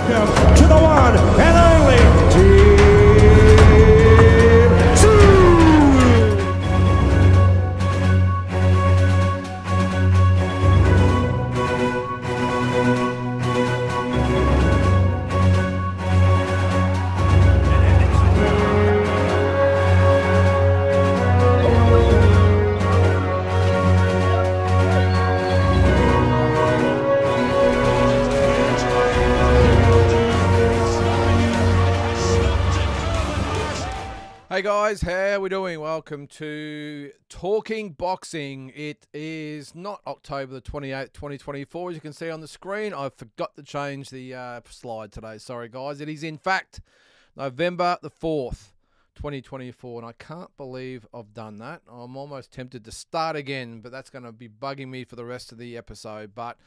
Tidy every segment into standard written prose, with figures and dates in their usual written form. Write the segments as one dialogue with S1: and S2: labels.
S1: Welcome to the one and only Team 2.
S2: Hey guys, how are we doing? Welcome to Talking Boxing. It is not October the 28th, 2024, as you can see on the screen. I forgot to change the slide today. Sorry guys. It is in fact November the 4th, 2024, and I can't believe I've done that. I'm almost tempted to start again, but that's going to be bugging me for the rest of the episode. But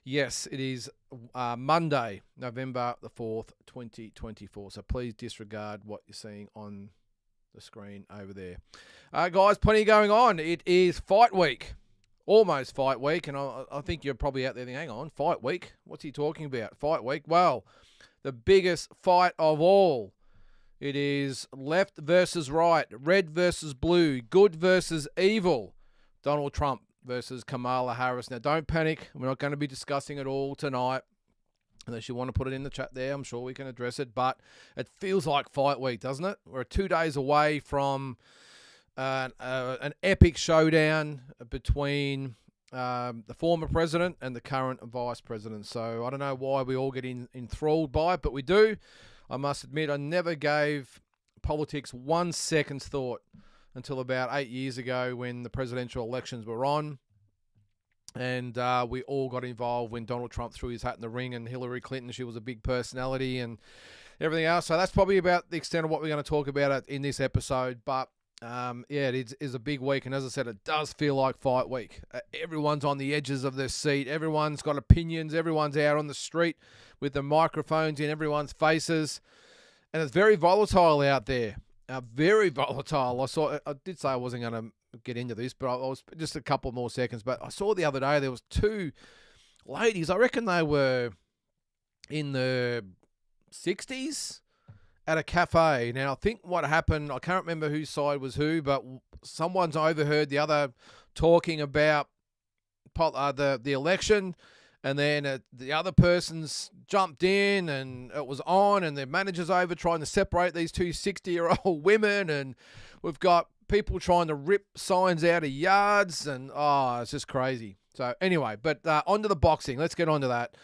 S2: yes, it is Monday, November the 4th, 2024. So please disregard what you're seeing on the screen over there. Guys, plenty going on. It is fight week. Almost fight week. And I think you're probably out there thinking, hang on, fight week? What's he talking about? Fight week? Well, the biggest fight of all. It is left versus right, red versus blue, good versus evil. Donald Trump versus Kamala Harris. Now, don't panic. We're not going to be discussing it all tonight. Unless you want to put it in the chat there, I'm sure we can address it. But it feels like fight week, doesn't it? We're 2 days away from an epic showdown between the former president and the current vice president. So I don't know why we all get enthralled by it, but we do. I must admit, I never gave politics 1 second's thought until about 8 years ago when the presidential elections were on. And we all got involved when Donald Trump threw his hat in the ring, and Hillary Clinton, she was a big personality and everything else. So that's probably about the extent of what we're going to talk about in this episode. But yeah, it is a big week. And as I said, it does feel like fight week. Everyone's on the edges of their seat. Everyone's got opinions. Everyone's out on the street with the microphones in everyone's faces. And it's very volatile out there. Very volatile. I did say I wasn't going to get into this, but I was just a couple more seconds. But I saw the other day there was two ladies. I reckon they were in the 60s at a cafe. Now, I think what happened, I can't remember whose side was who, but someone's overheard the other talking about the election. And then the other person's jumped in and it was on, and the manager's over trying to separate these two 60-year-old women. And we've got people trying to rip signs out of yards, and it's just crazy. So anyway, but onto the boxing. Let's get onto that.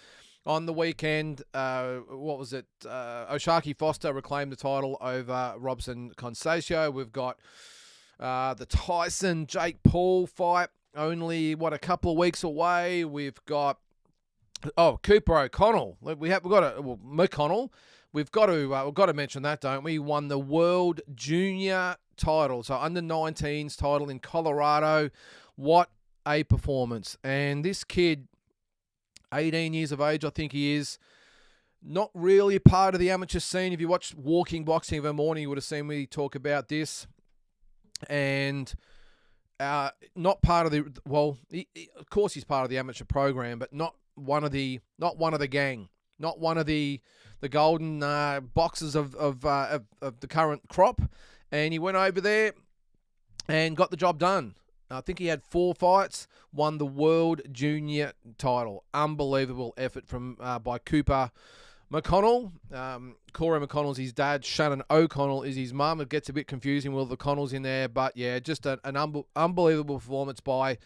S2: On the weekend, what was it? O'Shaquie Foster reclaimed the title over Robson Conceição. We've got the Tyson Jake Paul fight only a couple of weeks away. We've got Cooper O'Connell. McConnell. We've got to mention that, don't we? Won the World Junior title, so under 19s title in Colorado. What a performance! And this kid, 18 years of age, I think he is, not really part of the amateur scene. If you watch Walking Boxing of a morning, you would have seen me talk about this. And not part of the of course he's part of the amateur program, but not one of the gang, not one of the golden boxers of the current crop. And he went over there and got the job done. I think he had 4 fights, won the World Junior title. Unbelievable effort by Cooper McConnell. Corey McConnell's his dad. Shannon O'Connell is his mum. It gets a bit confusing with the Connells in there. But yeah, just an unbelievable performance by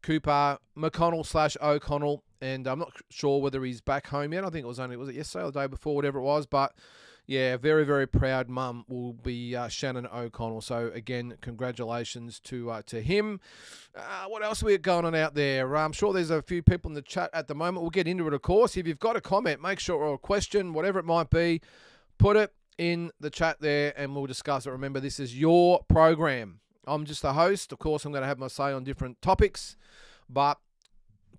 S2: Cooper McConnell / O'Connell. And I'm not sure whether he's back home yet. I think was it yesterday or the day before, whatever it was. But yeah, very, very proud mum will be Shannon O'Connell. So again, congratulations to him. What else are we going on out there? I'm sure there's a few people in the chat at the moment. We'll get into it, of course. If you've got a comment, make sure, or a question, whatever it might be, put it in the chat there and we'll discuss it. Remember, this is your program. I'm just the host. Of course, I'm going to have my say on different topics, but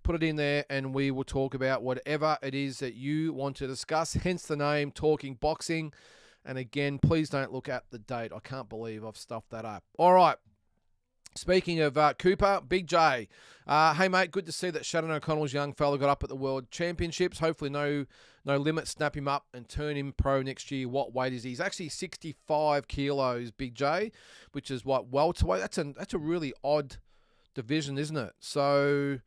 S2: put it in there and we will talk about whatever it is that you want to discuss, hence the name Talking Boxing. And again, please don't look at the date. I can't believe I've stuffed that up. All right. Speaking of Cooper, Big J. Hey, mate, good to see that Shannon O'Connell's young fella got up at the World Championships. Hopefully no limit, snap him up and turn him pro next year. What weight is he? He's actually 65 kilos, Big J, which is what, welterweight? That's a really odd division, isn't it? So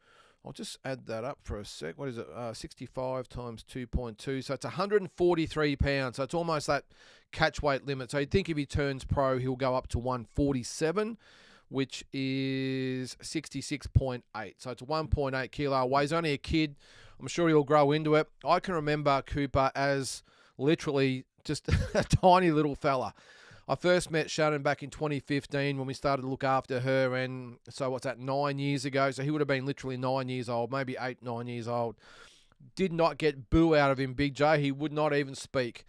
S2: I'll just add that up for a sec. What is it? 65 times 2.2. So it's 143 pounds. So it's almost that catch weight limit. So you'd think if he turns pro, he'll go up to 147, which is 66.8. So it's a 1.8 kilo weight. He's only a kid. I'm sure he'll grow into it. I can remember Cooper as literally just a tiny little fella. I first met Shannon back in 2015 when we started to look after her, and so what's that, 9 years ago? So he would have been literally 9 years old, maybe 8, 9 years old. Did not get boo out of him, Big J. He would not even speak.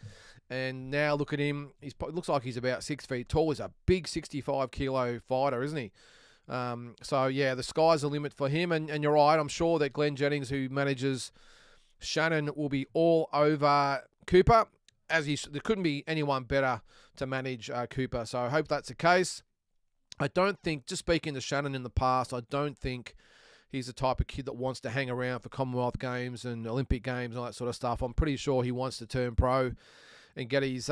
S2: And now look at him. He looks like he's about 6 feet tall. He's a big 65-kilo fighter, isn't he? So, yeah, the sky's the limit for him. And you're right. I'm sure that Glenn Jennings, who manages Shannon, will be all over Cooper. There couldn't be anyone better to manage Cooper. So I hope that's the case. I don't think, just speaking to Shannon in the past, I don't think he's the type of kid that wants to hang around for Commonwealth Games and Olympic Games and all that sort of stuff. I'm pretty sure he wants to turn pro and get his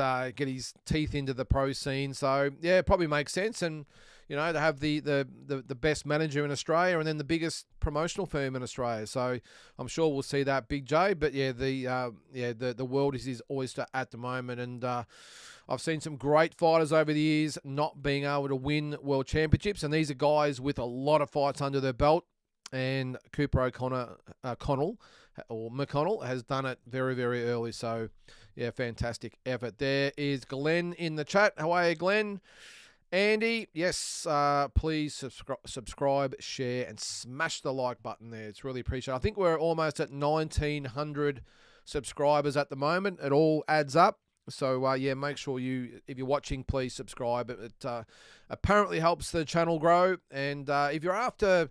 S2: teeth into the pro scene. So yeah, it probably makes sense. And you know, to have the best manager in Australia and then the biggest promotional firm in Australia. So I'm sure we'll see that, Big J. But yeah, the world is his oyster at the moment. And I've seen some great fighters over the years not being able to win world championships, and these are guys with a lot of fights under their belt. And Cooper McConnell has done it very, very early. So, yeah, fantastic effort. There is Glenn in the chat. How are you, Glenn? Andy, yes, please subscribe, share, and smash the like button there. It's really appreciated. I think we're almost at 1,900 subscribers at the moment. It all adds up. So, yeah, make sure if you're watching, please subscribe. It apparently helps the channel grow. And if you're after...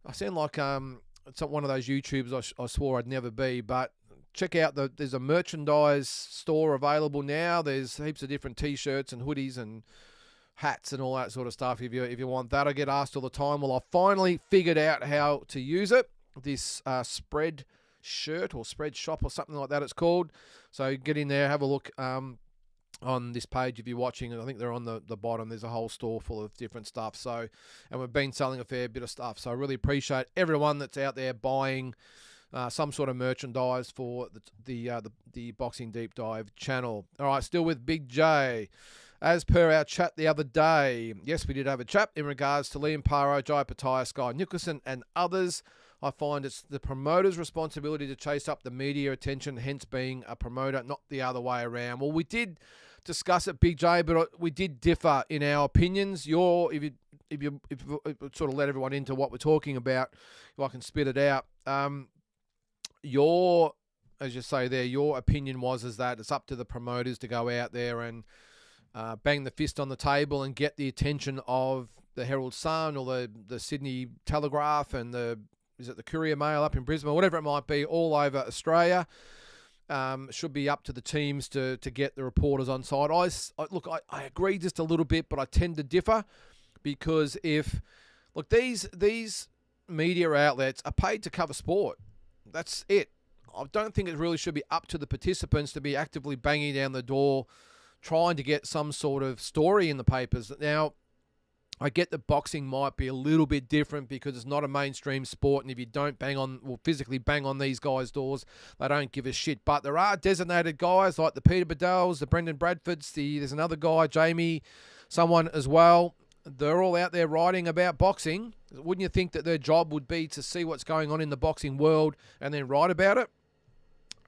S2: I sound like it's not one of those YouTubers I swore I'd never be, but check out there's a merchandise store available now. There's heaps of different T-shirts and hoodies and hats and all that sort of stuff. If you want that, I get asked all the time. Well, I finally figured out how to use it. This spread shirt or spread shop or something like that it's called. So get in there, have a look. On this page if you're watching, and I think they're on the bottom. There's a whole store full of different stuff. So, and we've been selling a fair bit of stuff. So I really appreciate everyone that's out there buying some sort of merchandise for the Boxing Deep Dive channel. All right, still with Big J. As per our chat the other day, yes, we did have a chat in regards to Liam Paro, Jai Pataya, Sky Nicholson, and others. I find it's the promoter's responsibility to chase up the media attention, hence being a promoter, not the other way around. Well, we did discuss it, Big J, but we did differ in our opinions. If you sort of let everyone into what we're talking about, if I can spit it out, as you say there, your opinion is that it's up to the promoters to go out there and bang the fist on the table and get the attention of the Herald Sun or the Sydney Telegraph and the Courier Mail up in Brisbane, whatever it might be, all over Australia. Should be up to the teams to get the reporters on side. I agree just a little bit, but I tend to differ because these media outlets are paid to cover sport. That's it. I don't think it really should be up to the participants to be actively banging down the door, trying to get some sort of story in the papers. Now, I get that boxing might be a little bit different because it's not a mainstream sport, and if you don't physically bang on these guys' doors, they don't give a shit. But there are designated guys like the Peter Bedell's, the Brendan Bradfords, there's another guy, Jamie, someone as well. They're all out there writing about boxing. Wouldn't you think that their job would be to see what's going on in the boxing world and then write about it?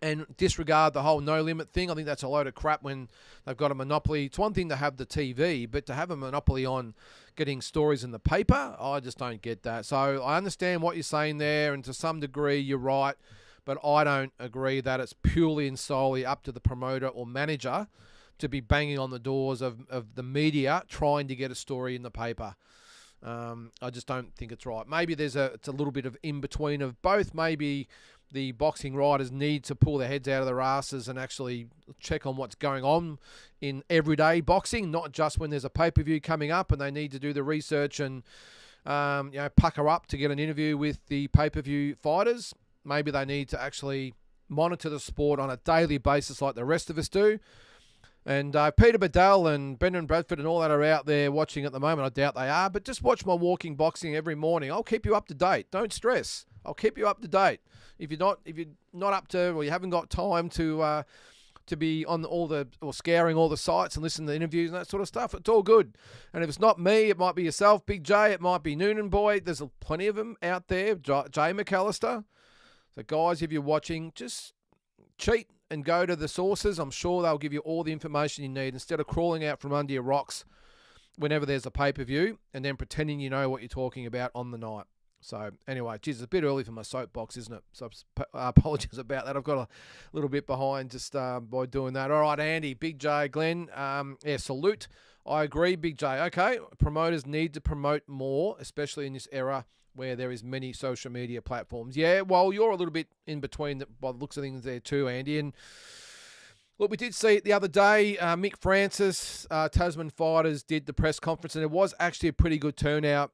S2: And disregard the whole no limit thing. I think that's a load of crap when they've got a monopoly. It's one thing to have the TV, but to have a monopoly on getting stories in the paper, I just don't get that. So I understand what you're saying there, and to some degree you're right, but I don't agree that it's purely and solely up to the promoter or manager to be banging on the doors of the media trying to get a story in the paper. I just don't think it's right. Maybe it's a little bit of in-between of both. Maybe the boxing writers need to pull their heads out of their asses and actually check on what's going on in everyday boxing, not just when there's a pay-per-view coming up and they need to do the research and pucker up to get an interview with the pay-per-view fighters. Maybe they need to actually monitor the sport on a daily basis like the rest of us do. And Peter Bedell and Brendan Bradford and all that are out there watching at the moment. I doubt they are, but just watch my walking boxing every morning. I'll keep you up to date. Don't stress. I'll keep you up to date. If you're not up to, or you haven't got time to be on scouring all the sites and listen to interviews and that sort of stuff, it's all good. And if it's not me, it might be yourself, Big J. It might be Noonan Boy. There's plenty of them out there. Jay McAllister. So guys, if you're watching, just cheat and go to the sources. I'm sure they'll give you all the information you need instead of crawling out from under your rocks whenever there's a pay-per-view and then pretending you know what you're talking about on the night. So anyway, geez, it's a bit early for my soapbox, isn't it? So apologies about that. I've got a little bit behind just by doing that. All right, Andy, Big J, Glenn, salute. I agree, Big J. Okay, promoters need to promote more, especially in this era where there is many social media platforms. Yeah, well, you're a little bit in between by the looks of things there too, Andy. And look, we did see it the other day. Mick Francis, Tasman Fighters, did the press conference, and it was actually a pretty good turnout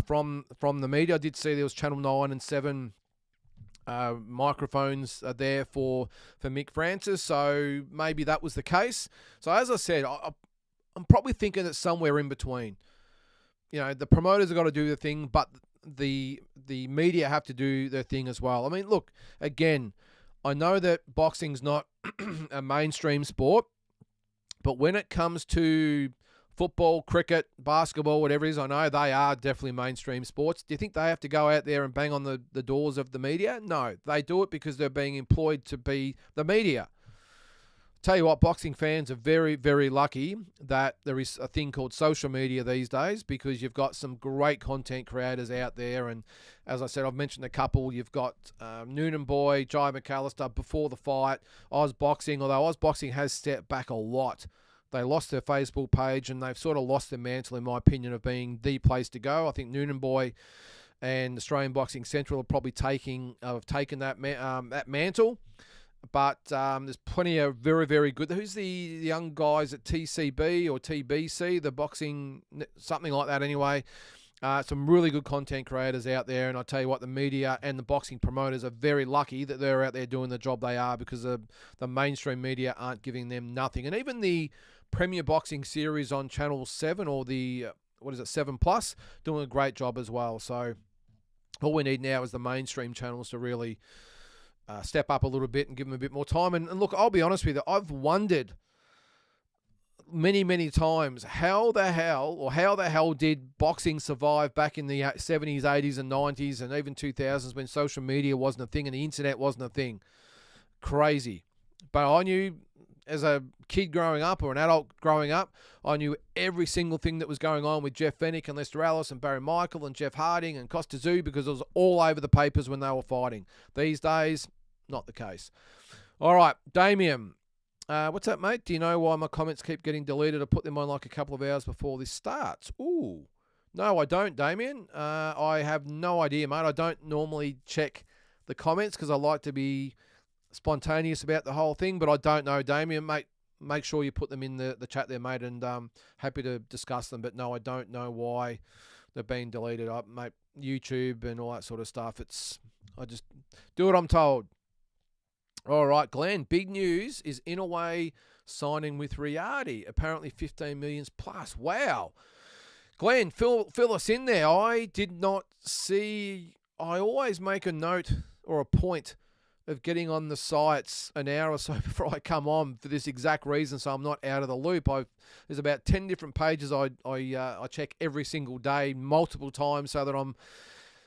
S2: from the media. I did see there was Channel 9 and 7 microphones there for Mick Francis, so maybe that was the case. So as I said, I'm probably thinking it's somewhere in between. The promoters have got to do the thing, but the media have to do their thing as well. I mean, look, again, I know that boxing's not a mainstream sport, but when it comes to football, cricket, basketball, whatever it is, I know they are definitely mainstream sports. Do you think they have to go out there and bang on the doors of the media? No, they do it because they're being employed to be the media. Tell you what, boxing fans are very, very lucky that there is a thing called social media these days, because you've got some great content creators out there. And as I said, I've mentioned a couple. You've got Noonan Boy, Jai McAllister before the fight, Oz Boxing, although Oz Boxing has stepped back a lot. They lost their Facebook page and they've sort of lost their mantle, in my opinion, of being the place to go. I think Noonan Boy and Australian Boxing Central are probably taken that mantle. But there's plenty of very, very good. Who's the young guys at TCB or TBC, the boxing, something like that anyway. Some really good content creators out there. And I tell you what, the media and the boxing promoters are very lucky that they're out there doing the job they are, because the mainstream media aren't giving them nothing. And even the Premier Boxing series on Channel 7 or the, 7 Plus, doing a great job as well. So all we need now is the mainstream channels to really step up a little bit and give them a bit more time. And look, I'll be honest with you, I've wondered many, many times how the hell did boxing survive back in the 70s, 80s and 90s and even 2000s when social media wasn't a thing and the internet wasn't a thing. Crazy. But I knew as a kid growing up or an adult growing up, I knew every single thing that was going on with Jeff Fennick and Lester Ellis and Barry Michael and Jeff Harding and Costa Zoo, because it was all over the papers when they were fighting. These days, not the case. All right, Damien. What's up, mate? Do you know why my comments keep getting deleted? I put them on like a couple of hours before this starts. Ooh. No, I don't, Damien. I have no idea, mate. I don't normally check the comments because I like to be spontaneous about the whole thing, but I don't know, Damien, mate. Make sure you put them in the chat there, mate, and happy to discuss them. But no, I don't know why they've been deleted. Mate, YouTube and all that sort of stuff. I just do what I'm told. All right, Glenn, big news is Inoue signing with Riyadi. Apparently 15 million plus. Wow. Glenn, fill us in there. I did not see. I always make a note or a point of getting on the sites an hour or so before I come on for this exact reason, so I'm not out of the loop. There's about 10 different pages I check every single day, multiple times, so that I'm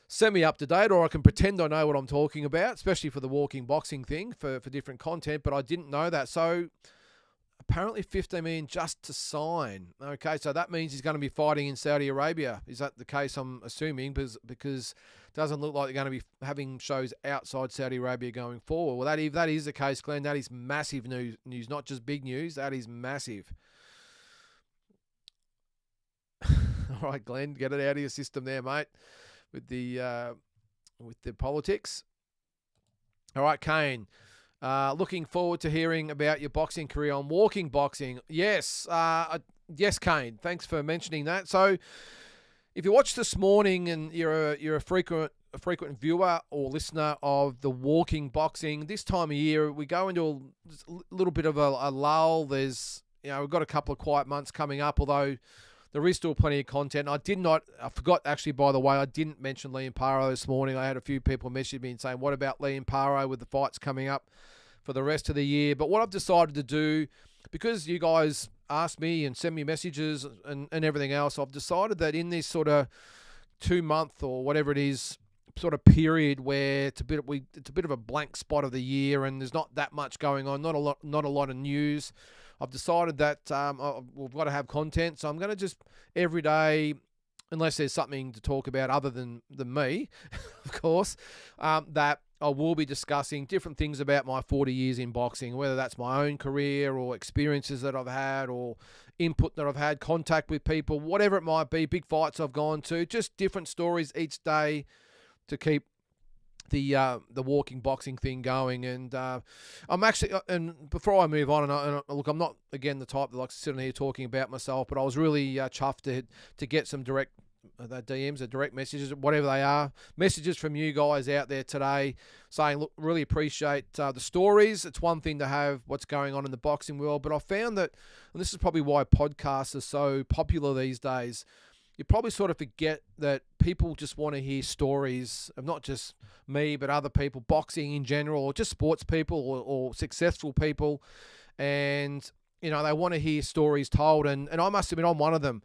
S2: semi-up to date, or I can pretend I know what I'm talking about, especially for the walking boxing thing, for different content, but I didn't know that. So apparently 15 million just to sign. Okay, so that means he's going to be fighting in Saudi Arabia. Is that the case, I'm assuming, because it doesn't look like they're going to be having shows outside Saudi Arabia going forward. Well, if that is the case, Glenn, that is massive news, not just big news. That is massive. All right, Glenn, get it out of your system there, mate, with the politics. All right, Kane. Looking forward to hearing about your boxing career on Walking Boxing. Yes, yes, Kane. Thanks for mentioning that. So, If you watched this morning and you're a frequent viewer or listener of the Walking Boxing, this time of year we go into a little bit of a lull. There's we've got a couple of quiet months coming up, although there is still plenty of content. I forgot actually, by the way, I didn't mention Liam Paro this morning. I had a few people message me and saying, what about Liam Paro with the fights coming up for the rest of the year? But what I've decided to do, because you guys ask me and send me messages and everything else, I've decided that in this sort of 2-month or whatever it is sort of period where it's a bit of a blank spot of the year and there's not that much going on, not a lot of news. I've decided that we've got to have content, so I'm going to just every day, unless there's something to talk about other than me, of course, that I will be discussing different things about my 40 years in boxing, whether that's my own career or experiences that I've had or input that I've had, contact with people, whatever it might be, big fights I've gone to, just different stories each day to keep the walking boxing thing going. And I'm actually, and before I move on, and look, I'm not again the type that likes to sit in here talking about myself, but I was really chuffed to get some direct DMs or direct messages, whatever they are, messages from you guys out there today saying, look, really appreciate the stories. It's one thing to have what's going on in the boxing world, but I found that, and this is probably why podcasts are so popular these days, you probably sort of forget that people just want to hear stories of not just me, but other people, boxing in general, or just sports people or successful people. And, they want to hear stories told. And I must admit, I'm one of them.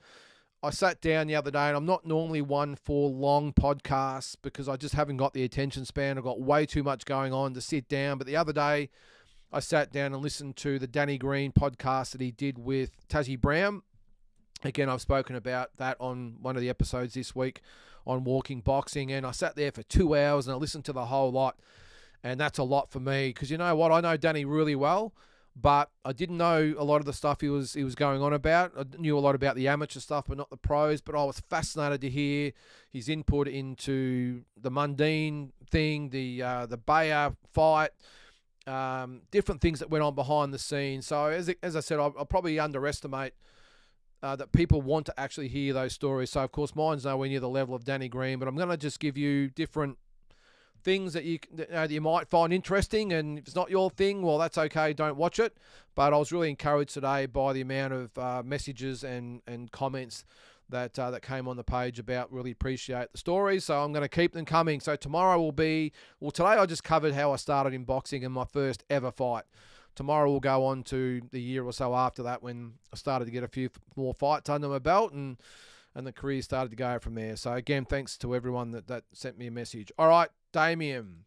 S2: I sat down the other day, and I'm not normally one for long podcasts because I just haven't got the attention span. I've got way too much going on to sit down. But the other day, I sat down and listened to the Danny Green podcast that he did with Tazzy Brown. Again, I've spoken about that on one of the episodes this week on Walking Boxing, and I sat there for 2 hours and I listened to the whole lot, and that's a lot for me because you know what? I know Danny really well, but I didn't know a lot of the stuff he was going on about. I knew a lot about the amateur stuff, but not the pros, but I was fascinated to hear his input into the Mundine thing, the Bayer fight, different things that went on behind the scenes. So as I said, I'll probably underestimate that people want to actually hear those stories. So, of course, mine's nowhere near the level of Danny Green, but I'm going to just give you different things that you might find interesting, and if it's not your thing, well, that's okay, don't watch it. But I was really encouraged today by the amount of messages and comments that came on the page about really appreciate the stories, so I'm going to keep them coming. So tomorrow will be, today I just covered how I started in boxing and my first ever fight. Tomorrow we'll go on to the year or so after that when I started to get a few more fights under my belt and the career started to go from there. So again, thanks to everyone that sent me a message. All right, Damien.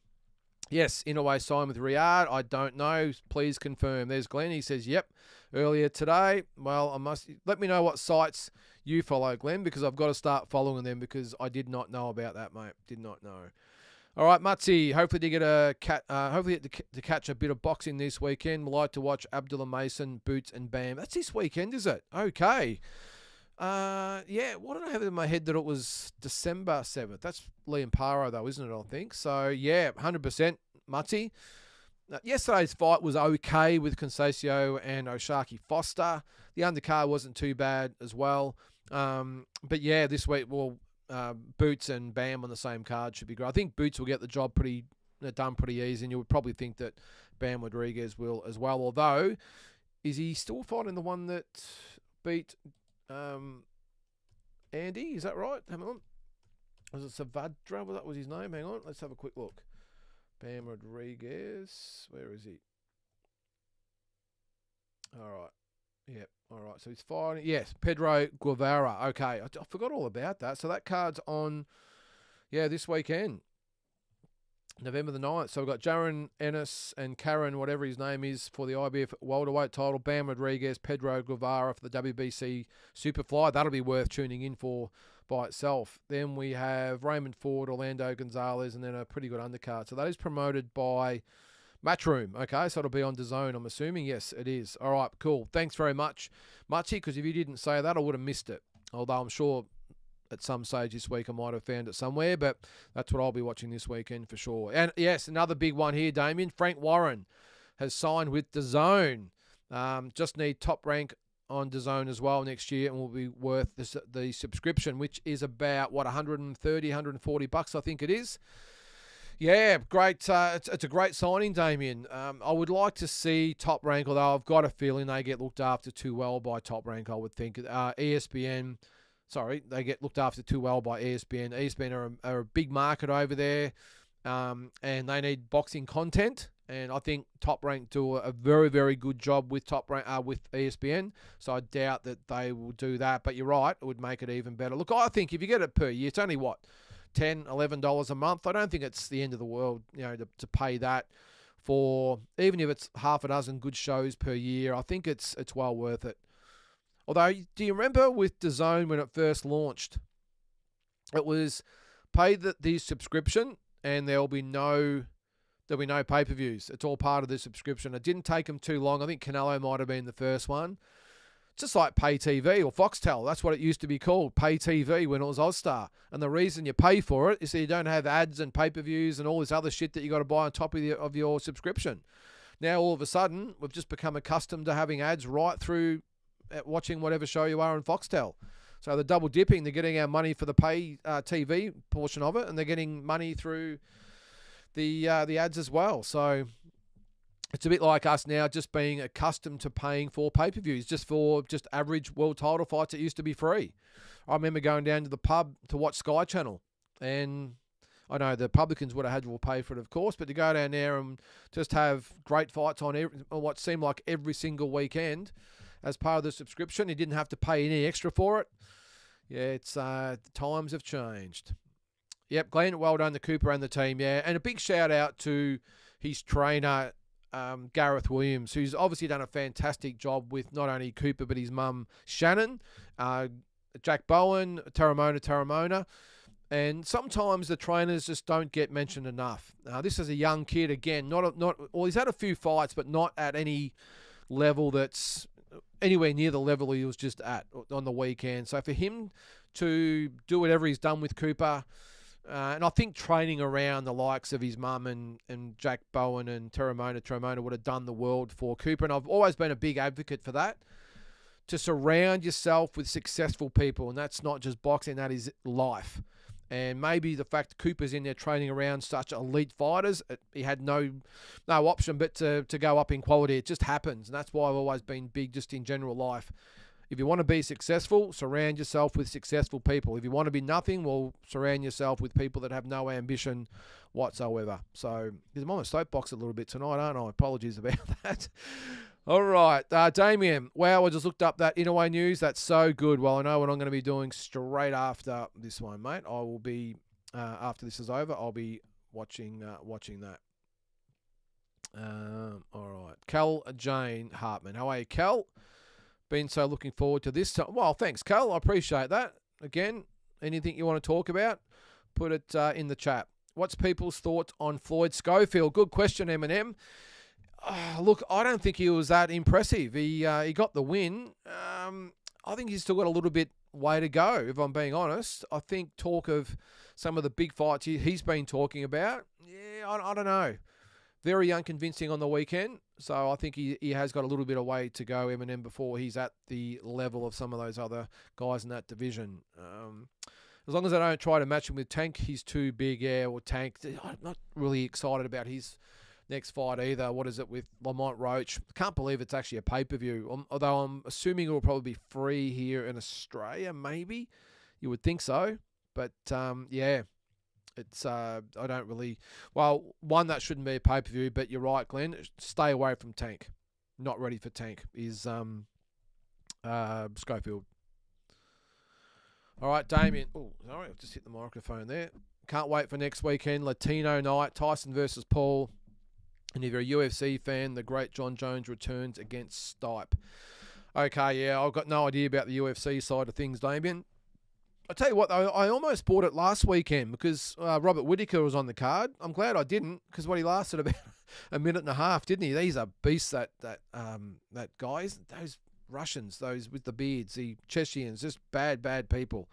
S2: Yes, Inoue signed with Riyadh. I don't know. Please confirm. There's Glenn. He says, yep, earlier today. Well, let me know what sites you follow, Glenn, because I've got to start following them because I did not know about that, mate. Did not know. All right, Mutzi, hopefully you get to catch a bit of boxing this weekend. We'd like to watch Abdullah Mason, Boots, and Bam. That's this weekend, is it? Okay. Yeah, what did I have in my head that it was December 7th? That's Liam Paro, though, isn't it, I think? So, yeah, 100%, Mutzi. Yesterday's fight was okay with Conceição and Oshaki Foster. The undercard wasn't too bad as well. But, yeah, this week, Boots and Bam on the same card should be great. I think Boots will get the job done pretty easy, and you would probably think that Bam Rodriguez will as well. Although, is he still fighting the one that beat Andy? Is that right? Hang on. Was it Savadra? Well, that was his name. Hang on. Let's have a quick look. Bam Rodriguez. Where is he? All right. Yep. All right. So he's fighting. Yes, Pedro Guevara. Okay. I forgot all about that. So that card's on, this weekend. November the 9th. So we've got Jaron Ennis and Karen, whatever his name is, for the IBF welterweight title. Bam Rodriguez, Pedro Guevara for the WBC Superfly. That'll be worth tuning in for by itself. Then we have Raymond Ford, Orlando Gonzalez, and then a pretty good undercard. So that is promoted by Matchroom. Okay, so it'll be on DAZN, I'm assuming. Yes, it is. All right, cool. Thanks very much, Muchie, because if you didn't say that, I would have missed it. Although I'm sure at some stage this week I might have found it somewhere, but that's what I'll be watching this weekend for sure. And yes, another big one here, Damien. Frank Warren has signed with DAZN. Just need Top Rank on DAZN as well next year, and will be worth the subscription, which is about, what, 130, 140 bucks, I think it is. Yeah, great. It's a great signing, Damien. I would like to see Top Rank, although I've got a feeling they get looked after too well by Top Rank, I would think. ESPN, they get looked after too well by ESPN. ESPN are a big market over there, and they need boxing content. And I think Top Rank do a very, very good job with with ESPN. So I doubt that they will do that. But you're right, it would make it even better. Look, I think if you get it per year, it's only what, $10, $11 a month. I don't think it's the end of the world, to pay that for, even if it's half a dozen good shows per year. I think it's well worth it. Although, do you remember with DAZN when it first launched? It was pay the subscription, and there'll be no pay-per-views. It's all part of the subscription. It didn't take them too long. I think Canelo might have been the first one. Just like pay TV or Foxtel. That's what it used to be called, pay TV, when it was Ozstar. And the reason you pay for it is so you don't have ads and pay-per-views and all this other shit that you got to buy on top of your subscription. Now, all of a sudden, we've just become accustomed to having ads right through watching whatever show you are on Foxtel. So they're double dipping. They're getting our money for the pay TV portion of it, and they're getting money through the ads as well. So it's a bit like us now, just being accustomed to paying for pay-per-views, just average world title fights. It used to be free. I remember going down to the pub to watch Sky Channel, and I know the publicans would have had to pay for it, of course, but to go down there and just have great fights on what seemed like every single weekend as part of the subscription, you didn't have to pay any extra for it. Yeah, it's the times have changed. Yep, Glenn, well done to Cooper and the team, yeah. And a big shout-out to his trainer, Gareth Williams, who's obviously done a fantastic job with not only Cooper but his mum, Shannon, Jack Bowen, Taramona. And sometimes the trainers just don't get mentioned enough. This is a young kid, again, he's had a few fights, but not at any level that's anywhere near the level he was just at on the weekend. So for him to do whatever he's done with Cooper, and I think training around the likes of his mum and Jack Bowen and Taramona would have done the world for Cooper. And I've always been a big advocate for that, to surround yourself with successful people. And that's not just boxing, that is life. And maybe the fact Cooper's in there training around such elite fighters, he had no option but to go up in quality. It just happens. And that's why I've always been big just in general life. If you want to be successful, surround yourself with successful people. If you want to be nothing, well, surround yourself with people that have no ambition whatsoever. So, I'm on a soapbox a little bit tonight, aren't I? Apologies about that. All right, Damien. Wow, I just looked up that Inoue news. That's so good. Well, I know what I'm going to be doing straight after this one, mate. I will be, after this is over, I'll be watching that. All right. Cal Jane Hartman. How are you, Cal? Been so looking forward to this. Well, thanks, Cal. I appreciate that. Again, anything you want to talk about, put it in the chat. What's people's thoughts on Floyd Schofield? Good question, Eminem. Look, I don't think he was that impressive. He got the win. I think he's still got a little bit way to go, if I'm being honest. I think talk of some of the big fights he's been talking about, yeah, I don't know. Very unconvincing on the weekend. So I think he has got a little bit of way to go, Eminem, before he's at the level of some of those other guys in that division. As long as I don't try to match him with Tank, he's too big, yeah, or Tank. I'm not really excited about his next fight either. What is it with Lamont Roach? Can't believe it's actually a pay-per-view, although I'm assuming it will probably be free here in Australia, maybe. You would think so. But, yeah. It's I don't really... Well, one, that shouldn't be a pay-per-view, but you're right, Glenn. Stay away from Tank. Not ready for Tank is Schofield. All right, Damien. Oh, sorry, I've just hit the microphone there. Can't wait for next weekend. Latino night, Tyson versus Paul. And if you're a UFC fan, the great John Jones returns against Stipe. Okay, yeah, I've got no idea about the UFC side of things, Damien. I'll tell you what, though, I almost bought it last weekend because Robert Whittaker was on the card. I'm glad I didn't, because he lasted about a minute and a half, didn't he? He's a beast, that guy. Those Russians, those with the beards, the Chechens, just bad people.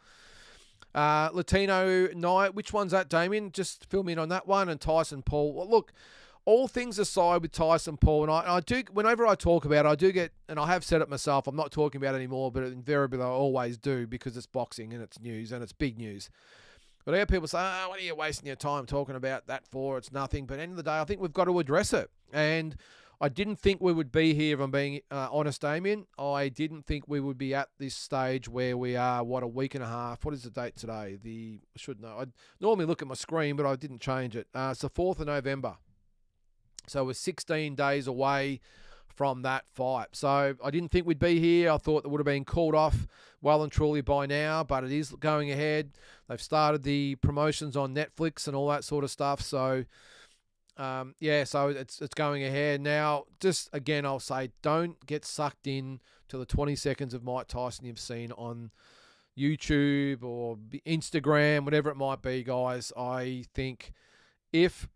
S2: Latino night, which one's that, Damien? Just fill me in on that one. And Tyson Paul. Well, look, all things aside with Tyson Paul, and I do, whenever I talk about it, I do get, and I have said it myself, I'm not talking about it anymore, but invariably I always do because it's boxing and it's news and it's big news. But I hear people say, oh, what are you wasting your time talking about that for? It's nothing. But at the end of the day, I think we've got to address it. And I didn't think we would be here, if I'm being honest, Damien. I didn't think we would be at this stage where we are, a week and a half. What is the date today? I should know. I normally look at my screen, but I didn't change it. It's the 4th of November. So we're 16 days away from that fight. So I didn't think we'd be here. I thought it would have been called off well and truly by now, but it is going ahead. They've started the promotions on Netflix and all that sort of stuff. So, so it's going ahead. Now, just again, I'll say, don't get sucked in to the 20 seconds of Mike Tyson you've seen on YouTube or Instagram, whatever it might be, guys. I think if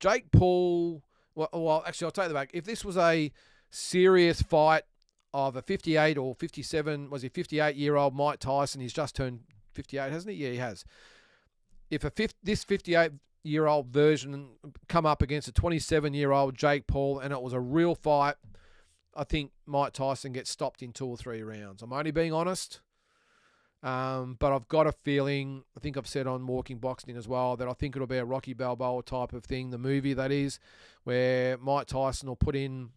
S2: Jake Paul... Well, actually, I'll take that back. If this was a serious fight of a 58 or 57, 58-year-old Mike Tyson, he's just turned 58, hasn't he? Yeah, he has. If this 58-year-old version come up against a 27-year-old Jake Paul and it was a real fight, I think Mike Tyson gets stopped in 2 or 3 rounds. I'm only being honest. But I've got a feeling, I think I've said on Walking Boxing as well, that I think it'll be a Rocky Balboa type of thing, the movie that is, where Mike Tyson will put in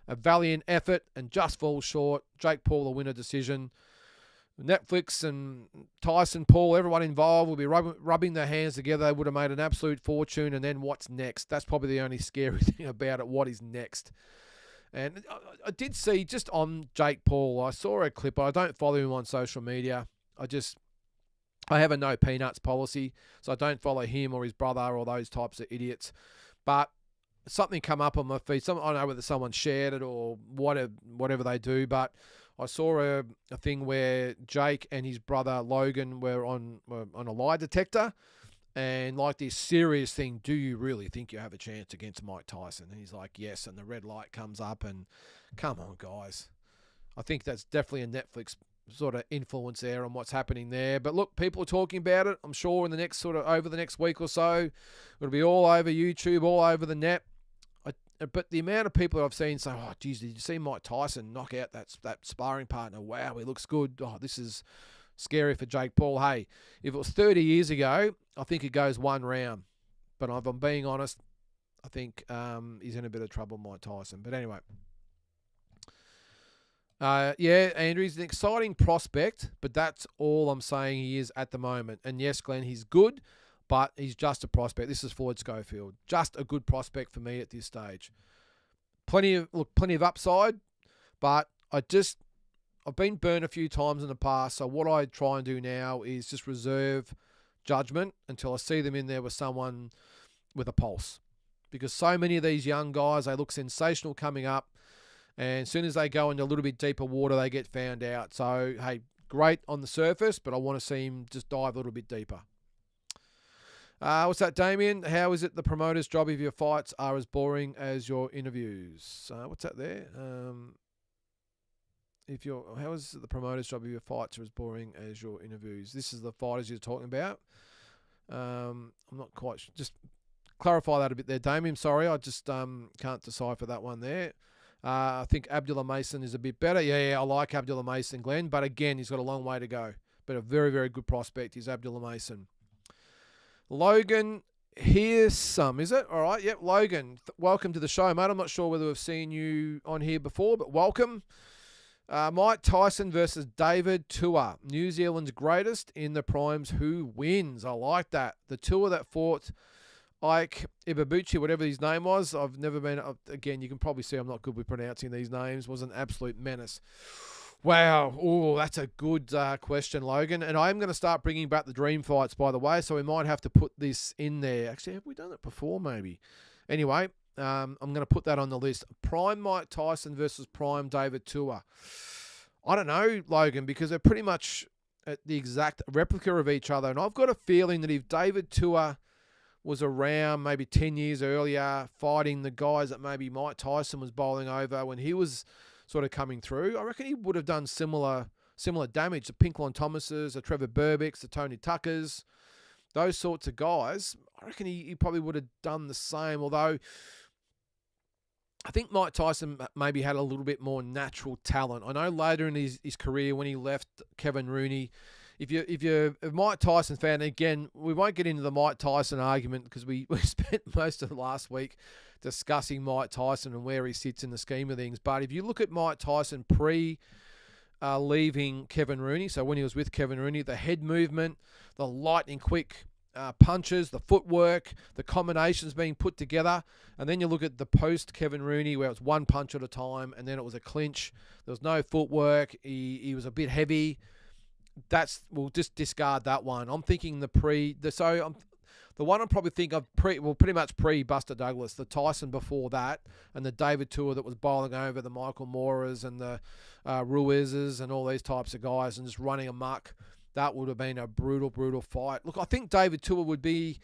S2: a valiant effort and just fall short. Jake Paul will win a decision. Netflix and Tyson, Paul, everyone involved will be rubbing their hands together. They would have made an absolute fortune. And then what's next? That's probably the only scary thing about it. What is next? And I did see just on Jake Paul, I saw a clip. I don't follow him on social media. I have a no peanuts policy, so I don't follow him or his brother or those types of idiots. But something come up on my feed. I don't know whether someone shared it or whatever they do, but I saw a thing where Jake and his brother Logan were on a lie detector, and like this serious thing, do you really think you have a chance against Mike Tyson? And he's like, yes, and the red light comes up, and come on, guys. I think that's definitely a Netflix sort of influence there on what's happening there. But look, people are talking about it. I'm sure in the next over the next week or so, it'll be all over YouTube, all over the net. But the amount of people I've seen say, oh, geez, did you see Mike Tyson knock out that sparring partner? Wow, he looks good. Oh, this is scary for Jake Paul. Hey, if it was 30 years ago, I think it goes 1 round. But if I'm being honest, I think he's in a bit of trouble, Mike Tyson. But anyway. Andrew, he's an exciting prospect, but that's all I'm saying he is at the moment. And yes, Glenn, he's good, but he's just a prospect. This is Floyd Schofield. Just a good prospect for me at this stage. Plenty of upside, but I've been burned a few times in the past, so what I try and do now is just reserve judgment until I see them in there with someone with a pulse. Because so many of these young guys, they look sensational coming up, and as soon as they go into a little bit deeper water, they get found out. So, hey, great on the surface, but I want to see him just dive a little bit deeper. What's that, Damien? How is it the promoter's job if your fights are as boring as your interviews? What's that there? How is it the promoter's job if your fights are as boring as your interviews? This is the fighters you're talking about. I'm not quite sure. Just clarify that a bit there, Damien. Sorry, I just can't decipher that one there. I think Abdullah Mason is a bit better. Yeah, I like Abdullah Mason, Glenn. But again, he's got a long way to go. But a very, very good prospect is Abdullah Mason. Logan, here's some, is it? All right, yep, Logan, welcome to the show, mate. I'm not sure whether we've seen you on here before, but welcome. Mike Tyson versus David Tua, New Zealand's greatest in the primes. Who wins? I like that. The Tua that fought Ike Ibebuchi, whatever his name was. I've never been, again, you can probably see I'm not good with pronouncing these names, was an absolute menace. Wow. Oh, that's a good question, Logan. And I'm going to start bringing back the dream fights, by the way, so we might have to put this in there. Actually, have we done it before, maybe? Anyway, I'm going to put that on the list. Prime Mike Tyson versus Prime David Tua. I don't know, Logan, because they're pretty much the exact replica of each other. And I've got a feeling that if David Tua was around maybe 10 years earlier, fighting the guys that maybe Mike Tyson was bowling over when he was sort of coming through, I reckon he would have done similar damage. The Pinklon Thomases, the Trevor Burbicks, the Tony Tuckers, those sorts of guys, I reckon he probably would have done the same, although I think Mike Tyson maybe had a little bit more natural talent. I know later in his career when he left Kevin Rooney, if you're a Mike Tyson fan, again, we won't get into the Mike Tyson argument because we spent most of the last week discussing Mike Tyson and where he sits in the scheme of things. But if you look at Mike Tyson leaving Kevin Rooney, so when he was with Kevin Rooney, the head movement, the lightning quick punches, the footwork, the combinations being put together, and then you look at the post Kevin Rooney where it's one punch at a time, and then it was a clinch. There was no footwork. He was a bit heavy. We'll just discard that one. I'm thinking the one I'm probably thinking of pretty much pre-Buster Douglas, the Tyson before that, and the David Tua that was bowling over the Michael Mooras and the Ruizes and all these types of guys and just running amok. That would have been a brutal, brutal fight. Look, I think David Tua would be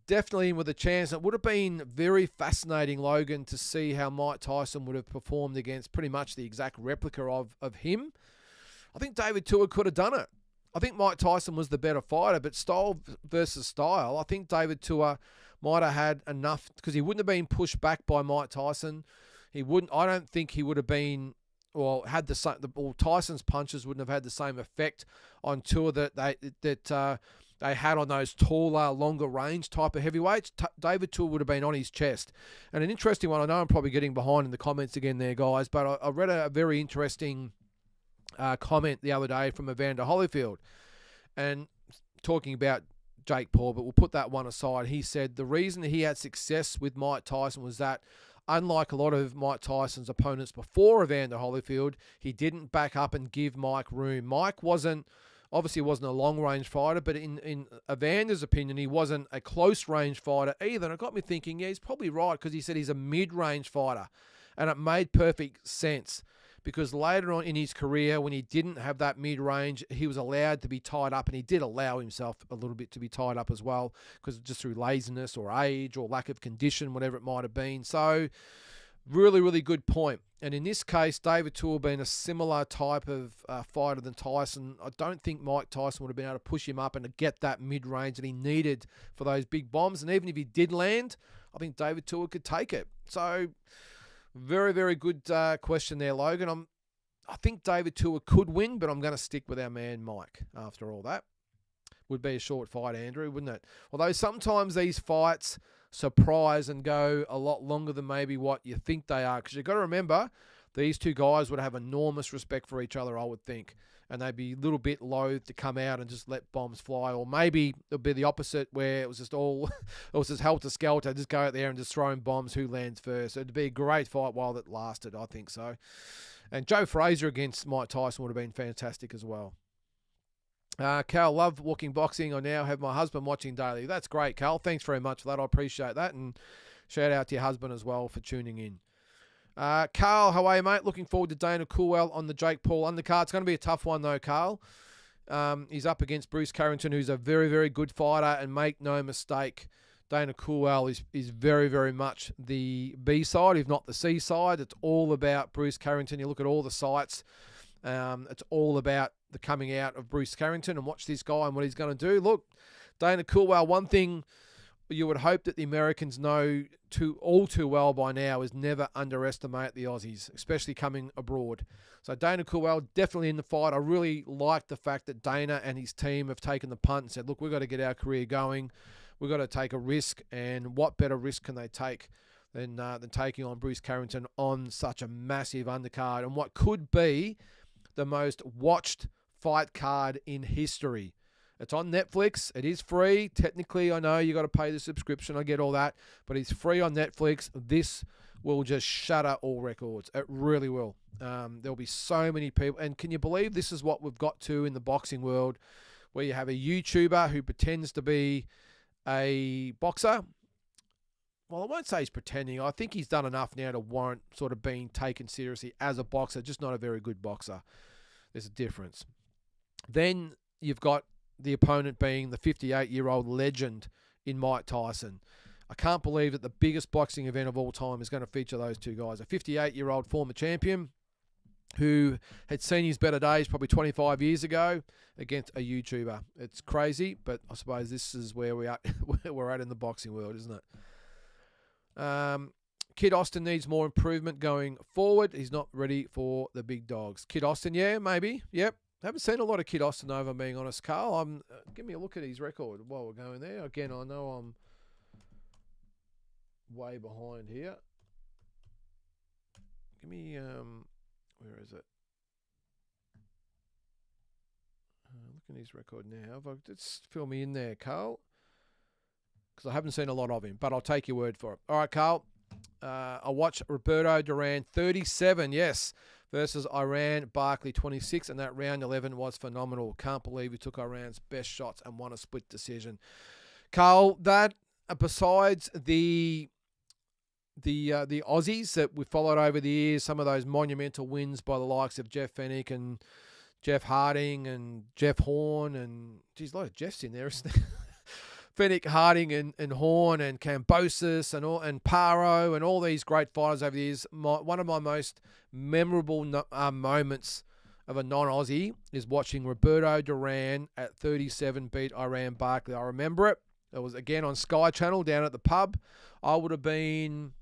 S2: definitely in with a chance. It would have been very fascinating, Logan, to see how Mike Tyson would have performed against pretty much the exact replica of him. I think David Tua could have done it. I think Mike Tyson was the better fighter, but style versus style, I think David Tua might have had enough because he wouldn't have been pushed back by Mike Tyson. I don't think he would have been, or had the same. Tyson's punches wouldn't have had the same effect on Tua that they had on those taller, longer range type of heavyweights. David Tua would have been on his chest. And an interesting one. I know I'm probably getting behind in the comments again there, guys, but I read a very interesting comment the other day from Evander Holyfield and talking about Jake Paul, but we'll put that one aside. He said the reason he had success with Mike Tyson was that unlike a lot of Mike Tyson's opponents before Evander Holyfield, he didn't back up and give Mike room. Mike wasn't a long-range fighter, but in Evander's opinion, he wasn't a close-range fighter either. And it got me thinking, yeah, he's probably right because he said he's a mid-range fighter. And it made perfect sense because later on in his career, when he didn't have that mid-range, he was allowed to be tied up, and he did allow himself a little bit to be tied up as well because just through laziness or age or lack of condition, whatever it might have been. So really, really good point. And in this case, David Tua being a similar type of fighter than Tyson, I don't think Mike Tyson would have been able to push him up and to get that mid-range that he needed for those big bombs. And even if he did land, I think David Tua could take it. So very, very good question there, Logan. I think David Tua could win, but I'm going to stick with our man Mike after all that. Would be a short fight, Andrew, wouldn't it? Although sometimes these fights surprise and go a lot longer than maybe what you think they are. Because you've got to remember, these two guys would have enormous respect for each other, I would think. And they'd be a little bit loath to come out and just let bombs fly. Or maybe it'll be the opposite where it was just helter-skelter, just go out there and just throwing bombs, who lands first. It'd be a great fight while it lasted, I think so. And Joe Frazier against Mike Tyson would have been fantastic as well. Cal, love walking boxing. I now have my husband watching daily. That's great, Cal. Thanks very much for that. I appreciate that. And shout out to your husband as well for tuning in. Carl, how are you, mate? Looking forward to Dana Coolwell on the Jake Paul undercard. It's going to be a tough one, though, Carl. He's up against Bruce Carrington, who's a very, very good fighter. And make no mistake, Dana Coolwell is very, very much the B side, if not the C side. It's all about Bruce Carrington. You look at all the sites. It's all about the coming out of Bruce Carrington, and watch this guy and what he's going to do. Look, Dana Coolwell, one thing you would hope that the Americans know all too well by now is never underestimate the Aussies, especially coming abroad. So Dana Coolwell definitely in the fight. I really like the fact that Dana and his team have taken the punt and said, look, we've got to get our career going. We've got to take a risk, and what better risk can they take than taking on Bruce Carrington on such a massive undercard and what could be the most watched fight card in history. It's on Netflix. It is free. Technically, I know you got to pay the subscription. I get all that. But it's free on Netflix. This will just shatter all records. It really will. There'll be so many people. And can you believe this is what we've got to in the boxing world, where you have a YouTuber who pretends to be a boxer. Well, I won't say he's pretending. I think he's done enough now to warrant sort of being taken seriously as a boxer, just not a very good boxer. There's a difference. Then you've got the opponent being the 58-year-old legend in Mike Tyson. I can't believe that the biggest boxing event of all time is going to feature those two guys. A 58-year-old former champion who had seen his better days probably 25 years ago against a YouTuber. It's crazy, but I suppose this is where we are, where we're at in the boxing world, isn't it? Kid Austin needs more improvement going forward. He's not ready for the big dogs. Kid Austin, yeah, maybe. Yep. Haven't seen a lot of Kid Austin over, being honest, Carl. Give me a look at his record while we're going there. Again, I know I'm way behind here. Give me, where is it? Look at his record now. Just fill me in there, Carl, because I haven't seen a lot of him, but I'll take your word for it. All right, Carl. I watched Roberto Duran 37, yes, versus Iran Barkley 26, and that round 11 was phenomenal. Can't believe he took Iran's best shots and won a split decision. Carl, that besides the Aussies that we followed over the years, some of those monumental wins by the likes of Jeff Fennick and Jeff Harding and Jeff Horn, and geez, a lot of Jeffs in there, isn't there? Fennick, Harding, and Horn, and Cambosis, and Paro, and all these great fighters over the years. One of my most memorable moments of a non-Aussie is watching Roberto Duran at 37 beat Iran Barkley. I remember it. It was again on Sky Channel down at the pub. I would have been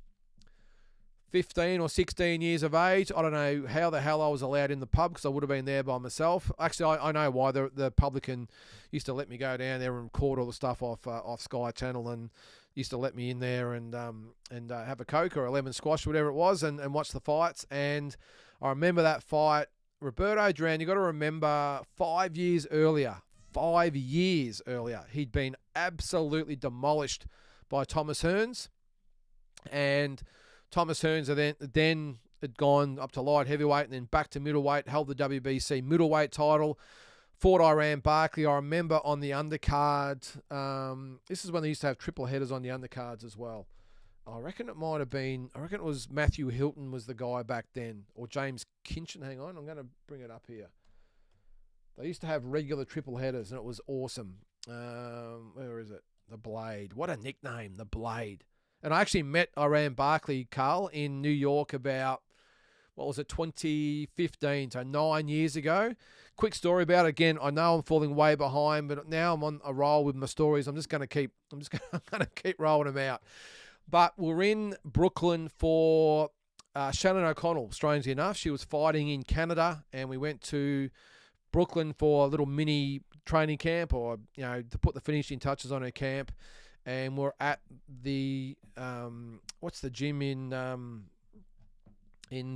S2: 15 or 16 years of age. I don't know how the hell I was allowed in the pub, because I would have been there by myself. Actually, I know why. The publican used to let me go down there and record all the stuff off Sky Channel, and used to let me in there and have a Coke or a lemon squash, whatever it was, and watch the fights. And I remember that fight. Roberto Duran, you got to remember 5 years earlier, he'd been absolutely demolished by Thomas Hearns. And Thomas Hearns then had gone up to light heavyweight and then back to middleweight, held the WBC middleweight title, fought Iran Barkley. I remember on the undercard, this is when they used to have triple headers on the undercards as well. I reckon it was Matthew Hilton was the guy back then, or James Kinchin. Hang on, I'm going to bring it up here. They used to have regular triple headers, and it was awesome. Where is it? The Blade. What a nickname, The Blade. And I actually met Iran Barkley, Carl, in New York about, 2015, so 9 years ago. Quick story about it. Again, I know I'm falling way behind, but now I'm on a roll with my stories. I'm going to keep rolling them out. But we're in Brooklyn for Shannon O'Connell, strangely enough. She was fighting in Canada, and we went to Brooklyn for a little mini training camp, or, to put the finishing touches on her camp. And we're at the what's the gym in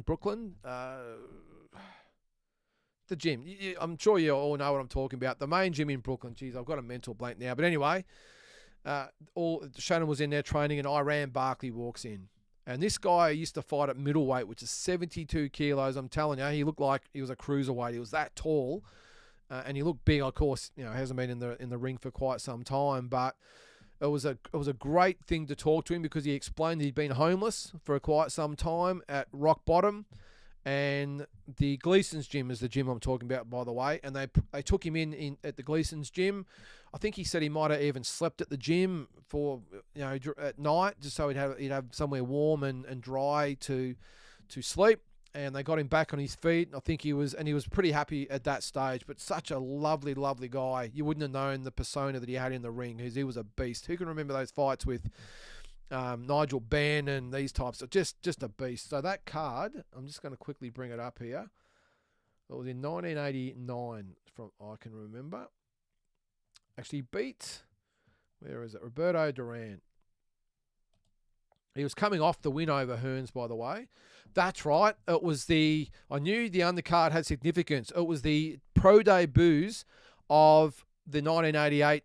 S2: Brooklyn? The gym. I'm sure you all know what I'm talking about. The main gym in Brooklyn. Geez, I've got a mental blank now. But anyway, Shannon was in there training, and Iran Barkley walks in. And this guy used to fight at middleweight, which is 72 kilos. I'm telling you, he looked like he was a cruiserweight. He was that tall, and he looked big. Of course, hasn't been in the ring for quite some time, but it was a great thing to talk to him, because he explained he'd been homeless for quite some time at rock bottom, and the Gleason's gym is the gym I'm talking about, by the way, and they took him in at the Gleason's gym. I think he said he might have even slept at the gym for at night, just so he'd have somewhere warm and dry to sleep. And they got him back on his feet. I think he was pretty happy at that stage. But such a lovely, lovely guy. You wouldn't have known the persona that he had in the ring, because he was a beast. Who can remember those fights with Nigel Benn and these types? Of just a beast. So that card, I'm just going to quickly bring it up here. It was in 1989, from I can remember. Actually beat, where is it? Roberto Duran. He was coming off the win over Hearns, by the way. That's right. It was I knew the undercard had significance. It was the pro debuts of the 1988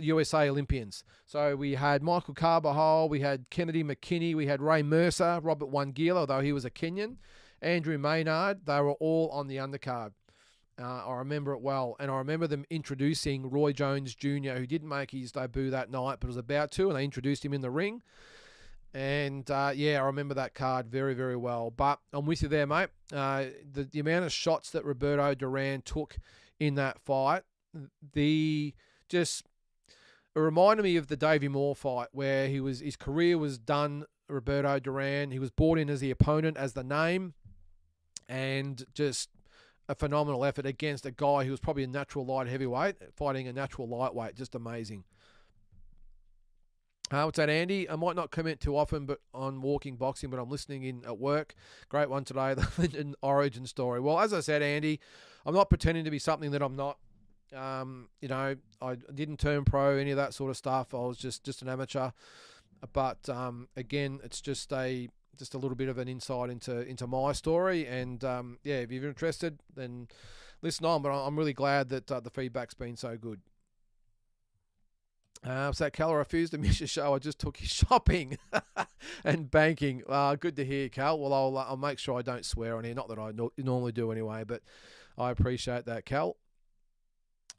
S2: USA Olympians. So we had Michael Carbajal, we had Kennedy McKinney, we had Ray Mercer, Robert Wangila, although he was a Kenyan, Andrew Maynard. They were all on the undercard. I remember it well. And I remember them introducing Roy Jones Jr., who didn't make his debut that night, but was about to, and they introduced him in the ring. And, I remember that card very, very well. But I'm with you there, mate. The amount of shots that Roberto Duran took in that fight, it reminded me of the Davey Moore fight, where his career was done, Roberto Duran. He was brought in as the opponent, as the name. and just a phenomenal effort against a guy who was probably a natural light heavyweight fighting a natural lightweight. Just amazing. What's that, Andy? I might not comment too often but on walking boxing, but I'm listening in at work. Great one today, the Lynden origin story. Well, as I said, Andy, I'm not pretending to be something that I'm not. I didn't turn pro, any of that sort of stuff. I was just an amateur. But again, it's just a little bit of an insight into my story. And if you're interested, then listen on. But I'm really glad that the feedback's been so good. So Cal, I refused to miss your show. I just took you shopping and banking. Good to hear, Cal. Well, I'll make sure I don't swear on here. Not that I normally do anyway, but I appreciate that, Cal.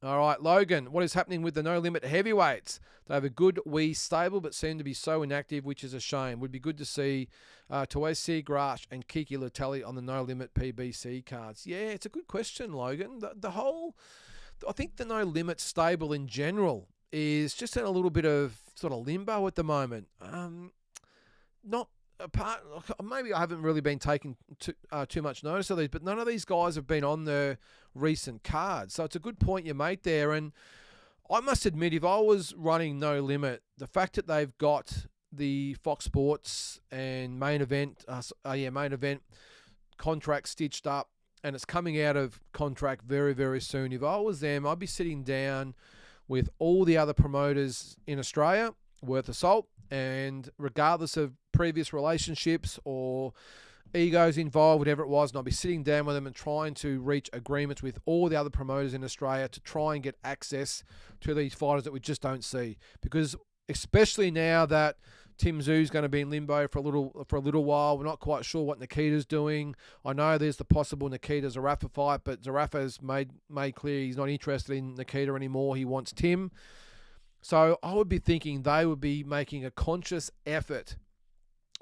S2: All right, Logan, what is happening with the No Limit heavyweights? They have a good wee stable, but seem to be so inactive, which is a shame. Would be good to see Tuasi Grash and Kiki Latelli on the No Limit PBC cards. Yeah, it's a good question, Logan. I think the No Limit stable in general is just in a little bit of sort of limbo at the moment. Not apart, maybe I haven't really been taking too much notice of these, but none of these guys have been on the recent cards. So it's a good point you made there. And I must admit, if I was running No Limit, the fact that they've got the Fox Sports and main event contract stitched up, and it's coming out of contract very, very soon. If I was them, I'd be sitting down with all the other promoters in Australia, worth a salt, and regardless of previous relationships or egos involved, whatever it was, and I'll be sitting down with them and trying to reach agreements with all the other promoters in Australia to try and get access to these fighters that we just don't see. Because especially now that Tim Tszju's going to be in limbo for a little while, we're not quite sure what Nikita's doing. I know there's the possible Nikita Zarafa fight, but Zarafa's made clear he's not interested in Nikita anymore. He wants Tim. So I would be thinking they would be making a conscious effort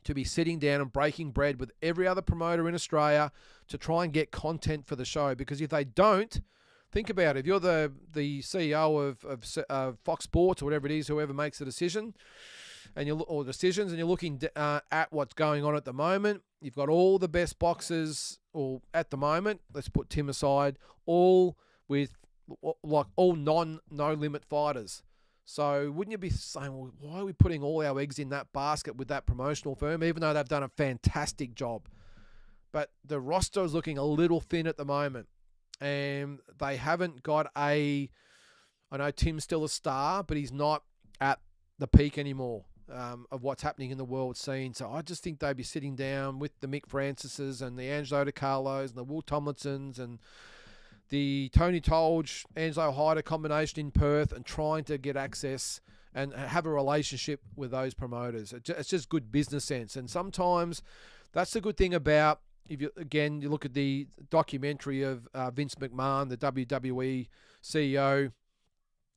S2: to be sitting down and breaking bread with every other promoter in Australia to try and get content for the show. Because if they don't, think about it. If you're the CEO of Fox Sports or whatever it is, whoever makes the decision, and you're looking at what's going on at the moment, you've got all the best boxers, or at the moment, let's put Tim aside, all with all no limit fighters. So wouldn't you be saying, well, why are we putting all our eggs in that basket with that promotional firm, even though they've done a fantastic job? But the roster is looking a little thin at the moment, and they haven't got I know Tim's still a star, but he's not at the peak anymore of what's happening in the world scene. So I just think they'd be sitting down with the Mick Francises and the Angelo DiCarlos and the Will Tomlinsons and the Tony Tolge, Angelo Hyder combination in Perth, and trying to get access and have a relationship with those promoters. It's just good business sense. And sometimes that's the good thing about, if you look at the documentary of Vince McMahon, the WWE CEO,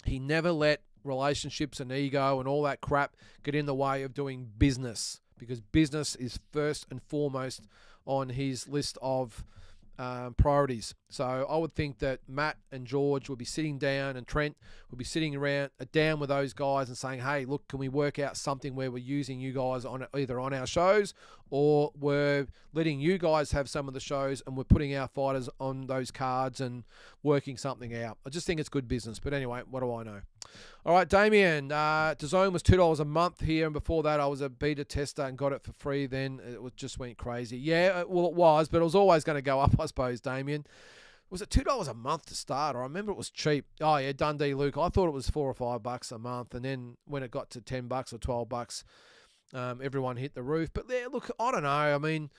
S2: he never let relationships and ego and all that crap get in the way of doing business, because business is first and foremost on his list of priorities. So I would think that Matt and George would be sitting down, and Trent would be sitting down with those guys and saying, hey, look, can we work out something where we're using you guys on either on our shows, or we're letting you guys have some of the shows and we're putting our fighters on those cards and working something out. I just think it's good business. But anyway, what do I know? All right, Damien, DAZN was $2 a month here, and before that I was a beta tester and got it for free. Then it just went crazy. Yeah, well, it was, but it was always going to go up, I suppose, Damien. Was it $2 a month to start? I remember it was cheap. Oh yeah, Dundee Luke. I thought it was $4 or $5 a month, and then when it got to $10 or $12, everyone hit the roof. But yeah, look, I don't know. I mean,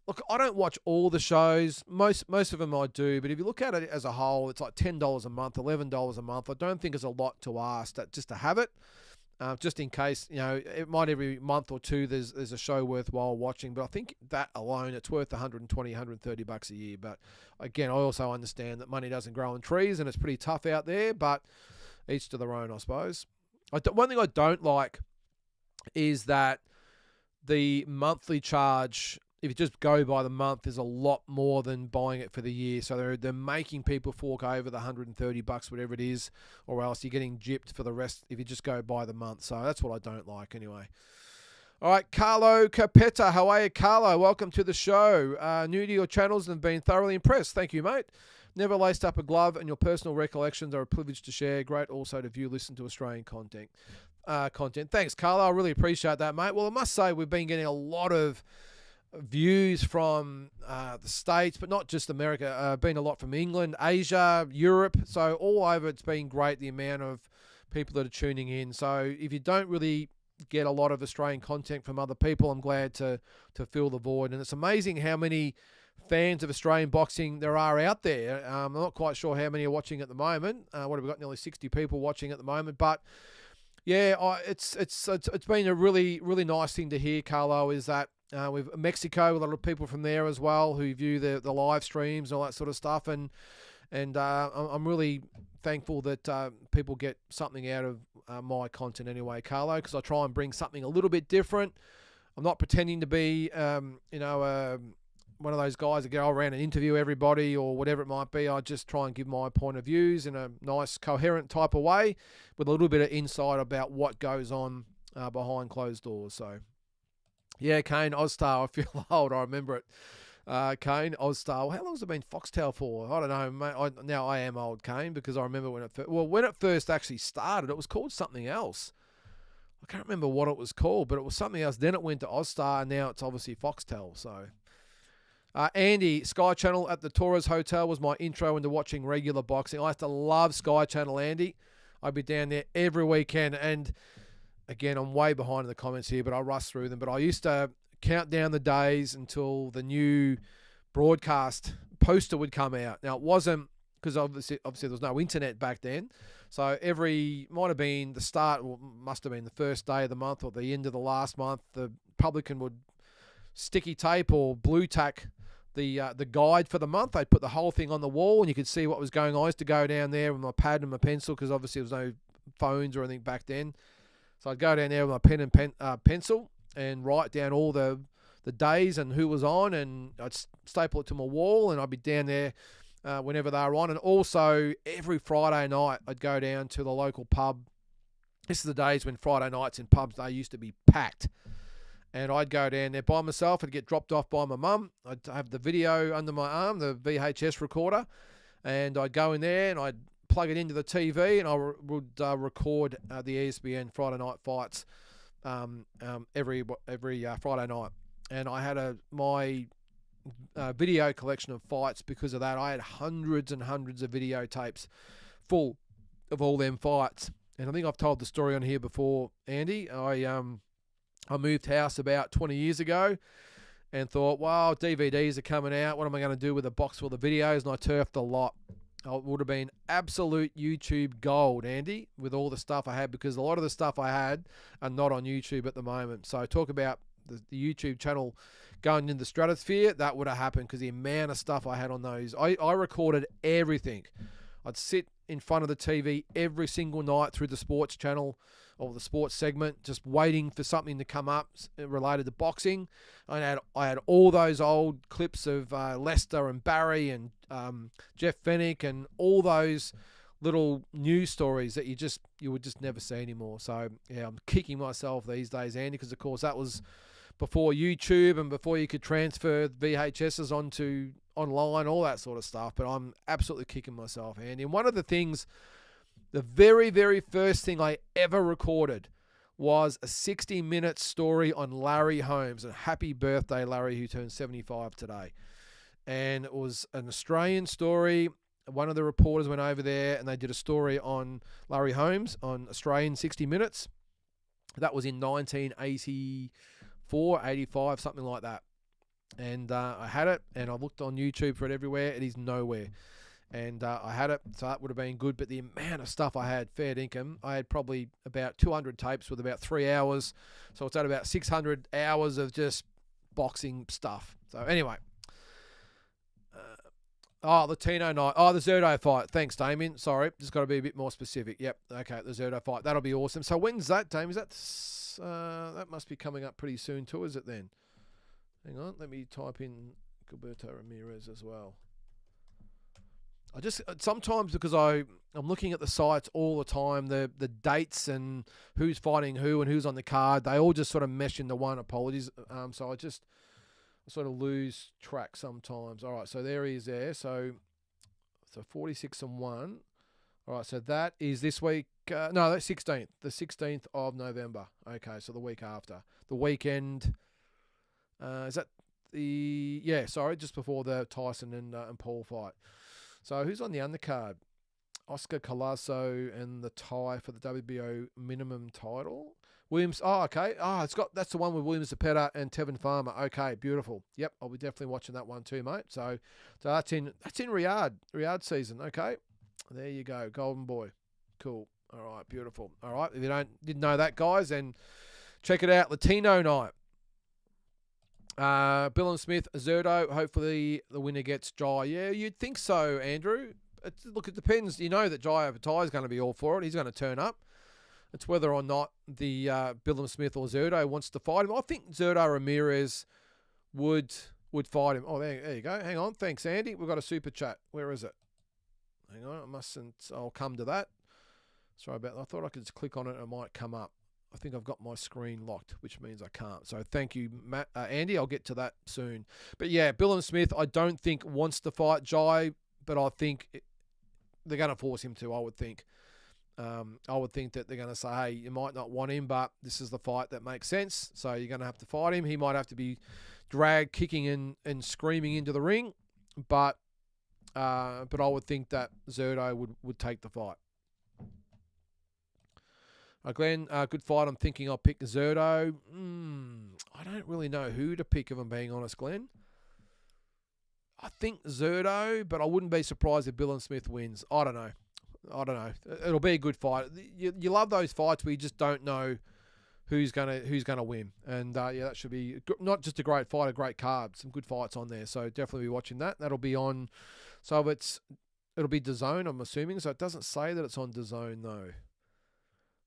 S2: look, I don't watch all the shows. Most of them I do, but if you look at it as a whole, it's like $10 a month, $11 a month. I don't think it's a lot to ask just to have it. Just in case, it might every month or two there's a show worthwhile watching. But I think that alone, it's worth $120, $130 a year. But again, I also understand that money doesn't grow on trees, and it's pretty tough out there. But each to their own, I suppose. One thing I don't like is that the monthly charge, if you just go by the month, is a lot more than buying it for the year. So they're making people fork over the $130, whatever it is, or else you're getting gypped for the rest if you just go by the month. So that's what I don't like anyway. All right, Carlo Capetta. How are you, Carlo? Welcome to the show. New to your channels and been thoroughly impressed. Thank you, mate. Never laced up a glove, and your personal recollections are a privilege to share. Great also to view, listen to Australian content. Thanks, Carlo. I really appreciate that, mate. Well, I must say we've been getting a lot of views from the States, but not just America. Been a lot from England, Asia, Europe. So all over, it's been great, the amount of people that are tuning in. So if you don't really get a lot of Australian content from other people, I'm glad to fill the void. And it's amazing how many fans of Australian boxing there are out there. I'm not quite sure how many are watching at the moment. What have we got? Nearly 60 people watching at the moment. But yeah, it's been a really, really nice thing to hear, Carlo, is that with Mexico, a lot of people from there as well who view the live streams and all that sort of stuff. And I'm really thankful that people get something out of my content anyway, Carlo, because I try and bring something a little bit different. I'm not pretending to be, one of those guys that go around and interview everybody or whatever it might be. I just try and give my point of views in a nice, coherent type of way with a little bit of insight about what goes on behind closed doors. So, yeah, Kane, Ozstar, I feel old. I remember it. Kane, Ozstar. How long has it been Foxtel for? I don't know, mate. Now I am old, Kane, because I remember when it first actually started, it was called something else. I can't remember what it was called, but it was something else. Then it went to Ozstar, and now it's obviously Foxtel. So, Andy, Sky Channel at the Torres Hotel was my intro into watching regular boxing. I used to love Sky Channel, Andy. I'd be down there every weekend, and again, I'm way behind in the comments here, but I rush through them. But I used to count down the days until the new broadcast poster would come out. Now, it wasn't, because obviously there was no internet back then. So might have been the start, or must have been the first day of the month or the end of the last month, the publican would sticky tape or blue tack the guide for the month. They'd put the whole thing on the wall and you could see what was going on. I used to go down there with my pad and my pencil, because obviously there was no phones or anything back then. So I'd go down there with my pen and pencil and write down all the days and who was on, and I'd staple it to my wall, and I'd be down there whenever they were on. And also every Friday night I'd go down to the local pub. This is the days when Friday nights in pubs, they used to be packed. And I'd go down there by myself. I'd get dropped off by my mum. I'd have the video under my arm, the VHS recorder, and I'd go in there and I'd plug it into the TV, and I would record the ESPN Friday night fights every Friday night. And I had my video collection of fights because of that. I had hundreds and hundreds of videotapes full of all them fights. And I think I've told the story on here before, Andy. I moved house about 20 years ago and thought, wow, DVDs are coming out. What am I going to do with a box full of videos? And I turfed a lot. It would have been absolute YouTube gold, Andy, with all the stuff I had, because a lot of the stuff I had are not on YouTube at the moment. So talk about the YouTube channel going into the stratosphere. That would have happened because the amount of stuff I had on those. I recorded everything. I'd sit in front of the TV every single night through the sports channel or the sports segment, just waiting for something to come up related to boxing. I had all those old clips of Lester and Barry and Jeff Fennick and all those little news stories that you would just never see anymore. So yeah, I'm kicking myself these days, Andy, because of course that was before YouTube and before you could transfer VHSs onto online, all that sort of stuff. But I'm absolutely kicking myself, Andy. And one of the things, the very, very first thing I ever recorded was a 60-minute story on Larry Holmes. And happy birthday, Larry, who turned 75 today. And it was an Australian story. One of the reporters went over there and they did a story on Larry Holmes on Australian 60 Minutes. That was in 1984, 85, something like that. And I had it, and I looked on YouTube for it everywhere. It is nowhere. And I had it, so that would have been good. But the amount of stuff I had, fair income, I had probably about 200 tapes with about 3 hours. So it's at about 600 hours of just boxing stuff. So anyway. Latino night. The Zerdo fight. Thanks, Damien. Sorry, just got to be a bit more specific. Yep. Okay, the Zerdo fight. That'll be awesome. So when's that, Damien? Is that that must be coming up pretty soon too, is it then? Hang on, let me type in Gilberto Ramirez as well. I just sometimes because I'm looking at the sites all the time, the dates and who's fighting who and who's on the card, they all just sort of mesh into one. Apologies. So I sort of lose track sometimes. All right, so there he is there. So 46-1. All right, so that is this week. No, that's 16th. The 16th of November. Okay, so the week after. The weekend. Is that the... Yeah, sorry, just before the Tyson and Paul fight. So who's on the undercard? Oscar Colasso and the tie for the WBO minimum title. Williams. Oh, okay. That's the one with Williams Zepeda and Tevin Farmer. Okay, beautiful. Yep, I'll be definitely watching that one too, mate. So that's in Riyadh season. Okay, there you go, Golden Boy. Cool. All right, beautiful. All right, if you didn't know that, guys, then check it out. Latino night. Bill and Smith, Zerdo. Hopefully the winner gets Jai. Yeah, you'd think so, Andrew. Look, it depends. You know that Jai Apatai is going to be all for it. He's going to turn up. It's whether or not the Bill and Smith or Zerdo wants to fight him. I think Zerdo Ramirez would fight him. Oh, there you go. Hang on. Thanks, Andy. We've got a super chat. Where is it? Hang on. I'll come to that. Sorry about that. I thought I could just click on it and it might come up. I think I've got my screen locked, which means I can't. So thank you, Andy. I'll get to that soon. But yeah, Bill and Smith, I don't think wants to fight Jai, but I think they're going to force him to, I would think. I would think that they're going to say, hey, you might not want him, but this is the fight that makes sense. So you're going to have to fight him. He might have to be dragged, kicking and screaming into the ring. But I would think that Zerdo would take the fight. Glenn, good fight. I'm thinking I'll pick Zerdo. I don't really know who to pick, if I'm being honest, Glenn. I think Zerdo, but I wouldn't be surprised if Bill and Smith wins. I don't know. It'll be a good fight. You love those fights where you just don't know who's gonna win. And yeah, that should be not just a great fight, a great card. Some good fights on there. So definitely be watching that. That'll be on. So it'll be DAZN, I'm assuming. So it doesn't say that it's on DAZN though.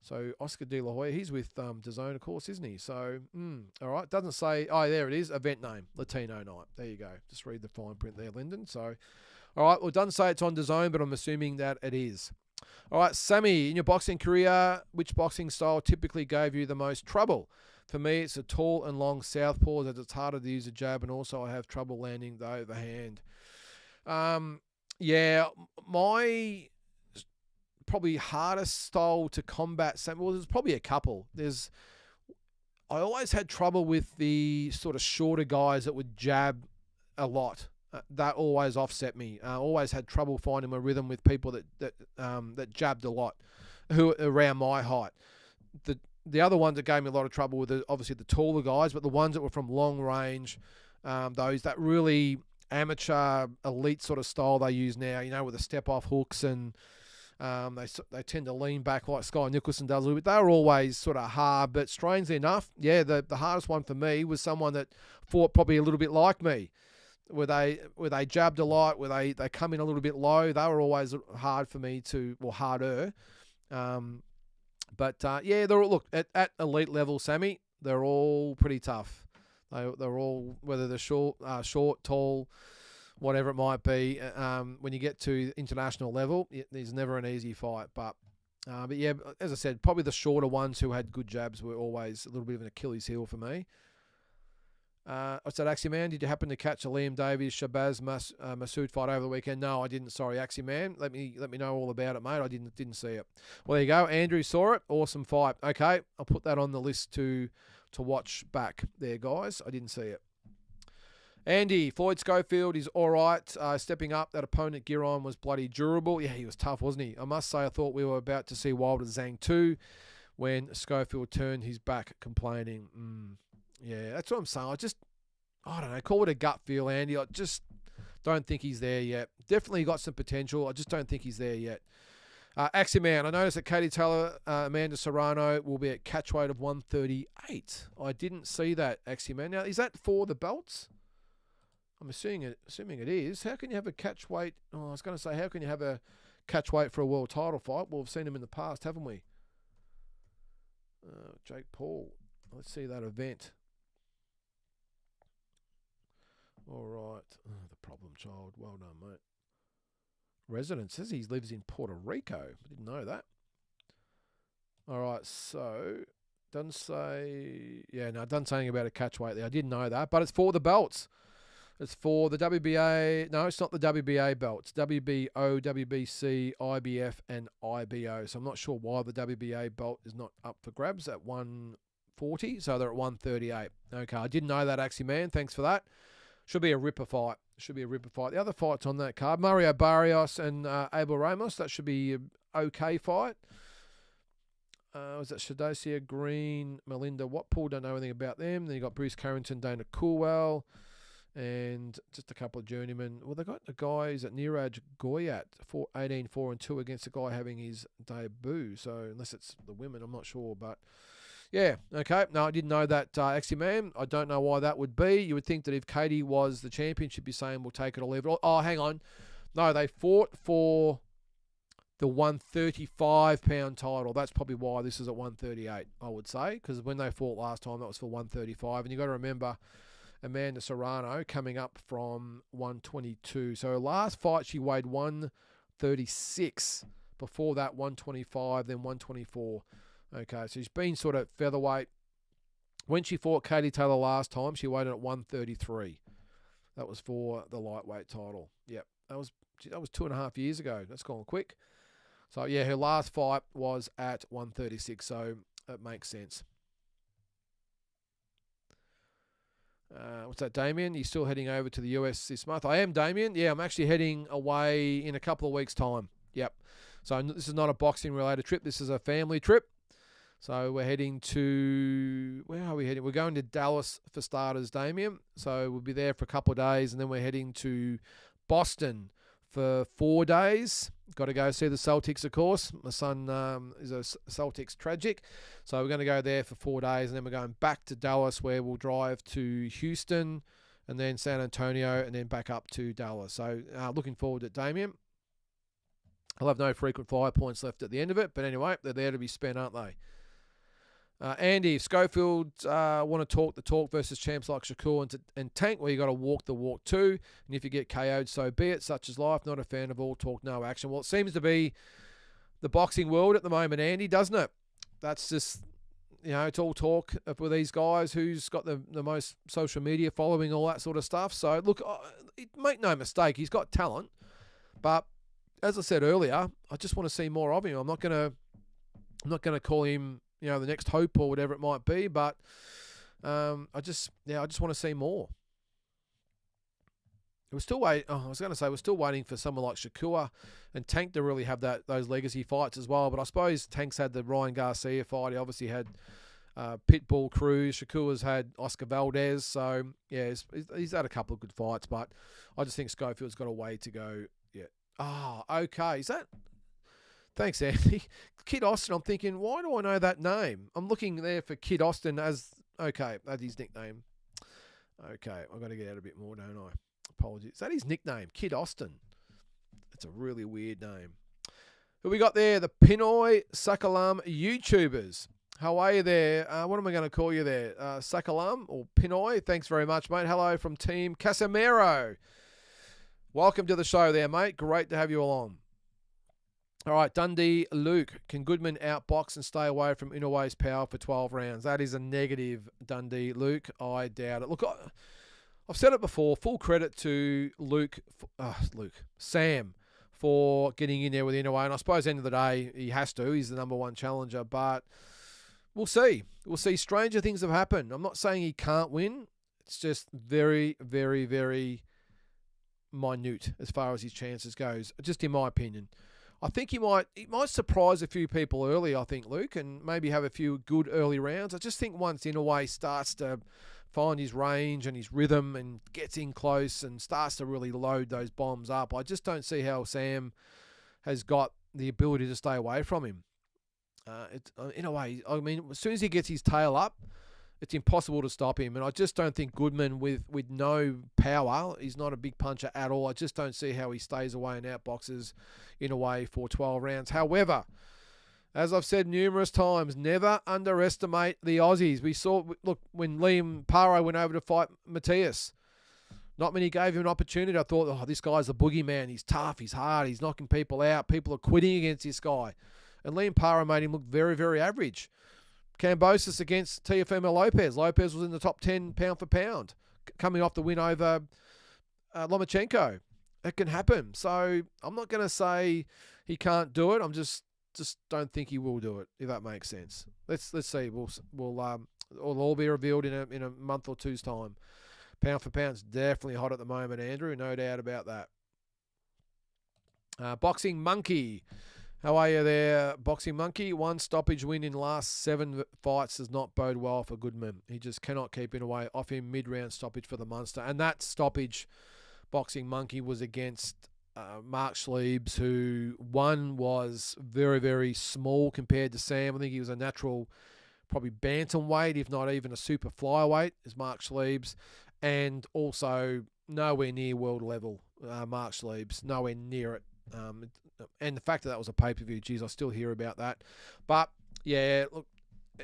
S2: So Oscar De La Hoya, he's with DAZN, of course, isn't he? So, all right. Doesn't say, oh, there it is, event name, Latino night. There you go. Just read the fine print there, Lynden. So, all right. Well, it doesn't say it's on DAZN, but I'm assuming that it is. All right, Sammy, in your boxing career, which boxing style typically gave you the most trouble? For me, it's a tall and long southpaw, as it's harder to use a jab, and also I have trouble landing the overhand. Yeah, my probably hardest style to combat, well, there's probably a couple. I always had trouble with the sort of shorter guys that would jab a lot. That always offset me. Always had trouble finding my rhythm with people that jabbed a lot, who around my height. The other ones that gave me a lot of trouble were obviously the taller guys, but the ones that were from long range, those that really amateur elite sort of style they use now, with the step off hooks and they tend to lean back like Sky Nicholson does a little bit. They were always sort of hard, but strangely enough, yeah, the hardest one for me was someone that fought probably a little bit like me, where they jabbed a lot, where they come in a little bit low. They were always hard for me harder. But yeah, they're all, look, at elite level, Sammy, they're all pretty tough. They're all, whether they're short, tall, whatever it might be. When you get to international level, there's never an easy fight. But yeah, as I said, probably the shorter ones who had good jabs were always a little bit of an Achilles heel for me. What's that, Axie Man? Did you happen to catch a Liam Davies Shabazz Masood fight over the weekend? No, I didn't. Sorry, Axie Man. Let me know all about it, mate. I didn't see it. Well, there you go. Andrew saw it. Awesome fight. Okay, I'll put that on the list to watch back there, guys. I didn't see it. Andy, Floyd Schofield is all right. Stepping up, that opponent Giron was bloody durable. Yeah, he was tough, wasn't he? I must say, I thought we were about to see Wilder Zhang 2 when Schofield turned his back complaining. Yeah, that's what I'm saying. I don't know, call it a gut feel, Andy. I just don't think he's there yet. Definitely got some potential. I just don't think he's there yet. Axie Man, I noticed that Katie Taylor, Amanda Serrano will be at catchweight of 138. I didn't see that, Axie Man. Now, is that for the belts? I'm assuming it is. How can you have a catchweight? Oh, I was going to say, how can you have a catchweight for a world title fight? Well, we've seen him in the past, haven't we? Jake Paul. Let's see that event. All right. Oh, the problem child. Well done, mate. resident. It says he lives in Puerto Rico. I didn't know that. All right, so doesn't say. Yeah, no, it doesn't say anything about a catch weight there. I didn't know that, but it's for the belts. It's for the WBA. No, it's not the WBA belts. WBO, WBC, IBF, and IBO. So I'm not sure why the WBA belt is not up for grabs at 140. So they're at 138. Okay, I didn't know that, actually, man. Thanks for that. Should be a ripper fight. The other fights on that card, Mario Barrios and Abel Ramos. That should be an okay fight. Was that Shadosia, Green, Melinda Watpool? Don't know anything about them. Then you got Bruce Carrington, Dana Coolwell, and just a couple of journeymen. Well, they got the guys at Niraj Goyat, 18-4-2 against a guy having his debut. So unless it's the women, I'm not sure. But yeah, okay. No, I didn't know that, actually, man. I don't know why that would be. You would think that if Katie was the champion, she'd be saying, we'll take it or leave it. Oh, hang on. No, they fought for the 135-pound title. That's probably why this is at 138, I would say, because when they fought last time, that was for 135. And you got to remember Amanda Serrano coming up from 122. So her last fight, she weighed 136. Before that, 125, then 124. Okay, so she's been sort of featherweight. When she fought Katie Taylor last time, she weighed in at 133. That was for the lightweight title. Yep, that was 2.5 years ago. That's gone quick. So, yeah, her last fight was at 136, so that makes sense. What's that, Damien? You're still heading over to the US this month? I am, Damien. Yeah, I'm actually heading away in a couple of weeks' time. Yep. So this is not a boxing-related trip. This is a family trip. So we're heading to... Where are we heading? We're going to Dallas for starters, Damien. So we'll be there for a couple of days, and then we're heading to Boston for 4 days. Got to go see the Celtics, of course. My son is a Celtics tragic. So we're going to go there for 4 days, and then we're going back to Dallas, where we'll drive to Houston and then San Antonio and then back up to Dallas. So looking forward to it, Damien. I'll have no frequent flyer points left at the end of it. But anyway, they're there to be spent, aren't they? Andy, if Schofield want to talk the talk versus champs like Shakur and Tank, well, you got to walk the walk too. And if you get KO'd, so be it. Such is life. Not a fan of all talk, no action. Well, it seems to be the boxing world at the moment, Andy, doesn't it? That's just, it's all talk with these guys. Who's got the most social media following, all that sort of stuff. So, look, make no mistake, he's got talent. But as I said earlier, I just want to see more of him. I'm not going to call him, the next hope or whatever it might be, but I just want to see more. We're still waiting. I was going to say we're still waiting for someone like Shakur and Tank to really have those legacy fights as well. But I suppose Tank's had the Ryan Garcia fight. He obviously had Pitbull Cruz. Shakur's had Oscar Valdez. So yeah, he's had a couple of good fights, but I just think Schofield's got a way to go. Yeah. Oh, okay. Is that? Thanks, Andy. Kid Austin, I'm thinking, why do I know that name? I'm looking there for Kid Austin as, okay, that's his nickname. Okay, I've got to get out a bit more, don't I? Apologies. Is that his nickname? Kid Austin. That's a really weird name. Who we got there? The Pinoy Sakalam YouTubers. How are you there? What am I going to call you there? Sakalam or Pinoy? Thanks very much, mate. Hello from Team Casemiro. Welcome to the show there, mate. Great to have you along. All right, Dundee Luke. Can Goodman outbox and stay away from Inoue's power for 12 rounds? That is a negative, Dundee Luke. I doubt it. Look, I've said it before. Full credit to Sam, for getting in there with Inoue. And I suppose at the end of the day, he has to. He's the number one challenger. But we'll see. We'll see. Stranger things have happened. I'm not saying he can't win. It's just very, very, very minute as far as his chances goes, just in my opinion. I think he might surprise a few people early, I think, Luke, and maybe have a few good early rounds. I just think once Inoue starts to find his range and his rhythm and gets in close and starts to really load those bombs up, I just don't see how Sam has got the ability to stay away from him. Inoue, I mean, as soon as he gets his tail up, it's impossible to stop him. And I just don't think Goodman, with no power, he's not a big puncher at all. I just don't see how he stays away and outboxes Inoue for 12 rounds. However, as I've said numerous times, never underestimate the Aussies. We saw, look, when Liam Paro went over to fight Matthias, Not many gave him an opportunity. I thought, oh, this guy's a boogeyman. He's tough. He's hard. He's knocking people out. People are quitting against this guy. And Liam Parra made him look very, very average. Kambosos against Teofimo Lopez. Lopez was in the top 10 pound for pound, coming off the win over Lomachenko. It can happen. So I'm not going to say he can't do it. I'm just don't think he will do it, if that makes sense. Let's see. It'll all be revealed in a month or two's time. Pound for pound's definitely hot at the moment, Andrew. No doubt about that. Boxing Monkey. How are you there, Boxing Monkey? 1 stoppage win in last 7 fights does not bode well for Goodman. He just cannot keep Inoue off him. Mid-round stoppage for the Munster. And that stoppage, Boxing Monkey, was against Mark Schliebs, who one was very, very small compared to Sam. I think he was a natural, probably bantamweight, if not even a super flyweight, is Mark Schliebs. And also nowhere near world level, Mark Schliebs, nowhere near it. And the fact that was a pay-per-view, geez, I still hear about that. But, yeah, look,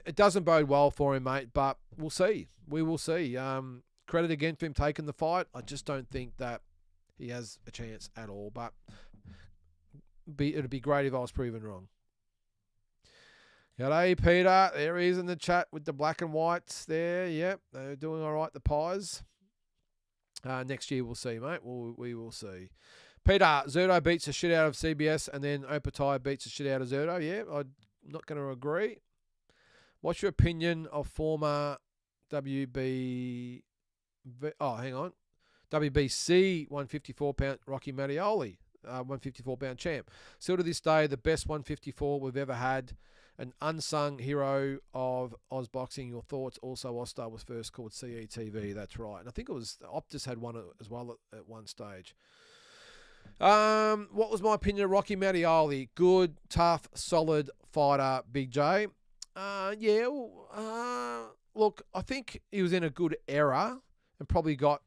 S2: it doesn't bode well for him, mate, but we'll see. We will see. Credit again for him taking the fight. I just don't think that he has a chance at all, but it'd be great if I was proven wrong. G'day, Peter. There he is in the chat with the black and whites there. Yep, they're doing all right, the Pies. Next year we'll see, mate. We will see. Peter, Zerto beats the shit out of CBS and then Opatai beats the shit out of Zerto. Yeah, I'm not going to agree. What's your opinion of former WBC 154-pound Rocky Mattioli, 154-pound champ? Still to this day, the best 154 we've ever had. An unsung hero of Oz boxing. Your thoughts? Also, Ozstar was first called CETV. That's right. And I think it was Optus had one as well at one stage. What was my opinion of Rocky Mattioli? Good, tough, solid fighter, Big J. Look, I think he was in a good era and probably got...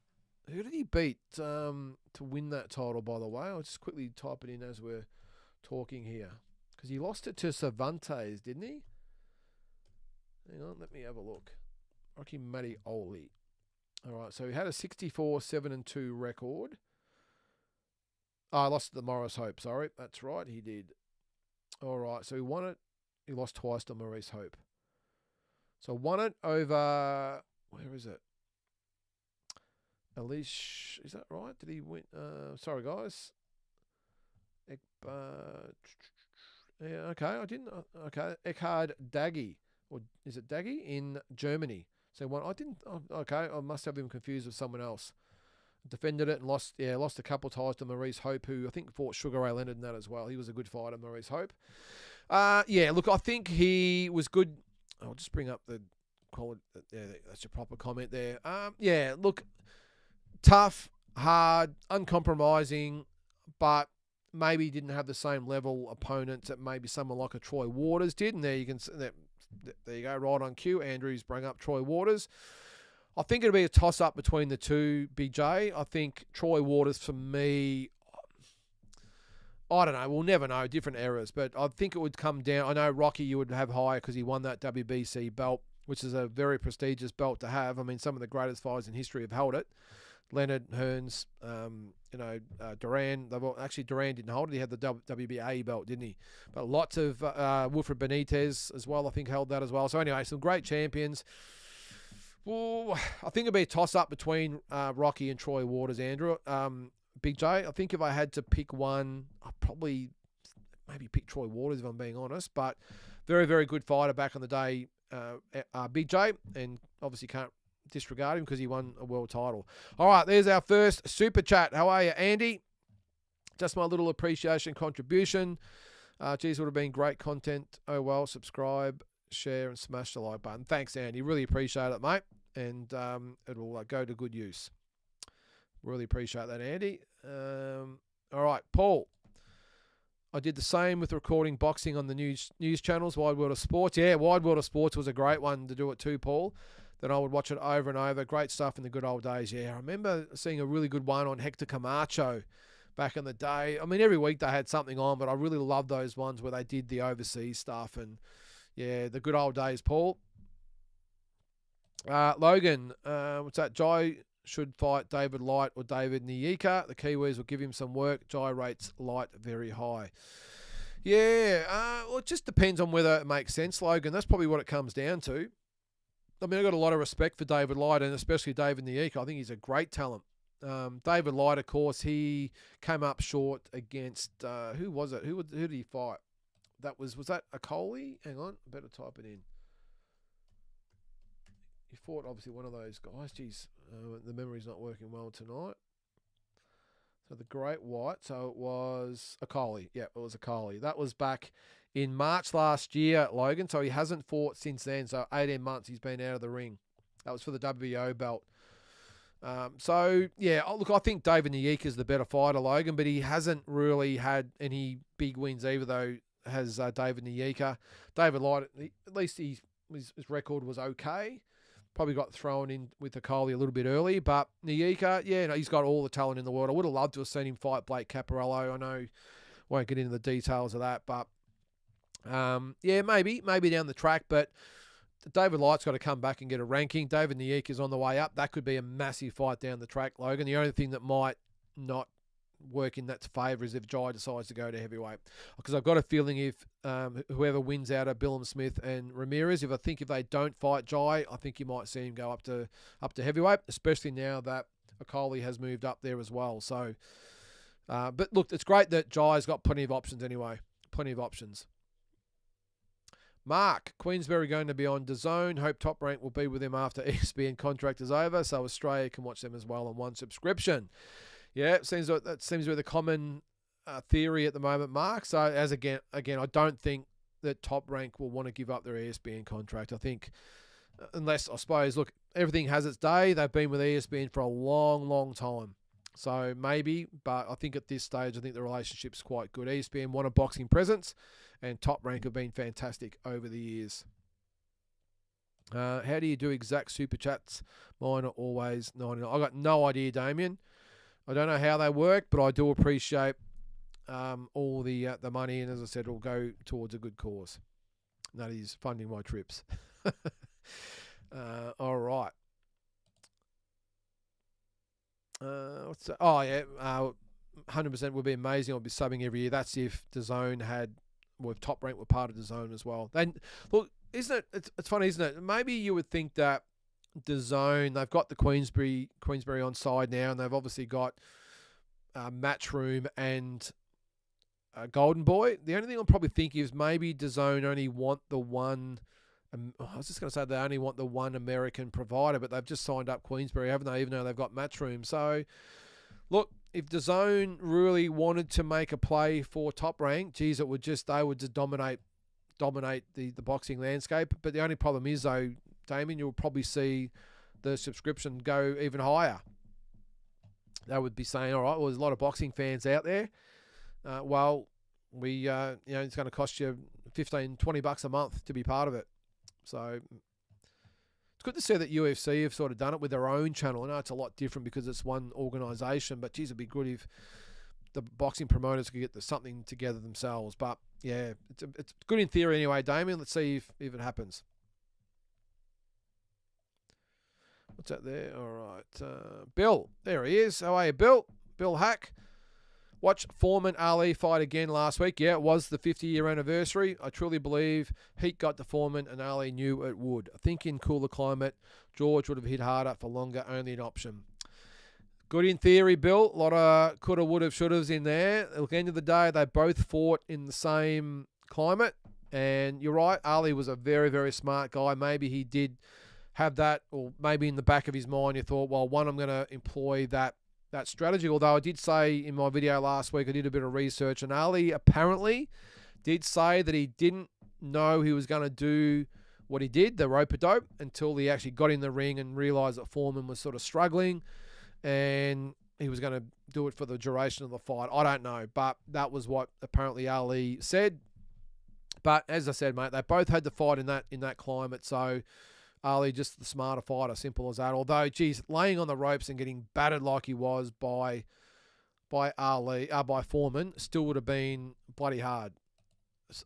S2: Who did he beat to win that title, by the way? I'll just quickly type it in as we're talking here. Because he lost it to Cervantes, didn't he? Hang on, let me have a look. Rocky Mattioli. All right, so he had a 64-7-2 record. Oh, I lost it to Morris Hope, sorry. That's right, he did. All right, so he won it. He lost twice to Maurice Hope. So won it over... Where is it? Elish... Is that right? Did he win? Sorry, guys. Yeah, okay, I didn't... Okay, Eckhard Daggy. Or is it Daggy? In Germany. So one... I didn't... Okay, I must have him confused with someone else. Defended it and lost a couple of ties to Maurice Hope, who I think fought Sugar Ray Leonard in that as well. He was a good fighter, Maurice Hope. Look, I think he was good. I'll just bring up the quality. Yeah, that's your proper comment there. Look, tough, hard, uncompromising, but maybe didn't have the same level opponents that maybe someone like a Troy Waters did. And there you can there you go, right on cue. Andrews bring up Troy Waters. I think it'll be a toss-up between the two, Big J. I think Troy Waters, for me, I don't know. We'll never know. Different eras. But I think it would come down. I know Rocky you would have higher because he won that WBC belt, which is a very prestigious belt to have. I mean, some of the greatest fighters in history have held it. Leonard, Hearns, Duran. Actually, Duran didn't hold it. He had the WBA belt, didn't he? But lots of Wilfred Benitez as well, I think, held that as well. So anyway, some great champions. Well, I think it'd be a toss-up between Rocky and Troy Waters, Andrew. Big J, I think if I had to pick one, I'd probably maybe pick Troy Waters, if I'm being honest. But very, very good fighter back in the day, Big J. And obviously can't disregard him because he won a world title. All right, there's our first super chat. How are you, Andy? Just my little appreciation contribution. Geez, would have been great content. Oh, well, subscribe, share, and smash the like button. Thanks, Andy. Really appreciate it, mate. And it'll go to good use. Really appreciate that, Andy. All right, Paul. I did the same with recording boxing on the news channels, Wide World of Sports. Yeah, Wide World of Sports was a great one to do it too, Paul. Then I would watch it over and over. Great stuff in the good old days. Yeah, I remember seeing a really good one on Hector Camacho back in the day. I mean, every week they had something on, but I really loved those ones where they did the overseas stuff. And, yeah, the good old days, Paul. Logan, what's that? Jai should fight David Light or David Nyika. The Kiwis will give him some work. Jai rates Light very high. Yeah, well, it just depends on whether it makes sense, Logan. That's probably what it comes down to. I mean, I've got a lot of respect for David Light and especially David Nyika. I think he's a great talent. David Light, of course, he came up short against, who was it? Who did he fight? Was that Akoli? Hang on, I better type it in. He fought, obviously, one of those guys. Jeez, the memory's not working well tonight. So the Great White, so it was Akoli. Yeah, it was Akoli. That was back in March last year, Logan. So he hasn't fought since then. So 18 months he's been out of the ring. That was for the WBO belt. So, yeah, look, I think David Nyika is the better fighter, Logan, but he hasn't really had any big wins either, though, has David Nyika. David Light, at least his record was okay. Probably got thrown in with Akoli a little bit early, but Nyika, yeah, no, he's got all the talent in the world. I would have loved to have seen him fight Blake Caparello. I know, won't get into the details of that, but yeah, maybe down the track, but David Light's got to come back and get a ranking. David Nyika is on the way up. That could be a massive fight down the track, Logan. The only thing that might not work in that favour is if Jai decides to go to heavyweight. Because I've got a feeling if whoever wins out of Billum Smith and Ramirez, if they don't fight Jai, I think you might see him go up to heavyweight, especially now that Akoli has moved up there as well. So, but look, it's great that Jai's got plenty of options anyway. Plenty of options. Mark, Queensberry going to be on DAZN. Hope Top Rank will be with him after ESPN contract is over, so Australia can watch them as well on one subscription. Yeah, that seems to be the common theory at the moment, Mark. So as again, I don't think that Top Rank will want to give up their ESPN contract. I think, unless I suppose, look, everything has its day. They've been with ESPN for a long, long time. So maybe, but I think at this stage, I think the relationship's quite good. ESPN want a boxing presence, and Top Rank have been fantastic over the years. How do you do exact super chats? Mine are always 99. I got no idea, Damien. I don't know how they work, but I do appreciate all the money, and as I said, it'll go towards a good cause. That is funding my trips. All right. What's that? Oh yeah, 100% would be amazing. I'll be subbing every year. That's if DAZN had, with Top Rank were part of DAZN as well. Then look, isn't it? It's funny, isn't it? Maybe you would think that DAZN, they've got the Queensberry on side now, and they've obviously got Matchroom and Golden Boy. The only thing I'm probably thinking is maybe DAZN only want the one. I was just going to say they only want the one American provider, but they've just signed up Queensberry, haven't they? Even though they've got Matchroom. So, look, if DAZN really wanted to make a play for Top Rank, geez, they would just dominate the boxing landscape. But the only problem is, though, Damien, you'll probably see the subscription go even higher. They would be saying, all right, well, there's a lot of boxing fans out there. It's going to cost you $15, $20 a month to be part of it. So it's good to see that UFC have sort of done it with their own channel. I know it's a lot different because it's one organisation, but geez, it'd be good if the boxing promoters could get something together themselves. But yeah, it's good in theory anyway, Damien. Let's see if it happens. What's that there? All right. Bill, there he is. How are you, Bill? Bill Hack. Watch Foreman Ali fight again last week. Yeah, it was the 50-year anniversary. I truly believe heat got to Foreman and Ali knew it would. I think in cooler climate, George would have hit harder for longer, only an option. Good in theory, Bill. A lot of coulda, woulda, shouldas in there. At the end of the day, they both fought in the same climate. And you're right, Ali was a very, very smart guy. Maybe he did have that, or maybe in the back of his mind, you thought, well, one, I'm going to employ that strategy. Although I did say in my video last week, I did a bit of research, and Ali apparently did say that he didn't know he was going to do what he did, the rope-a-dope, until he actually got in the ring and realised that Foreman was sort of struggling, and he was going to do it for the duration of the fight. I don't know, but that was what apparently Ali said. But as I said, mate, they both had to fight in that climate, so Ali just the smarter fighter, simple as that. Although, geez, laying on the ropes and getting battered like he was by Foreman still would have been bloody hard.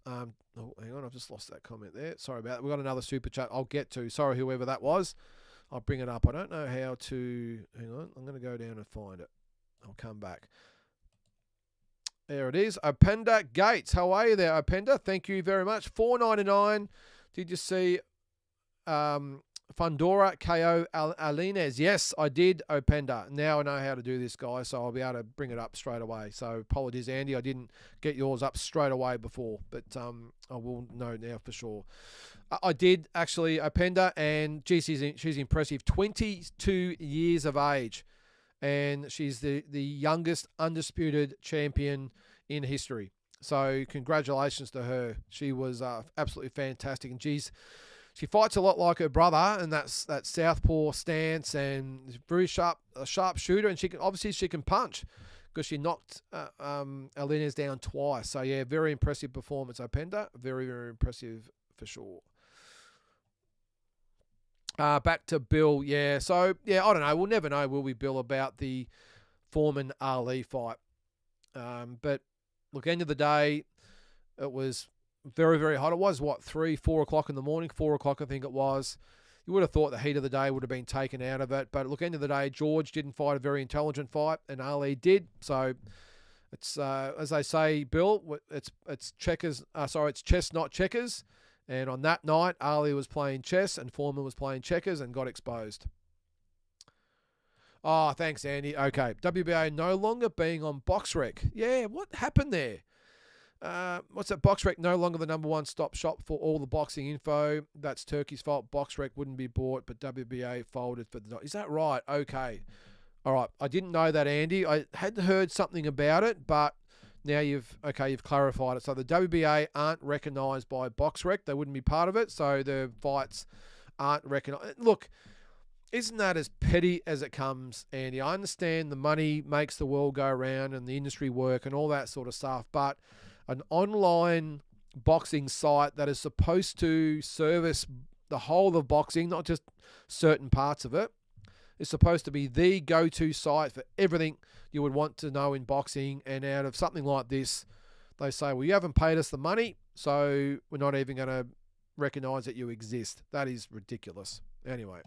S2: Hang on, I've just lost that comment there. Sorry about that. We've got another super chat I'll get to. Sorry, whoever that was. I'll bring it up. I don't know how to. Hang on. I'm going to go down and find it. I'll come back. There it is. Openda Gates. How are you there, Openda? Thank you very much. $4.99. Did you see Fundora KO Alines? Yes, I did, Openda. Now I know how to do this, guys, so I'll be able to bring it up straight away. So apologies, Andy. I didn't get yours up straight away before, but I will know now for sure. I did, actually, Openda, and geez, she's impressive. 22 years of age. And she's the youngest undisputed champion in history. So congratulations to her. She was absolutely fantastic. And she fights a lot like her brother, and that's that southpaw stance, and very a sharp shooter. And she can punch because she knocked Alines down twice. So yeah, very impressive performance, Openda. Very, very impressive for sure. Back to Bill, yeah. So, yeah, I don't know. We'll never know, will we, Bill, about the Foreman-Ali fight. But, look, end of the day, it was very, very hot. It was, 3, 4 o'clock in the morning? 4 o'clock, I think it was. You would have thought the heat of the day would have been taken out of it. But, look, end of the day, George didn't fight a very intelligent fight, and Ali did. So, it's, as they say, Bill, it's checkers. It's chess, not checkers. And on that night, Ali was playing chess and Foreman was playing checkers and got exposed. Oh, thanks, Andy. Okay. WBA no longer being on BoxRec. Yeah, what happened there? What's that? BoxRec no longer the number one stop shop for all the boxing info. That's Turkey's fault. BoxRec wouldn't be bought, but WBA folded for the... Is that right? Okay. All right. I didn't know that, Andy. I had heard something about it, but... Now you've clarified it. So the WBA aren't recognised by BoxRec. They wouldn't be part of it. So the fights aren't recognised. Look, isn't that as petty as it comes, Andy? I understand the money makes the world go around and the industry work and all that sort of stuff. But an online boxing site that is supposed to service the whole of boxing, not just certain parts of it, is supposed to be the go-to site for everything you would want to know in boxing. And out of something like this, they say, well, you haven't paid us the money, so we're not even going to recognise that you exist. That is ridiculous. Anyway.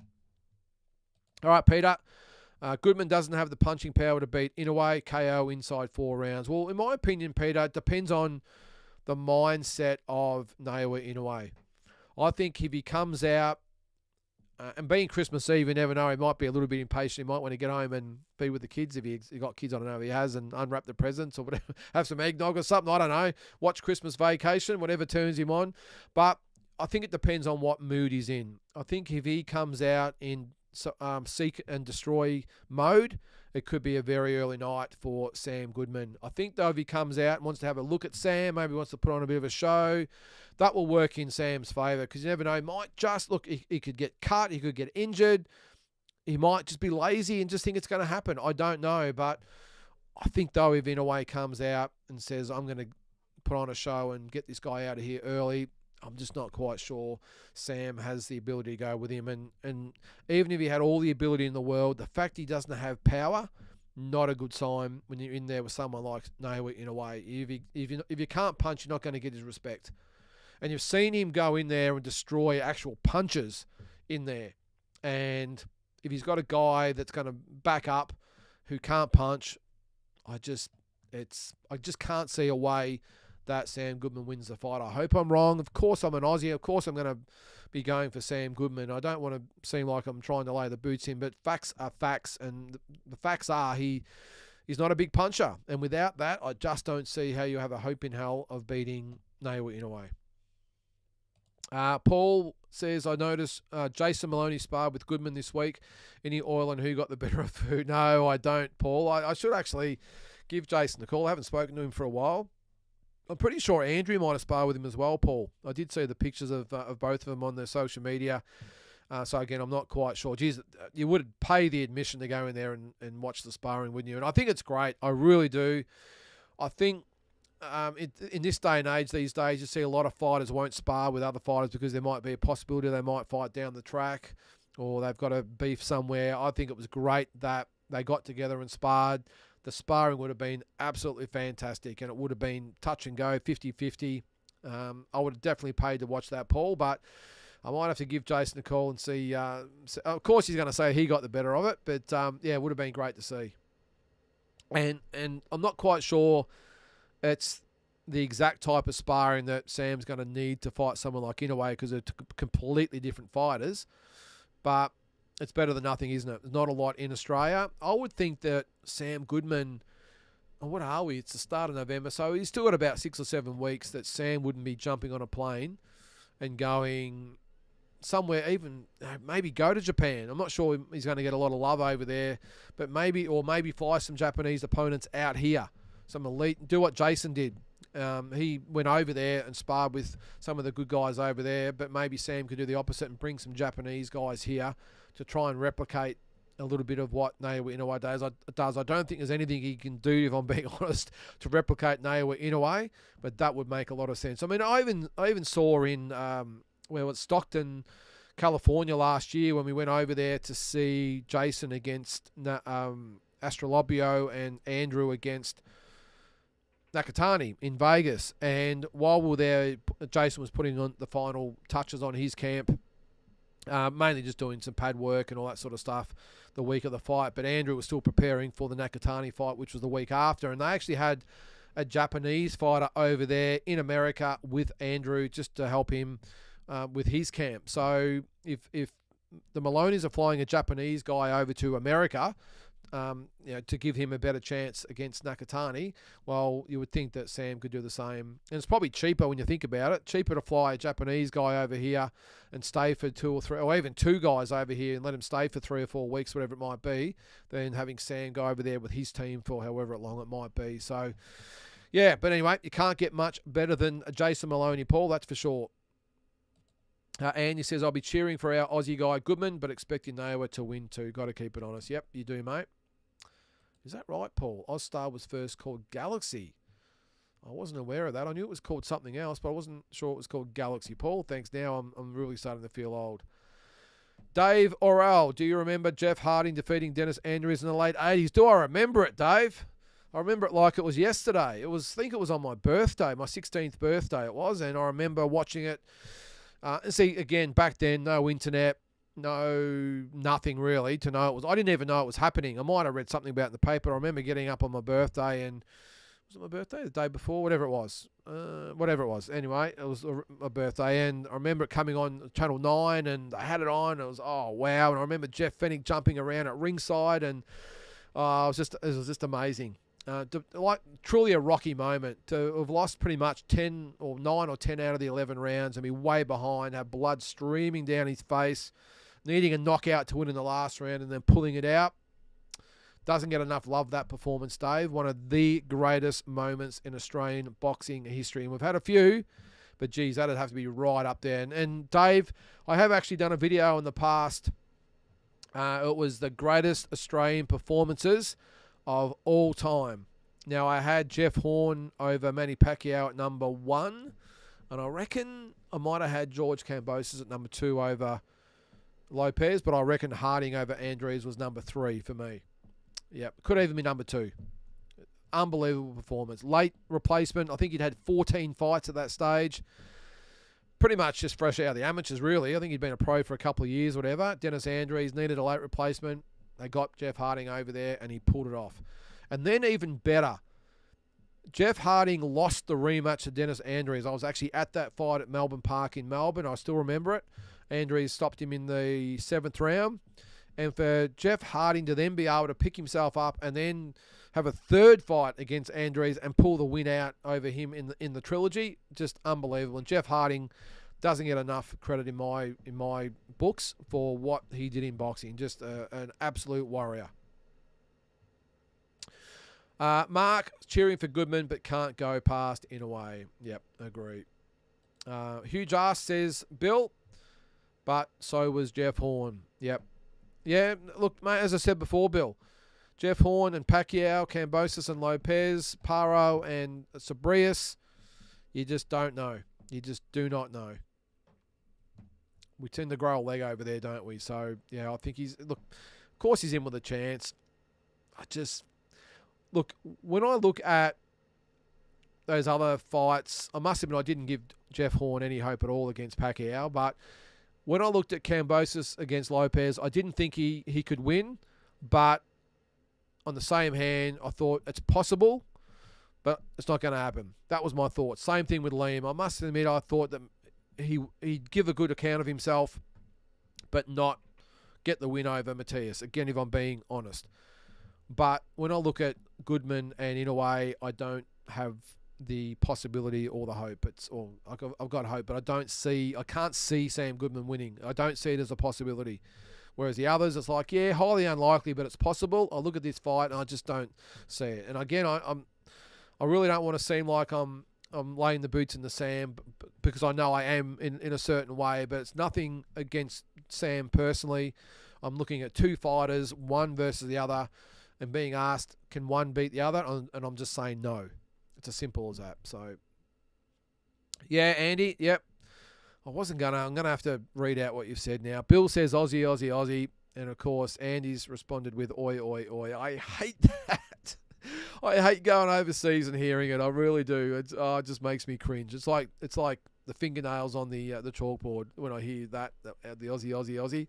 S2: All right, Peter. Goodman doesn't have the punching power to beat Inoue, KO inside 4 rounds. Well, in my opinion, Peter, it depends on the mindset of Inoue. I think if he comes out, and being Christmas Eve, you never know, he might be a little bit impatient. He might want to get home and be with the kids if he's got kids. I don't know if he has, and unwrap the presents or whatever. Have some eggnog or something. I don't know. Watch Christmas Vacation, whatever turns him on. But I think it depends on what mood he's in. I think if he comes out in seek and destroy mode, it could be a very early night for Sam Goodman. I think, though, if he comes out and wants to have a look at Sam, maybe wants to put on a bit of a show, that will work in Sam's favour, because you never know. He might just, look, he could get cut, he could get injured, he might just be lazy and just think it's going to happen. I don't know, but I think, though, if Inoue comes out and says, I'm going to put on a show and get this guy out of here early, I'm just not quite sure Sam has the ability to go with him. And even if he had all the ability in the world, the fact he doesn't have power, not a good sign when you're in there with someone like Inoue. If you can't punch, you're not going to get his respect. And you've seen him go in there and destroy actual punches in there. And if he's got a guy that's going to back up who can't punch, I just can't see a way that Sam Goodman wins the fight. I hope I'm wrong. Of course I'm an Aussie. Of course I'm going to be going for Sam Goodman. I don't want to seem like I'm trying to lay the boots in, but facts are facts, and the facts are he's not a big puncher. And without that, I just don't see how you have a hope in hell of beating Inoue. Paul says, I noticed Jason Maloney sparred with Goodman this week. Any oil on who got the better of food? No, I don't, Paul. I should actually give Jason a call. I haven't spoken to him for a while. I'm pretty sure Andrew might have sparred with him as well, Paul. I did see the pictures of both of them on their social media. So, again, I'm not quite sure. Geez, you would pay the admission to go in there and watch the sparring, wouldn't you? And I think it's great. I really do. I think in this day and age, these days, you see a lot of fighters won't spar with other fighters because there might be a possibility they might fight down the track or they've got a beef somewhere. I think it was great that they got together and sparred. The sparring would have been absolutely fantastic, and it would have been touch and go, 50-50. I would have definitely paid to watch that, Paul, but I might have to give Jason a call and see. Of course, he's going to say he got the better of it, but yeah, it would have been great to see. And I'm not quite sure it's the exact type of sparring that Sam's going to need to fight someone like Inoue, because they're completely different fighters. But it's better than nothing, isn't it? There's not a lot in Australia. I would think that Sam Goodman, what are we? It's the start of November, so he's still got about 6 or 7 weeks that Sam wouldn't be jumping on a plane and going somewhere, even maybe go to Japan. I'm not sure he's going to get a lot of love over there, but maybe fly some Japanese opponents out here. Some elite, do what Jason did. He went over there and sparred with some of the good guys over there, but maybe Sam could do the opposite and bring some Japanese guys here to try and replicate a little bit of what Inoue does. I don't think there's anything he can do, if I'm being honest, to replicate Inoue, but that would make a lot of sense. I mean, I even saw in where was Stockton, California last year, when we went over there to see Jason against Astrolabio and Andrew against Nakatani in Vegas. And while we were there, Jason was putting on the final touches on his camp, mainly just doing some pad work and all that sort of stuff the week of the fight. But Andrew was still preparing for the Nakatani fight, which was the week after. And they actually had a Japanese fighter over there in America with Andrew just to help him with his camp. So if the Maloney's are flying a Japanese guy over to America, to give him a better chance against Nakatani, well, you would think that Sam could do the same. And it's probably cheaper when you think about it. Cheaper to fly a Japanese guy over here and stay for 2 or 3, or even 2 guys over here and let him stay for 3 or 4 weeks, whatever it might be, than having Sam go over there with his team for however long it might be. So, yeah, but anyway, you can't get much better than Jason Maloney, Paul, that's for sure. Andy says, I'll be cheering for our Aussie guy Goodman, but expecting Inoue to win too. Got to keep it honest. Yep, you do, mate. Is that right, Paul? Ozstar was first called Galaxy. I wasn't aware of that. I knew it was called something else, but I wasn't sure it was called Galaxy. Paul, thanks. Now I'm really starting to feel old. Dave Orell, do you remember Jeff Harding defeating Dennis Andrews in the late 80s? Do I remember it, Dave? I remember it like it was yesterday. I think it was on my birthday, my 16th birthday it was, and I remember watching it. See, again, back then, no internet, nothing really to know it was. I didn't even know it was happening. I might have read something about it in the paper. I remember getting up on my birthday, and was it my birthday? The day before? Whatever it was. Anyway, it was my birthday, and I remember it coming on Channel 9, and I had it on, and it was, oh, wow. And I remember Jeff Fennick jumping around at ringside, and it was just amazing. Truly a rocky moment to have lost pretty much 9 or 10 out of the 11 rounds and be way behind, have blood streaming down his face, needing a knockout to win in the last round and then pulling it out. Doesn't get enough love, that performance, Dave. One of the greatest moments in Australian boxing history. And we've had a few, but geez, that'd have to be right up there. And Dave, I have actually done a video in the past. It was the greatest Australian performances of all time. Now, I had Jeff Horn over Manny Pacquiao at number 1, and I reckon I might have had George Kambosos at number 2 over Lopez, but I reckon Harding over Andrews was number 3 for me. Yep, could even be number 2. Unbelievable performance. Late replacement. I think he'd had 14 fights at that stage. Pretty much just fresh out of the amateurs, really. I think he'd been a pro for a couple of years, whatever. Dennis Andrews needed a late replacement. They got Jeff Harding over there, and he pulled it off. And then even better, Jeff Harding lost the rematch to Dennis Andrews. I was actually at that fight at Melbourne Park in Melbourne. I still remember it. Andrews stopped him in the 7th round. And for Jeff Harding to then be able to pick himself up and then have a third fight against Andrews and pull the win out over him in the trilogy, just unbelievable. And Jeff Harding doesn't get enough credit in my books for what he did in boxing. Just an absolute warrior. Mark cheering for Goodman, but can't go past Inoue. Yep, agree. Huge Ass says Bill, but so was Jeff Horn. Yep. Yeah, look, mate, as I said before, Bill, Jeff Horn and Pacquiao, Kambosos and Lopez, Paro and Sabrius, you just don't know. You just do not know. We tend to grow a leg over there, don't we? So, yeah, I think look, of course he's in with a chance. Look, when I look at those other fights, I must admit I didn't give Jeff Horn any hope at all against Pacquiao, but When I looked at Kambosos against Lopez, I didn't think he could win, but on the same hand, I thought it's possible, but it's not going to happen. That was my thought. Same thing with Liam. I must admit, I thought that he'd give a good account of himself, but not get the win over Matthias. Again, if I'm being honest. But when I look at Goodman and Inoue, I don't have the possibility or the hope. I've got hope, but I can't see Sam Goodman winning. I don't see it as a possibility. Whereas the others, it's like, yeah, highly unlikely, but it's possible. I look at this fight and I just don't see it. And again, I really don't want to seem like I'm laying the boots in the Sam, because I know I am in a certain way, but it's nothing against Sam personally. I'm looking at two fighters, one versus the other, and being asked, can one beat the other? And I'm just saying no. It's as simple as that. So, yeah, Andy, yep. I'm gonna have to read out what you've said now. Bill says Aussie, Aussie, Aussie. And of course, Andy's responded with oi, oi, oi. I hate that. I hate going overseas and hearing it. I really do. It just makes me cringe. It's like the fingernails on the chalkboard when I hear that the Aussie, Aussie,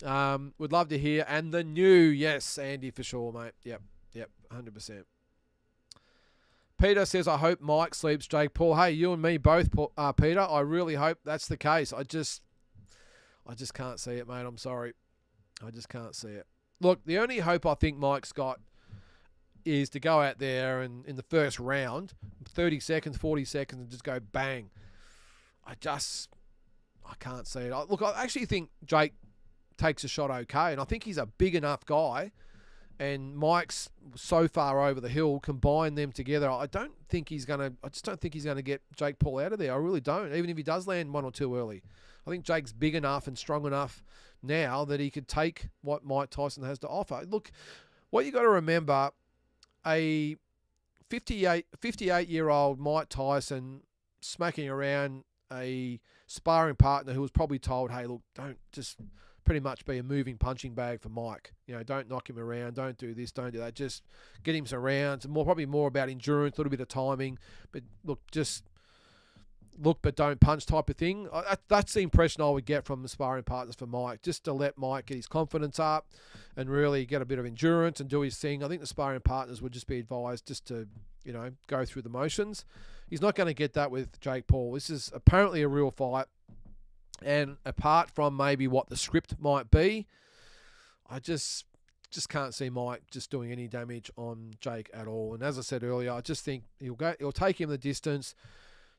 S2: Aussie. Would love to hear. And the new, yes, Andy, for sure, mate. Yep, 100%. Peter says, I hope Mike sleeps Jake Paul. Hey, you and me both, Peter. I really hope that's the case. I just can't see it, mate. I'm sorry. I just can't see it. Look, the only hope I think Mike's got is to go out there and in the first round, 30 seconds, 40 seconds, and just go bang. I can't see it. Look, I actually think Jake takes a shot okay, and I think he's a big enough guy, and Mike's so far over the hill. Combine them together, I just don't think he's gonna get Jake Paul out of there. I really don't. Even if he does land one or two early, I think Jake's big enough and strong enough now that he could take what Mike Tyson has to offer. Look, what you got to remember, a 58-year-old Mike Tyson smacking around a sparring partner who was probably told, hey, look, don't just pretty much be a moving punching bag for Mike. You know, don't knock him around, don't do this, don't do that. Just get him some rounds. Probably more about endurance, a little bit of timing. But look, just look but don't punch type of thing. That's the impression I would get from the sparring partners for Mike, just to let Mike get his confidence up and really get a bit of endurance and do his thing. I think the sparring partners would just be advised just to, go through the motions. He's not going to get that with Jake Paul. This is apparently a real fight. And apart from maybe what the script might be, I just can't see Mike just doing any damage on Jake at all. And as I said earlier, I just think he'll take him the distance.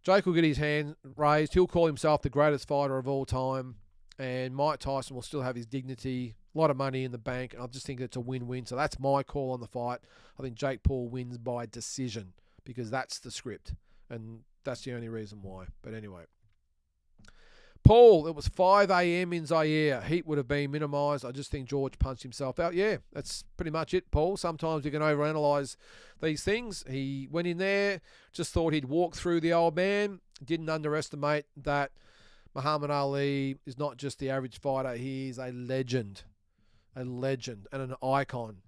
S2: Jake will get his hand raised. He'll call himself the greatest fighter of all time. And Mike Tyson will still have his dignity, a lot of money in the bank. And I just think it's a win-win. So that's my call on the fight. I think Jake Paul wins by decision because that's the script. And that's the only reason why. But anyway. Paul, it was 5 a.m. in Zaire. Heat would have been minimised. I just think George punched himself out. Yeah, that's pretty much it, Paul. Sometimes you can overanalyze these things. He went in there, just thought he'd walk through the old man. Didn't underestimate that Muhammad Ali is not just the average fighter. He's a legend, and an icon.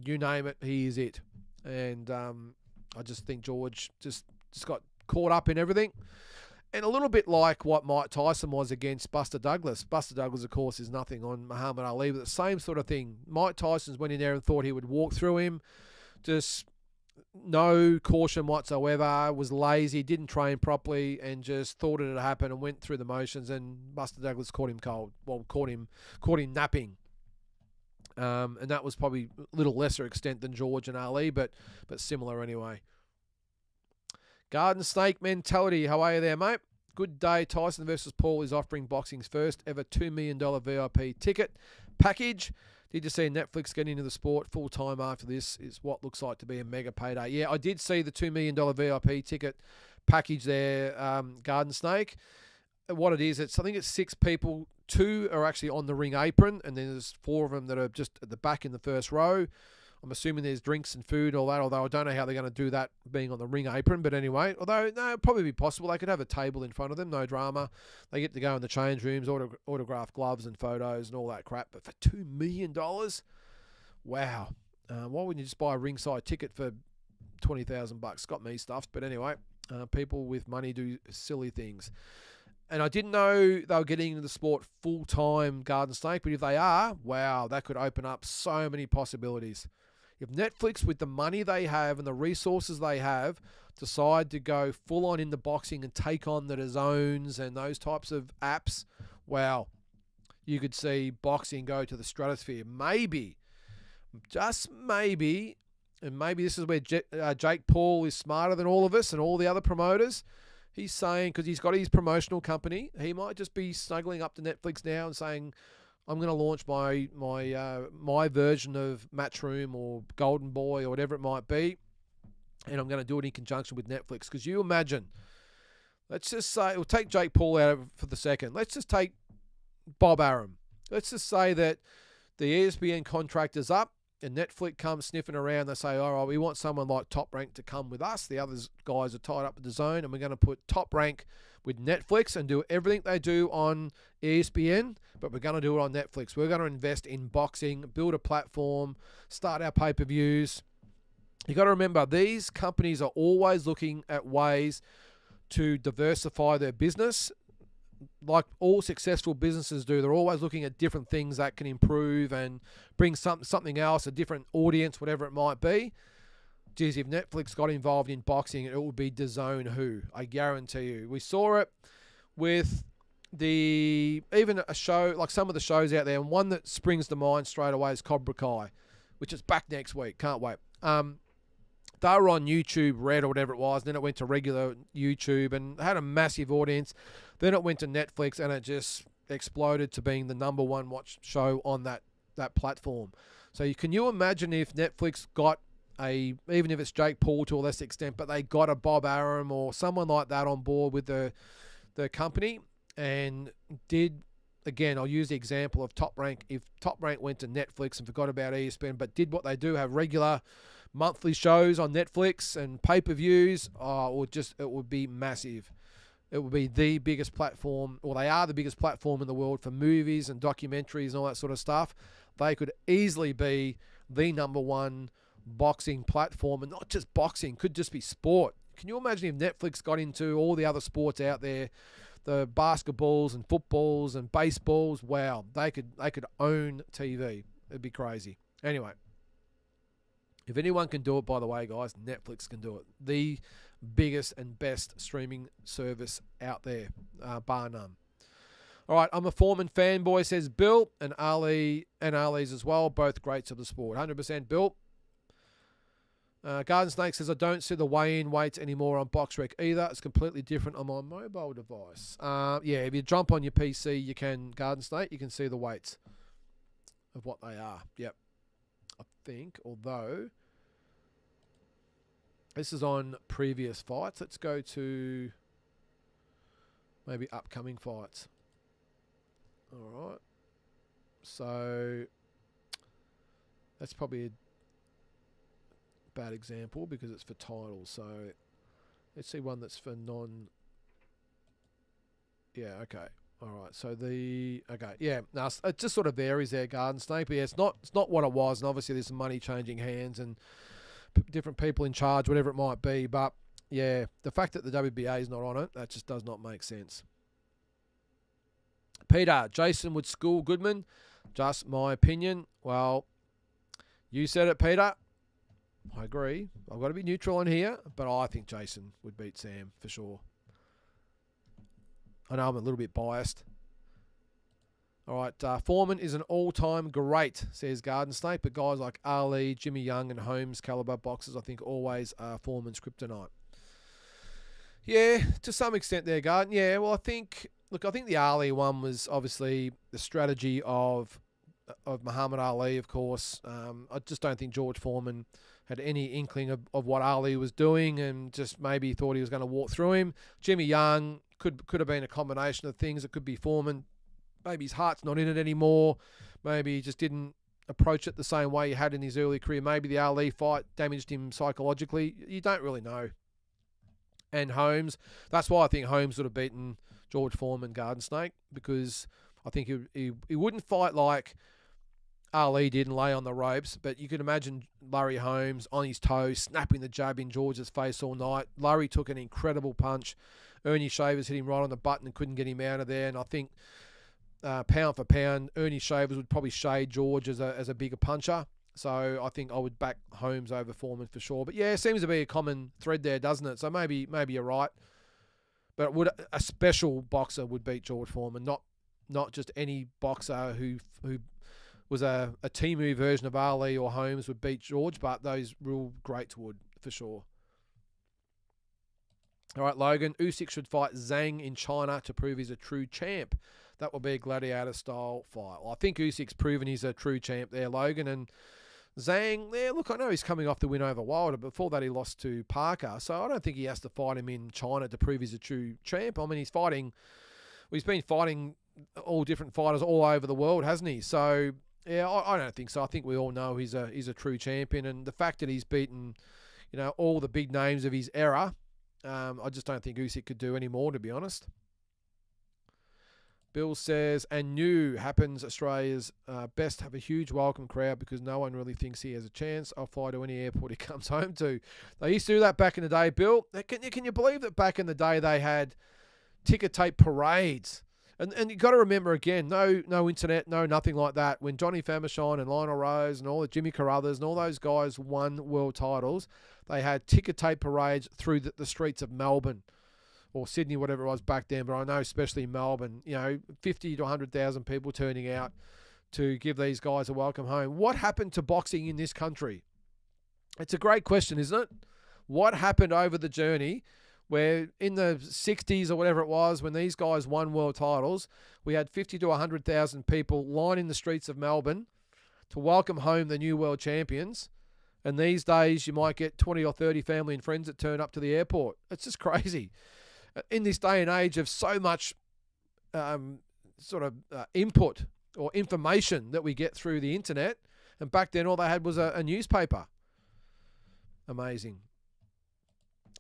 S2: You name it, he is it. And I just think George just got caught up in everything. And a little bit like what Mike Tyson was against Buster Douglas. Buster Douglas, of course, is nothing on Muhammad Ali, but the same sort of thing. Mike Tyson went in there and thought he would walk through him. Just no caution whatsoever, was lazy, didn't train properly, and just thought it had happened and went through the motions, and Buster Douglas caught him cold. Well, caught him napping. And that was probably a little lesser extent than George and Ali, but similar anyway. Garden Snake Mentality. How are you there, mate? Good day. Tyson versus Paul is offering boxing's first ever $2 million VIP ticket package. Did you see Netflix get into the sport full time after this? Is what looks like to be a mega payday. Yeah, I did see the $2 million VIP ticket package there, Garden Snake. What it is, I think it's 6 people. 2 are actually on the ring apron, and then there's 4 of them that are just at the back in the first row. I'm assuming there's drinks and food and all that, although I don't know how they're going to do that being on the ring apron. But anyway, no, it'd probably be possible. They could have a table in front of them, no drama. They get to go in the change rooms, autograph gloves and photos and all that crap. But for $2 million? Wow. Why wouldn't you just buy a ringside ticket for $20,000? Got me stuffed. But anyway, people with money do silly things. And I didn't know they were getting into the sport full-time, Garden Snake, but if they are, wow, that could open up so many possibilities. If Netflix, with the money they have and the resources they have, decide to go full-on into boxing and take on the DAZNs and those types of apps, wow, you could see boxing go to the stratosphere. Maybe, just maybe, and maybe this is where Jake Paul is smarter than all of us and all the other promoters. He's saying, because he's got his promotional company, he might just be snuggling up to Netflix now and saying, I'm going to launch my version of Matchroom or Golden Boy or whatever it might be, and I'm going to do it in conjunction with Netflix. Because you imagine, let's just say, we'll take Jake Paul out of it for the second. Let's just take Bob Arum. Let's just say that the ESPN contract is up, and Netflix comes sniffing around. They say, all right, we want someone like Top Rank to come with us. The other guys are tied up with DAZN, and we're going to put Top Rank with Netflix and do everything they do on ESPN, but we're going to do it on Netflix. We're going to invest in boxing, build a platform, start our pay-per-views. You got to remember, these companies are always looking at ways to diversify their business. Like all successful businesses do, they're always looking at different things that can improve and bring something else, a different audience, whatever it might be. Geez, if Netflix got involved in boxing, it would be DAZN who, I guarantee you. We saw it with even a show, like some of the shows out there, and one that springs to mind straight away is Cobra Kai, which is back next week. Can't wait. They were on YouTube Red or whatever it was, and then it went to regular YouTube and had a massive audience. Then it went to Netflix, and it just exploded to being the number one watched show on that platform. So can you imagine if Netflix got even if it's Jake Paul to a less extent, but they got a Bob Arum or someone like that on board with the company and did, again, I'll use the example of Top Rank. If Top Rank went to Netflix and forgot about ESPN, but did what they do, have regular monthly shows on Netflix and pay-per-views, it would be massive. It would be the biggest platform, or they are the biggest platform in the world for movies and documentaries and all that sort of stuff. They could easily be the number one boxing platform, and not just boxing, could just be sport. Can you imagine if Netflix got into all the other sports out there, the basketballs and footballs and baseballs? Wow, they could own TV. It'd be crazy. Anyway, if anyone can do it, by the way, guys, Netflix can do it. The biggest and best streaming service out there, bar none. All right, I'm a Foreman fanboy, says Bill, and Ali, and Ali's as well, both greats of the sport. 100% Bill. Garden Snake says, I don't see the weigh-in weights anymore on BoxRec either. It's completely different on my mobile device. Yeah, if you jump on your PC, you can, Garden Snake, you can see the weights of what they are. Yep. I think, although this is on previous fights. Let's go to maybe upcoming fights. All right. So that's probably a bad example because it's for titles. So let's see one that's for non. Yeah, okay. All right. So yeah. Now it just sort of varies there, Garden Snake. But yeah, it's not what it was, and obviously there's some money changing hands and different people in charge, whatever it might be. But yeah, the fact that the WBA is not on it, that just does not make sense. Peter, Jason would school Goodman. Just my opinion. Well, you said it, Peter. I agree. I've got to be neutral on here, but I think Jason would beat Sam for sure. I know I'm a little bit biased. All right, Foreman is an all-time great, says Garden Snake, but guys like Ali, Jimmy Young, and Holmes caliber boxers, I think, always are Foreman's kryptonite. Yeah, to some extent there, Garden. Yeah, well, I think the Ali one was obviously the strategy of Muhammad Ali, of course. I just don't think George Foreman had any inkling of what Ali was doing and just maybe thought he was going to walk through him. Jimmy Young could have been a combination of things. It could be Foreman. Maybe his heart's not in it anymore. Maybe he just didn't approach it the same way he had in his early career. Maybe the Ali fight damaged him psychologically. You don't really know. And Holmes, that's why I think Holmes would have beaten George Foreman, Garden Snake, because I think he wouldn't fight like Ali did and lay on the ropes, but you could imagine Larry Holmes on his toes, snapping the jab in George's face all night. Larry took an incredible punch Ernie Shavers hit him right on the button and couldn't get him out of there. And I think pound for pound, Ernie Shavers would probably shade George as a bigger puncher. So I think I would back Holmes over Foreman for sure. But yeah, it seems to be a common thread there, doesn't it? So maybe you're right. But would a special boxer would beat George Foreman, not just any boxer who was a Timu version of Ali or Holmes would beat George, but those real greats would for sure. All right, Logan, Usyk should fight Zhang in China to prove he's a true champ. That will be a gladiator-style fight. Well, I think Usyk's proven he's a true champ there, Logan. And Zhang, yeah, look, I know he's coming off the win over Wilder. Before that, he lost to Parker. So I don't think he has to fight him in China to prove he's a true champ. I mean, he's been fighting all different fighters all over the world, hasn't he? So, yeah, I don't think so. I think we all know he's a true champion. And the fact that he's beaten, all the big names of his era, I just don't think Usyk could do any more, to be honest. Bill says, and Inoue happens Australia's best have a huge welcome crowd because no one really thinks he has a chance. I'll fly to any airport he comes home to. They used to do that back in the day, Bill. Can you believe that back in the day they had ticker tape parades? And you've got to remember again, no internet, no nothing like that. When Johnny Famechon and Lionel Rose and all the Jimmy Carruthers and all those guys won world titles, they had ticker tape parades through the streets of Melbourne or Sydney, whatever it was back then. But I know especially Melbourne, 50 to 100,000 people turning out to give these guys a welcome home. What happened to boxing in this country? It's a great question, isn't it? What happened over the journey where in the 60s or whatever it was, when these guys won world titles, we had 50 to 100,000 people lining the streets of Melbourne to welcome home the new world champions. And these days, you might get 20 or 30 family and friends that turn up to the airport. It's just crazy. In this day and age of so much input or information that we get through the internet, and back then all they had was a newspaper. Amazing.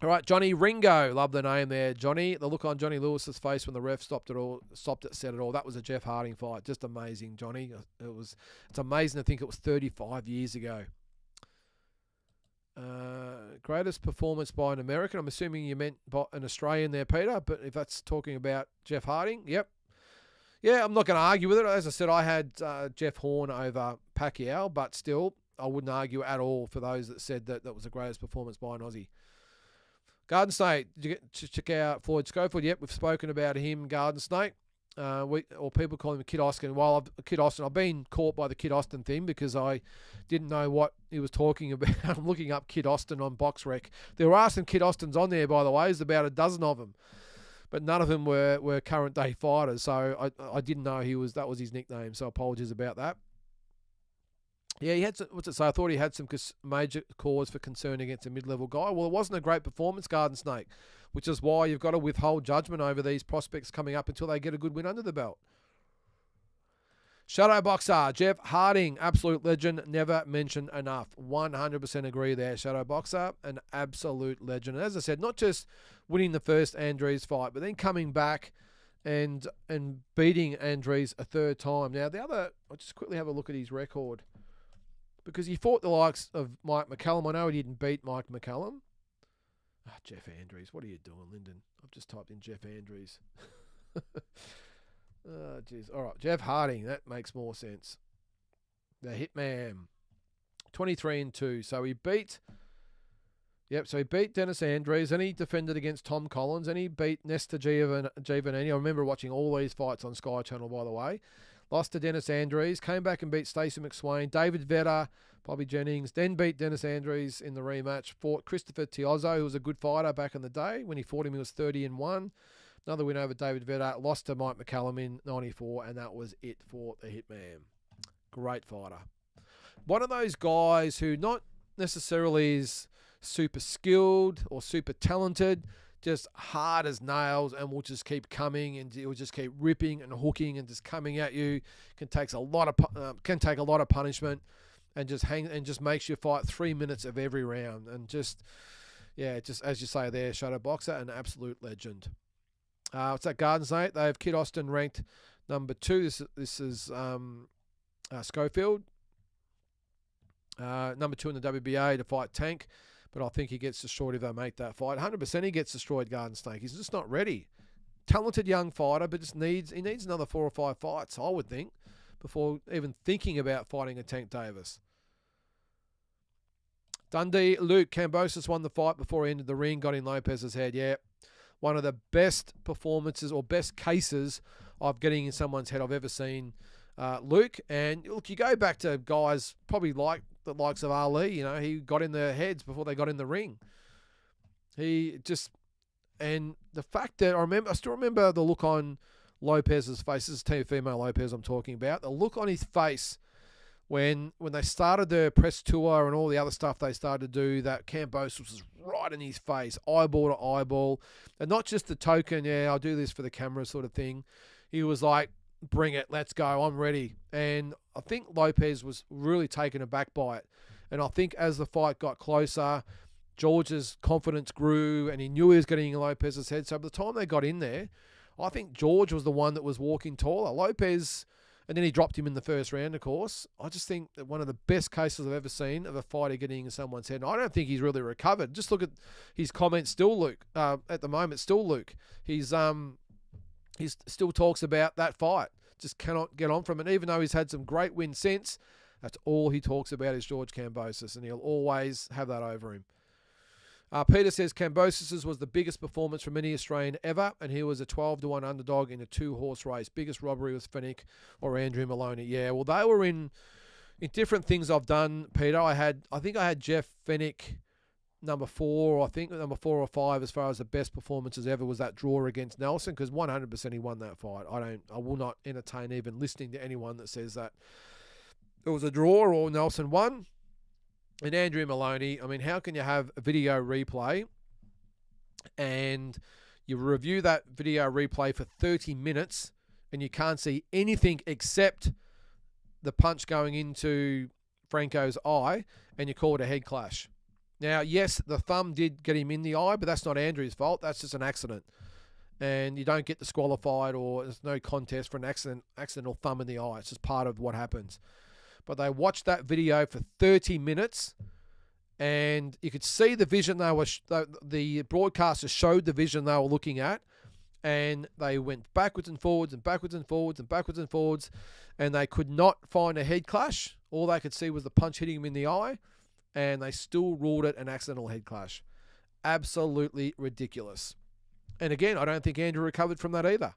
S2: All right, Johnny Ringo. Love the name there, Johnny. The look on Johnny Lewis's face when the ref stopped it, said it all. That was a Jeff Harding fight. Just amazing, Johnny. It's amazing to think it was 35 years ago. Greatest performance by an American. I'm assuming you meant an Australian there, Peter, but if that's talking about Jeff Harding, yep. Yeah, I'm not going to argue with it. As I said, I had Jeff Horn over Pacquiao, but still, I wouldn't argue at all for those that said that was the greatest performance by an Aussie. Garden Snake, did you get to check out Floyd Schofield? Yep, we've spoken about him, Garden Snake. Or people call him Kid Austin. I've been caught by the Kid Austin thing because I didn't know what he was talking about. I'm looking up Kid Austin on BoxRec. There are some Kid Austins on there, by the way. There's about a dozen of them, but none of them were current day fighters. So I didn't know that was his nickname. So apologies about that. Yeah, he had what's it say? I thought he had some major cause for concern against a mid-level guy. Well, it wasn't a great performance, Garden Snake, which is why you've got to withhold judgment over these prospects coming up until they get a good win under the belt. Shadow Boxer, Jeff Harding, absolute legend, never mentioned enough. 100% agree there, Shadow Boxer, an absolute legend. And as I said, not just winning the first Andries fight, but then coming back and beating Andries a third time. Now, I'll just quickly have a look at his record. Because he fought the likes of Mike McCallum. I know he didn't beat Mike McCallum. Jeff Andries. What are you doing, Lyndon? I've just typed in Jeff Andries. Oh, jeez. All right, Jeff Harding. That makes more sense. The Hitman. 23-2. So he beat Dennis Andries, and he defended against Tom Collins, and he beat Nesta Giovannini. I remember watching all these fights on Sky Channel, by the way. Lost to Dennis Andries, came back and beat Stacey McSwain, David Vetter, Bobby Jennings, then beat Dennis Andries in the rematch, fought Christopher Tiozzo, who was a good fighter back in the day. When he fought him, he was 30-1. Another win over David Vetter, lost to Mike McCallum in 94, and that was it for the Hitman. Great fighter. One of those guys who not necessarily is super skilled or super talented, just hard as nails, and will just keep coming, and he'll just keep ripping and hooking and just coming at you. Can take a lot of punishment, and just makes you fight 3 minutes of every round, and just as you say there, Shadow Boxer, an absolute legend. What's that, Garden Snake? They have Kid Austin ranked number 2. This is Schofield, number 2 in the WBA to fight Tank. But I think he gets destroyed if they make that fight. 100% he gets destroyed, Garden Snake. He's just not ready. Talented young fighter, but he needs another 4 or 5 fights, I would think, before even thinking about fighting a Tank Davis. Dundee, Luke, Kambosos won the fight before he entered the ring, got in Lopez's head. Yeah, one of the best performances or best cases of getting in someone's head I've ever seen, Luke. And look, you go back to guys probably like the likes of Ali, he got in their heads before they got in the ring. And the fact that I still remember the look on Lopez's face. This is Team Female Lopez I'm talking about. The look on his face when they started the press tour and all the other stuff they started to do, that Kambosos was right in his face, eyeball to eyeball. And not just the token, I'll do this for the camera sort of thing. He was like, bring it, let's go, I'm ready. And I think Lopez was really taken aback by it. And I think as the fight got closer, George's confidence grew and he knew he was getting in Lopez's head. So by the time they got in there, I think George was the one that was walking taller. Lopez, and then he dropped him in the first round, of course. I just think that one of the best cases I've ever seen of a fighter getting in someone's head. And I don't think he's really recovered. Just look at his comments still, Luke. At the moment, still Luke. He still talks about that fight. Just cannot get on from it. Even though he's had some great wins since, that's all he talks about is George Kambosos, and he'll always have that over him. Peter says Kambosos was the biggest performance from any Australian ever, and he was a 12-1 underdog in a 2-horse race. Biggest robbery was Fenech or Andrew Maloney. Yeah, well, they were in different things I've done, Peter. I think I had Jeff Fenech number 4, or I think number 4 or 5 as far as the best performances ever was that draw against Nelson, because 100% he won that fight. I will not entertain even listening to anyone that says that it was a draw or Nelson won. And Andrew Maloney, I mean, how can you have a video replay and you review that video replay for 30 minutes and you can't see anything except the punch going into Franco's eye, and you call it a head clash? Now, yes, the thumb did get him in the eye, but that's not Andrew's fault. That's just an accident. And you don't get disqualified, or there's no contest for an accidental thumb in the eye. It's just part of what happens. But they watched that video for 30 minutes, and you could see the vision the broadcaster showed the vision they were looking at, and they went backwards and forwards and backwards and forwards and backwards and forwards, and they could not find a head clash. All they could see was the punch hitting him in the eye, and they still ruled it an accidental head clash. Absolutely ridiculous. And again, I don't think Andrew recovered from that either.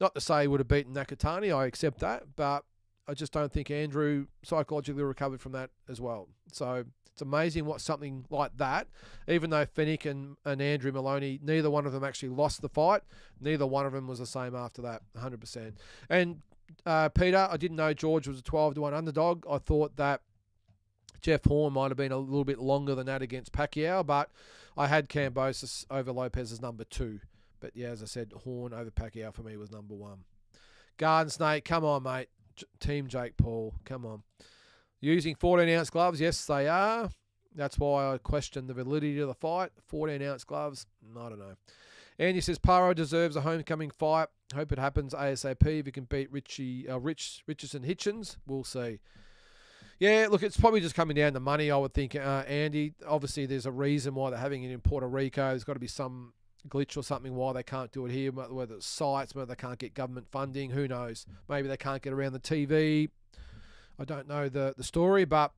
S2: Not to say he would have beaten Nakatani, I accept that, but I just don't think Andrew psychologically recovered from that as well. So it's amazing what something like that, even though Fenech and Andrew Maloney, neither one of them actually lost the fight, neither one of them was the same after that, 100%. And Peter, I didn't know George was a 12-1 underdog. I thought that Jeff Horn might have been a little bit longer than that against Pacquiao, but I had Kambosos over Lopez as number 2. But yeah, as I said, Horn over Pacquiao for me was number 1. Garden Snake, come on, mate. Team Jake Paul, come on. Using 14-ounce gloves, yes, they are. That's why I question the validity of the fight. 14-ounce gloves, I don't know. Andy says Paro deserves a homecoming fight. Hope it happens ASAP if he can beat Richardson Hitchens. We'll see. Yeah, look, it's probably just coming down to money, I would think, Andy. Obviously, there's a reason why they're having it in Puerto Rico. There's got to be some glitch or something why they can't do it here, whether it's sites, whether they can't get government funding, who knows. Maybe they can't get around the TV. I don't know the story, but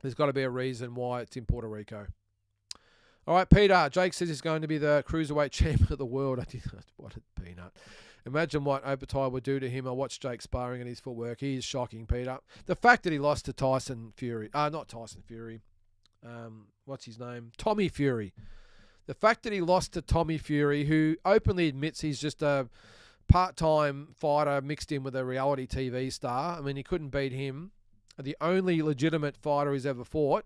S2: there's got to be a reason why it's in Puerto Rico. All right, Peter. Jake says he's going to be the cruiserweight champion of the world. What a peanut. Imagine what Opatai would do to him. I watched Jake sparring and his footwork. He is shocking, Peter. The fact that he lost to Tyson Fury. Not Tyson Fury. What's his name? Tommy Fury. The fact that he lost to Tommy Fury, who openly admits he's just a part-time fighter mixed in with a reality TV star. I mean, he couldn't beat him. The only legitimate fighter he's ever fought,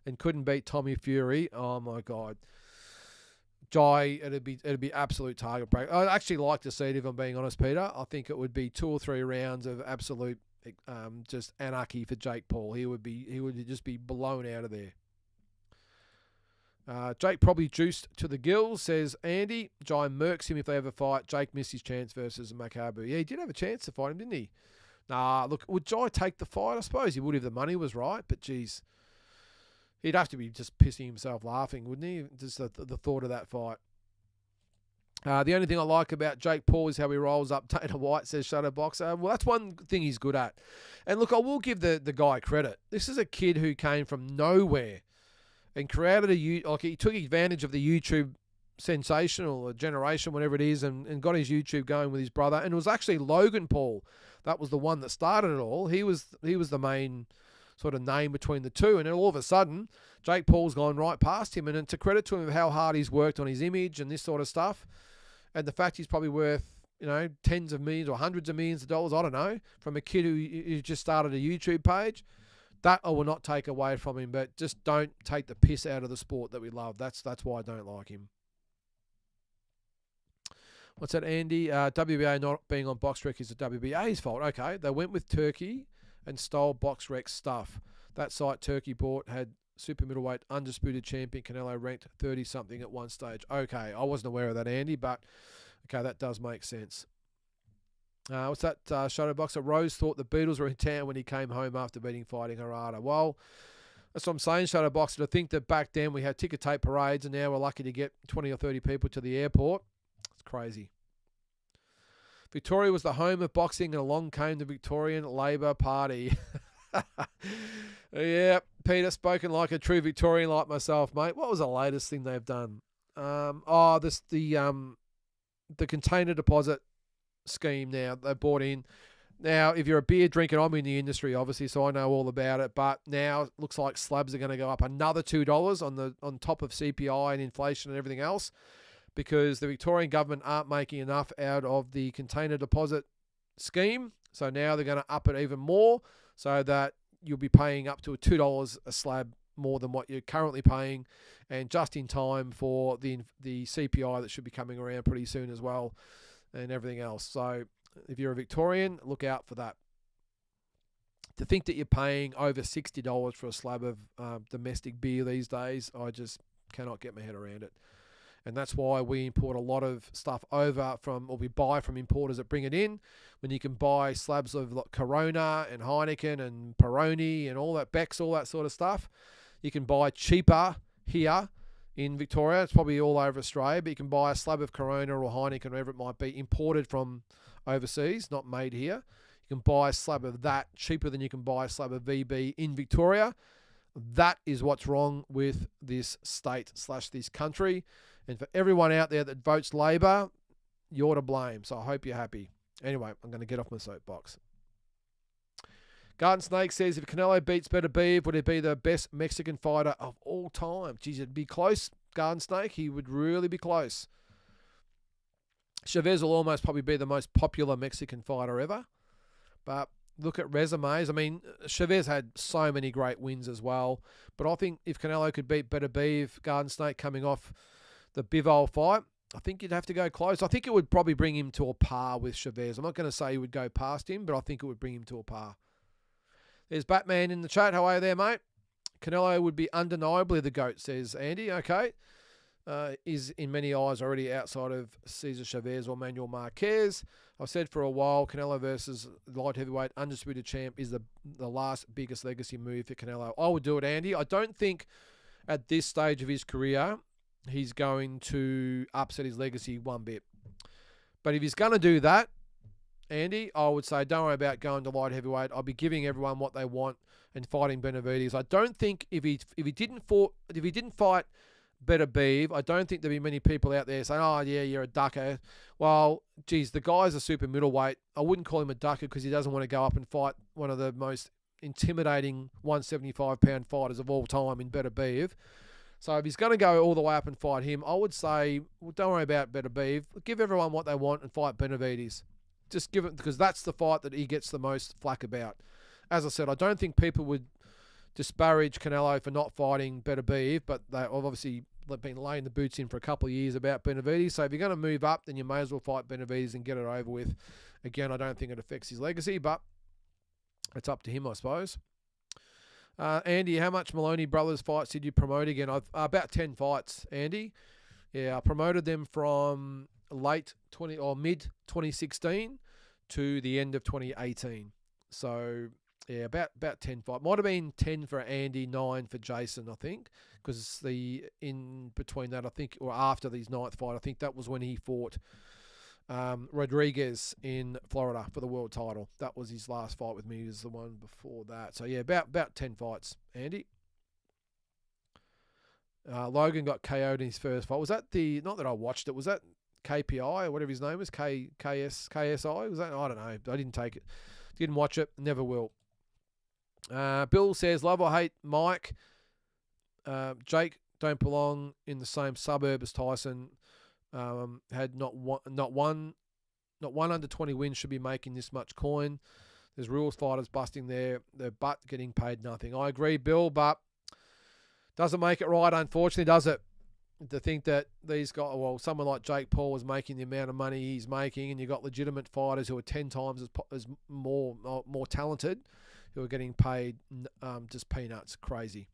S2: and couldn't beat Tommy Fury. Oh, my God. Jai, it'd be absolute target break. I'd actually like to see it, if I'm being honest, Peter. I think it would be 2 or 3 rounds of absolute just anarchy for Jake Paul. He would just be blown out of there. Jake probably juiced to the gills, says Andy. Jai murks him if they ever fight. Jake missed his chance versus Makabu. Yeah, he did have a chance to fight him, didn't he? Nah, look, would Jai take the fight? I suppose he would if the money was right, but geez. He'd have to be just pissing himself laughing, wouldn't he? Just the thought of that fight. The only thing I like about Jake Paul is how he rolls up. Dana White says Shutterboxer. Well, that's one thing he's good at. And look, I will give the guy credit. This is a kid who came from nowhere and created he took advantage of the YouTube sensational generation, whatever it is, and got his YouTube going with his brother. And it was actually Logan Paul that was the one that started it all. He was the main sort of name between the two, and then all of a sudden Jake Paul's gone right past him. And it's a credit to him of how hard he's worked on his image and this sort of stuff, and the fact he's probably worth tens of millions or hundreds of millions of dollars, I don't know, from a kid who just started a YouTube page. That I will not take away from him, but just don't take the piss out of the sport that we love. That's why I don't like him. What's that, Andy? WBA not being on BoxRec is the WBA's fault. Okay, they went with Turkey and stole BoxRec stuff. That site Turkey bought had super middleweight undisputed champion Canelo ranked 30-something at one stage. Okay, I wasn't aware of that, Andy, but okay, that does make sense. What's that, Shadowboxer? Rose thought the Beatles were in town when he came home after beating Fighting Harada. Well, that's what I'm saying, Shadowboxer. To think that back then we had ticker tape parades and now we're lucky to get 20 or 30 people to the airport. It's crazy. Victoria was the home of boxing and along came the Victorian Labor Party. Yeah, Peter, spoken like a true Victorian like myself, mate. What was the latest thing they've done? The container deposit scheme now they bought in. Now, if you're a beer drinker, I'm in the industry, obviously, so I know all about it. But now it looks like slabs are going to go up another $2 on top of CPI and inflation and everything else, because the Victorian government aren't making enough out of the container deposit scheme. So now they're going to up it even more, so that you'll be paying up to $2 a slab more than what you're currently paying, and just in time for the CPI that should be coming around pretty soon as well, and everything else. So if you're a Victorian, look out for that. To think that you're paying over $60 for a slab of domestic beer these days, I just cannot get my head around it. And that's why we import a lot of stuff over from, or we buy from importers that bring it in, when you can buy slabs of like Corona and Heineken and Peroni and all that, Beck's, all that sort of stuff. You can buy cheaper here in Victoria. It's probably all over Australia, but you can buy a slab of Corona or Heineken, whatever it might be, imported from overseas, not made here. You can buy a slab of that cheaper than you can buy a slab of VB in Victoria. That is what's wrong with this state / this country. And for everyone out there that votes Labor, you're to blame. So I hope you're happy. Anyway, I'm going to get off my soapbox. Garden Snake says, if Canelo beats Better Beef, would he be the best Mexican fighter of all time? Geez, it'd be close, Garden Snake. He would really be close. Chavez will almost probably be the most popular Mexican fighter ever. But look at resumes. I mean, Chavez had so many great wins as well. But I think if Canelo could beat Better Beef, Garden Snake coming off the Bivol fight, I think you'd have to go close. I think it would probably bring him to a par with Chavez. I'm not going to say he would go past him, but I think it would bring him to a par. There's Batman in the chat. How are you there, mate? Canelo would be undeniably the GOAT, says Andy. Okay. Is in many eyes already outside of Cesar Chavez or Manuel Marquez. I've said for a while, Canelo versus light heavyweight undisputed champ is the last biggest legacy move for Canelo. I would do it, Andy. I don't think at this stage of his career he's going to upset his legacy one bit. But if he's going to do that, Andy, I would say don't worry about going to light heavyweight. I'll be giving everyone what they want and fighting Benavidez. I don't think if he didn't fight Better Beef, I don't think there'd be many people out there saying, oh, yeah, you're a ducker. Well, geez, the guy's a super middleweight. I wouldn't call him a ducker because he doesn't want to go up and fight one of the most intimidating 175-pound fighters of all time in Better Beef. So if he's going to go all the way up and fight him, I would say, well, don't worry about Better Beef. Give everyone what they want and fight Benavidez. Just give it, because that's the fight that he gets the most flack about. As I said, I don't think people would disparage Canelo for not fighting Better Beef, but they've obviously been laying the boots in for a couple of years about Benavidez. So if you're going to move up, then you may as well fight Benavidez and get it over with. Again, I don't think it affects his legacy, but it's up to him, I suppose. Andy, how much Maloney Brothers fights did you promote again? About 10 fights, Andy. Yeah, I promoted them from mid 2016 to the end of 2018. So Yeah, about 10 fight. Might have been 10 for Andy, 9 for Jason, I think, because the in between that, I think, or after his 9th fight, I think that was when he fought Rodriguez in Florida for the world title. That was his last fight with me. He was the one before that. So yeah, about 10 fights, Andy. Logan got KO'd in his first fight. Was that not that I watched it, was that KPI or whatever his name was? KSI? Was that? I don't know. I didn't take it. Didn't watch it. Never will. Bill says, love or hate Mike. Jake don't belong in the same suburb as Tyson. Had not one under 20 wins should be making this much coin. There's rules fighters busting their butt getting paid nothing. I agree, Bill, but doesn't make it right, unfortunately, does it? To think that these guys, well, someone like Jake Paul was making the amount of money he's making, and you got legitimate fighters who are 10 times as more talented, who are getting paid just peanuts. Crazy.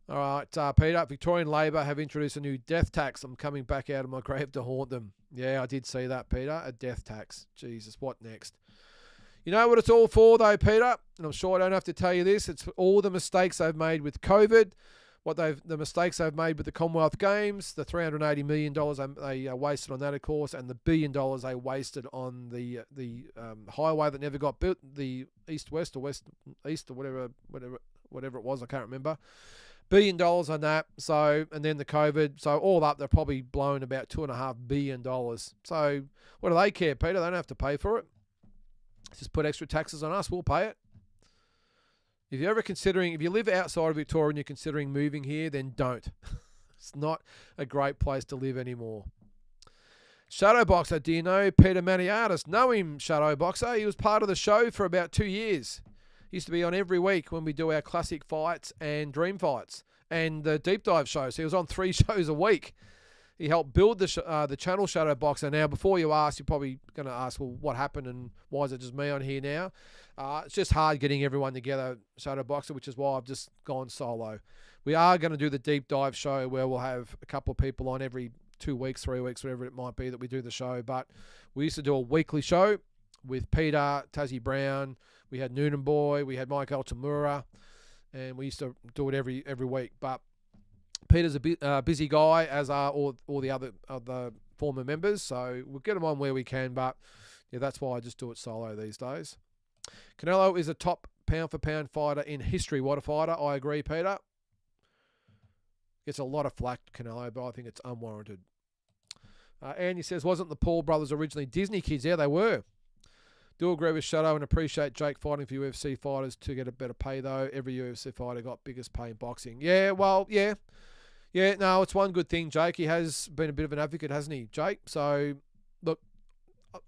S2: All right, Peter, Victorian Labor have introduced a new death tax. I'm coming back out of my grave to haunt them. Yeah, I did see that, Peter. A death tax. Jesus, what next? You know what it's all for, though, Peter? And I'm sure I don't have to tell you this. It's all the mistakes they've made with COVID, the mistakes they've made with the Commonwealth Games, the $380 million they wasted on that, of course, and the $1 billion they wasted on the highway that never got built, the east-west or west-east or whatever it was, I can't remember. $1 billion on that. So, and then the COVID. So all up, they're probably blown about $2.5 billion. So what do they care, Peter? They don't have to pay for it. Just put extra taxes on us. We'll pay it. If you live outside of Victoria and you're considering moving here, then don't. It's not a great place to live anymore. Shadowboxer, do you know Peter Maniatis? Know him, Shadowboxer. He was part of the show for about 2 years. He used to be on every week when we do our classic fights and dream fights and the deep dive show. So he was on 3 shows a week. He helped build the channel Shadowboxer. Now, before you ask, you're probably going to ask, well, what happened and why is it just me on here now? It's just hard getting everyone together, Shadowboxer, which is why I've just gone solo. We are going to do the deep dive show where we'll have a couple of people on every 2 weeks, 3 weeks, whatever it might be that we do the show. But we used to do a weekly show with Peter, Tassie Brown. We had Noonan Boy. We had Mike Altamura. And we used to do it every week. But Peter's a busy guy, as are all the other former members. So we'll get them on where we can. But yeah, that's why I just do it solo these days. Canelo is a top pound-for-pound fighter in history. What a fighter. I agree, Peter. Gets a lot of flack, Canelo, but I think it's unwarranted. Andy says, wasn't the Paul brothers originally Disney kids? Yeah, they were. Do agree with Shadow and appreciate Jake fighting for UFC fighters to get a better pay, though. Every UFC fighter got biggest pay in boxing. Yeah, well, yeah. Yeah, no, it's one good thing, Jake. He has been a bit of an advocate, hasn't he, Jake? So, look,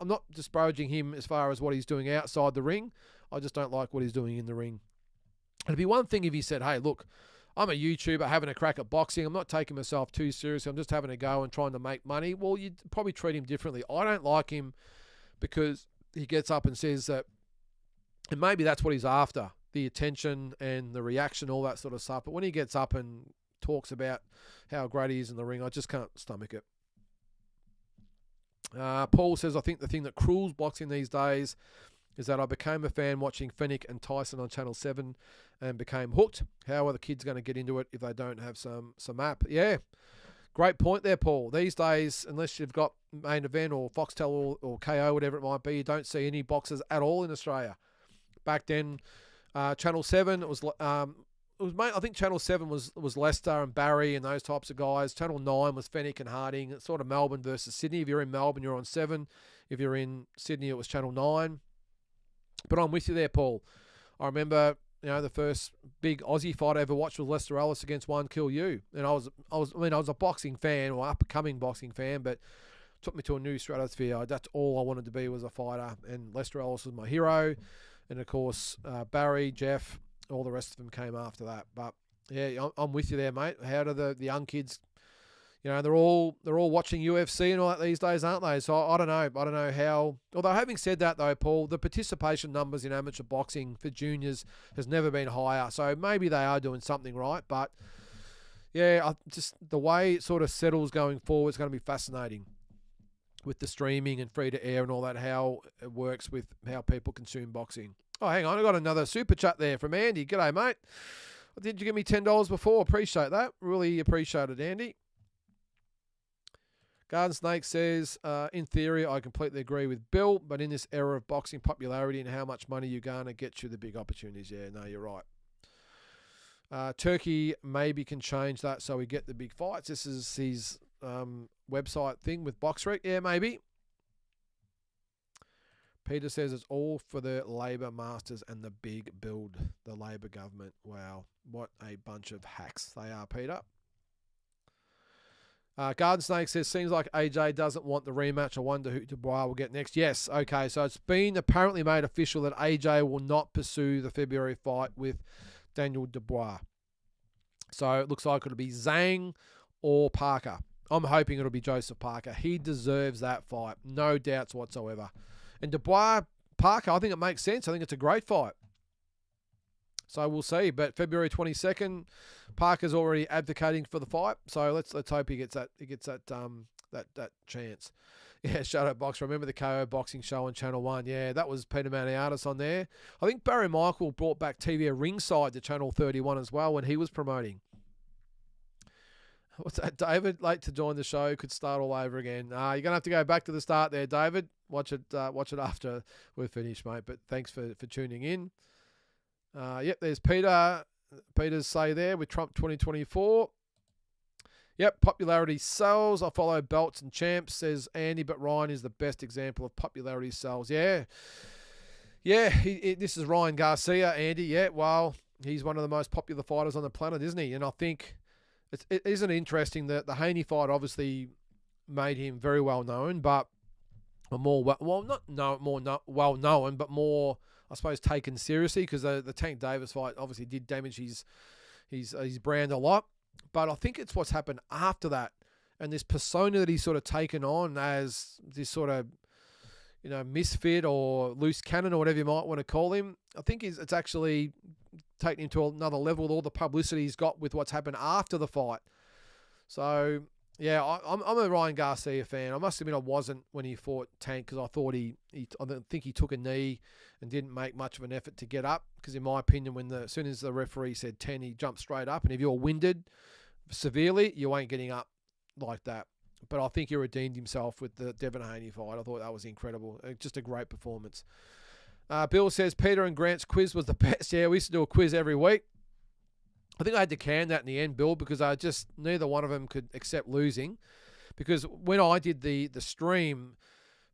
S2: I'm not disparaging him as far as what he's doing outside the ring. I just don't like what he's doing in the ring. It'd be one thing if he said, hey, look, I'm a YouTuber having a crack at boxing. I'm not taking myself too seriously. I'm just having a go and trying to make money. Well, you'd probably treat him differently. I don't like him because he gets up and says that, and maybe that's what he's after, the attention and the reaction, all that sort of stuff. But when he gets up and talks about how great he is in the ring, I just can't stomach it. Paul says, I think the thing that cruels boxing these days is that I became a fan watching Fennick and Tyson on Channel 7 and became hooked. How are the kids going to get into it if they don't have some app? Yeah, great point there, Paul. These days, unless you've got Main Event or Foxtel or KO, whatever it might be, you don't see any boxers at all in Australia. Back then, Channel 7, I think Channel 7 was Leicester and Barry and those types of guys. Channel 9 was Fennick and Harding. It's sort of Melbourne versus Sydney. If you're in Melbourne, you're on 7. If you're in Sydney, it was Channel 9. But I'm with you there, Paul. I remember, the first big Aussie fight I ever watched was Lester Ellis against One Kill You. And I was a boxing fan, or up-and-coming boxing fan, but it took me to a new stratosphere. That's all I wanted to be, was a fighter. And Lester Ellis was my hero. And, of course, Barry, Jeff, all the rest of them came after that. But, yeah, I'm with you there, mate. How do the young kids, they're all watching UFC and all that these days, aren't they? So I don't know how. Although having said that, though, Paul, the participation numbers in amateur boxing for juniors has never been higher. So maybe they are doing something right. But, yeah, just the way it sort of settles going forward is going to be fascinating with the streaming and free-to-air and all that, how it works with how people consume boxing. Oh, hang on. I got another super chat there from Andy. G'day, mate. Did you give me $10 before? Appreciate that. Really appreciate it, Andy. Garden Snake says, in theory, I completely agree with Bill, but in this era of boxing popularity and how much money you garner gets you the big opportunities. Yeah, no, you're right. Turkey maybe can change that so we get the big fights. This is his website thing with BoxRec. Yeah, maybe. Peter says it's all for the Labor masters and the big build, the Labor government. Wow, what a bunch of hacks they are, Peter. Garden Snake says, seems like AJ doesn't want the rematch. I wonder who Dubois will get next. Yes, okay, so it's been apparently made official that AJ will not pursue the February fight with Daniel Dubois. So it looks like it'll be Zhang or Parker. I'm hoping it'll be Joseph Parker. He deserves that fight, no doubts whatsoever. And Dubois, Parker, I think it makes sense. I think it's a great fight. So we'll see. But February 22nd, Parker's already advocating for the fight. So let's hope he gets that that chance. Yeah, Shadow Boxer. Remember the KO boxing show on Channel 1? Yeah, that was Peter Maniatis on there. I think Barry Michael brought back TV at ringside to Channel 31 as well when he was promoting. What's that, David? Late to join the show. Could start all over again. You're going to have to go back to the start there, David. Watch it after we're finished, mate. But thanks for tuning in. Yep, there's Peter. Peter's say there with Trump 2024. Yep, popularity sells. I follow belts and champs, says Andy, but Ryan is the best example of popularity sells. Yeah. Yeah, this is Ryan Garcia, Andy. Yeah, well, he's one of the most popular fighters on the planet, isn't he? And I think it isn't interesting that the Haney fight obviously made him very well known, but more well known, but more, I suppose, taken seriously, because the Tank Davis fight obviously did damage his brand a lot. But I think it's what's happened after that, and this persona that he's sort of taken on as this sort of, misfit or loose cannon or whatever you might want to call him. I think it's actually taken him to another level with all the publicity he's got with what's happened after the fight. So yeah, I'm a Ryan Garcia fan. I must admit I wasn't when he fought Tank, because I thought I think he took a knee and didn't make much of an effort to get up, because in my opinion, as soon as the referee said 10, he jumped straight up, and if you're winded severely, you ain't getting up like that. But I think he redeemed himself with the Devin Haney fight. I thought that was incredible. Just a great performance. Bill says Peter and Grant's quiz was the best. Yeah, we used to do a quiz every week. I think I had to can that in the end, Bill, because neither one of them could accept losing. Because when I did the stream,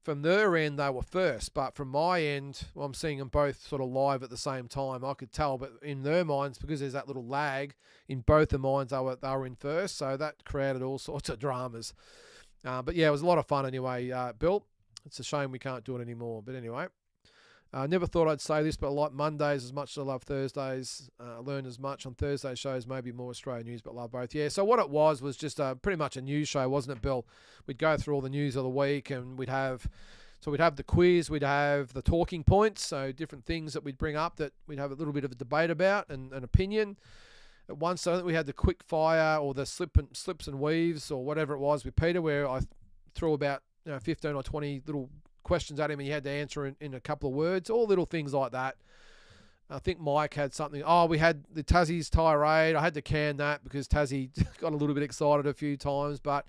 S2: from their end, they were first. But from my end, I'm seeing them both sort of live at the same time. I could tell, but in their minds, because there's that little lag, in both the minds, they were in first. So that created all sorts of dramas. But yeah, it was a lot of fun anyway, Bill. It's a shame we can't do it anymore. But anyway. I never thought I'd say this, but I like Mondays as much as I love Thursdays. I learn as much on Thursday shows, maybe more Australian news, but love both. Yeah, so what it was just pretty much a news show, wasn't it, Bill? We'd go through all the news of the week, and we'd have the quiz, we'd have the talking points, so different things that we'd bring up that we'd have a little bit of a debate about and an opinion. At once, I think we had the quick fire or the slips and weaves or whatever it was with Peter, where I threw about 15 or 20 little questions at him, and he had to answer in a couple of words, all little things like that. I think Mike had something. We had the Tassie's tirade. I had to can that because Tassie got a little bit excited a few times. But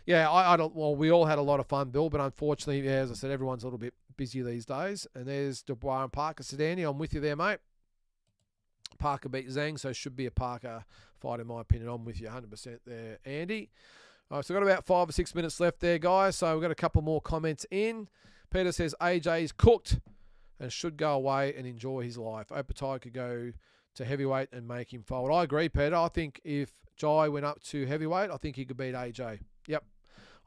S2: yeah, we all had a lot of fun, Bill. But unfortunately, yeah, as I said, everyone's a little bit busy these days. And there's Dubois and Parker. Sedani, I'm with you there, mate. Parker beat Zhang, so should be a Parker fight in my opinion. I'm with you 100% there, Andy. So we've got about 5 or 6 minutes left there, guys. So we've got a couple more comments in. Peter says AJ is cooked and should go away and enjoy his life. Opatai could go to heavyweight and make him fold. I agree, Peter. I think if Jai went up to heavyweight, I think he could beat AJ. Yep.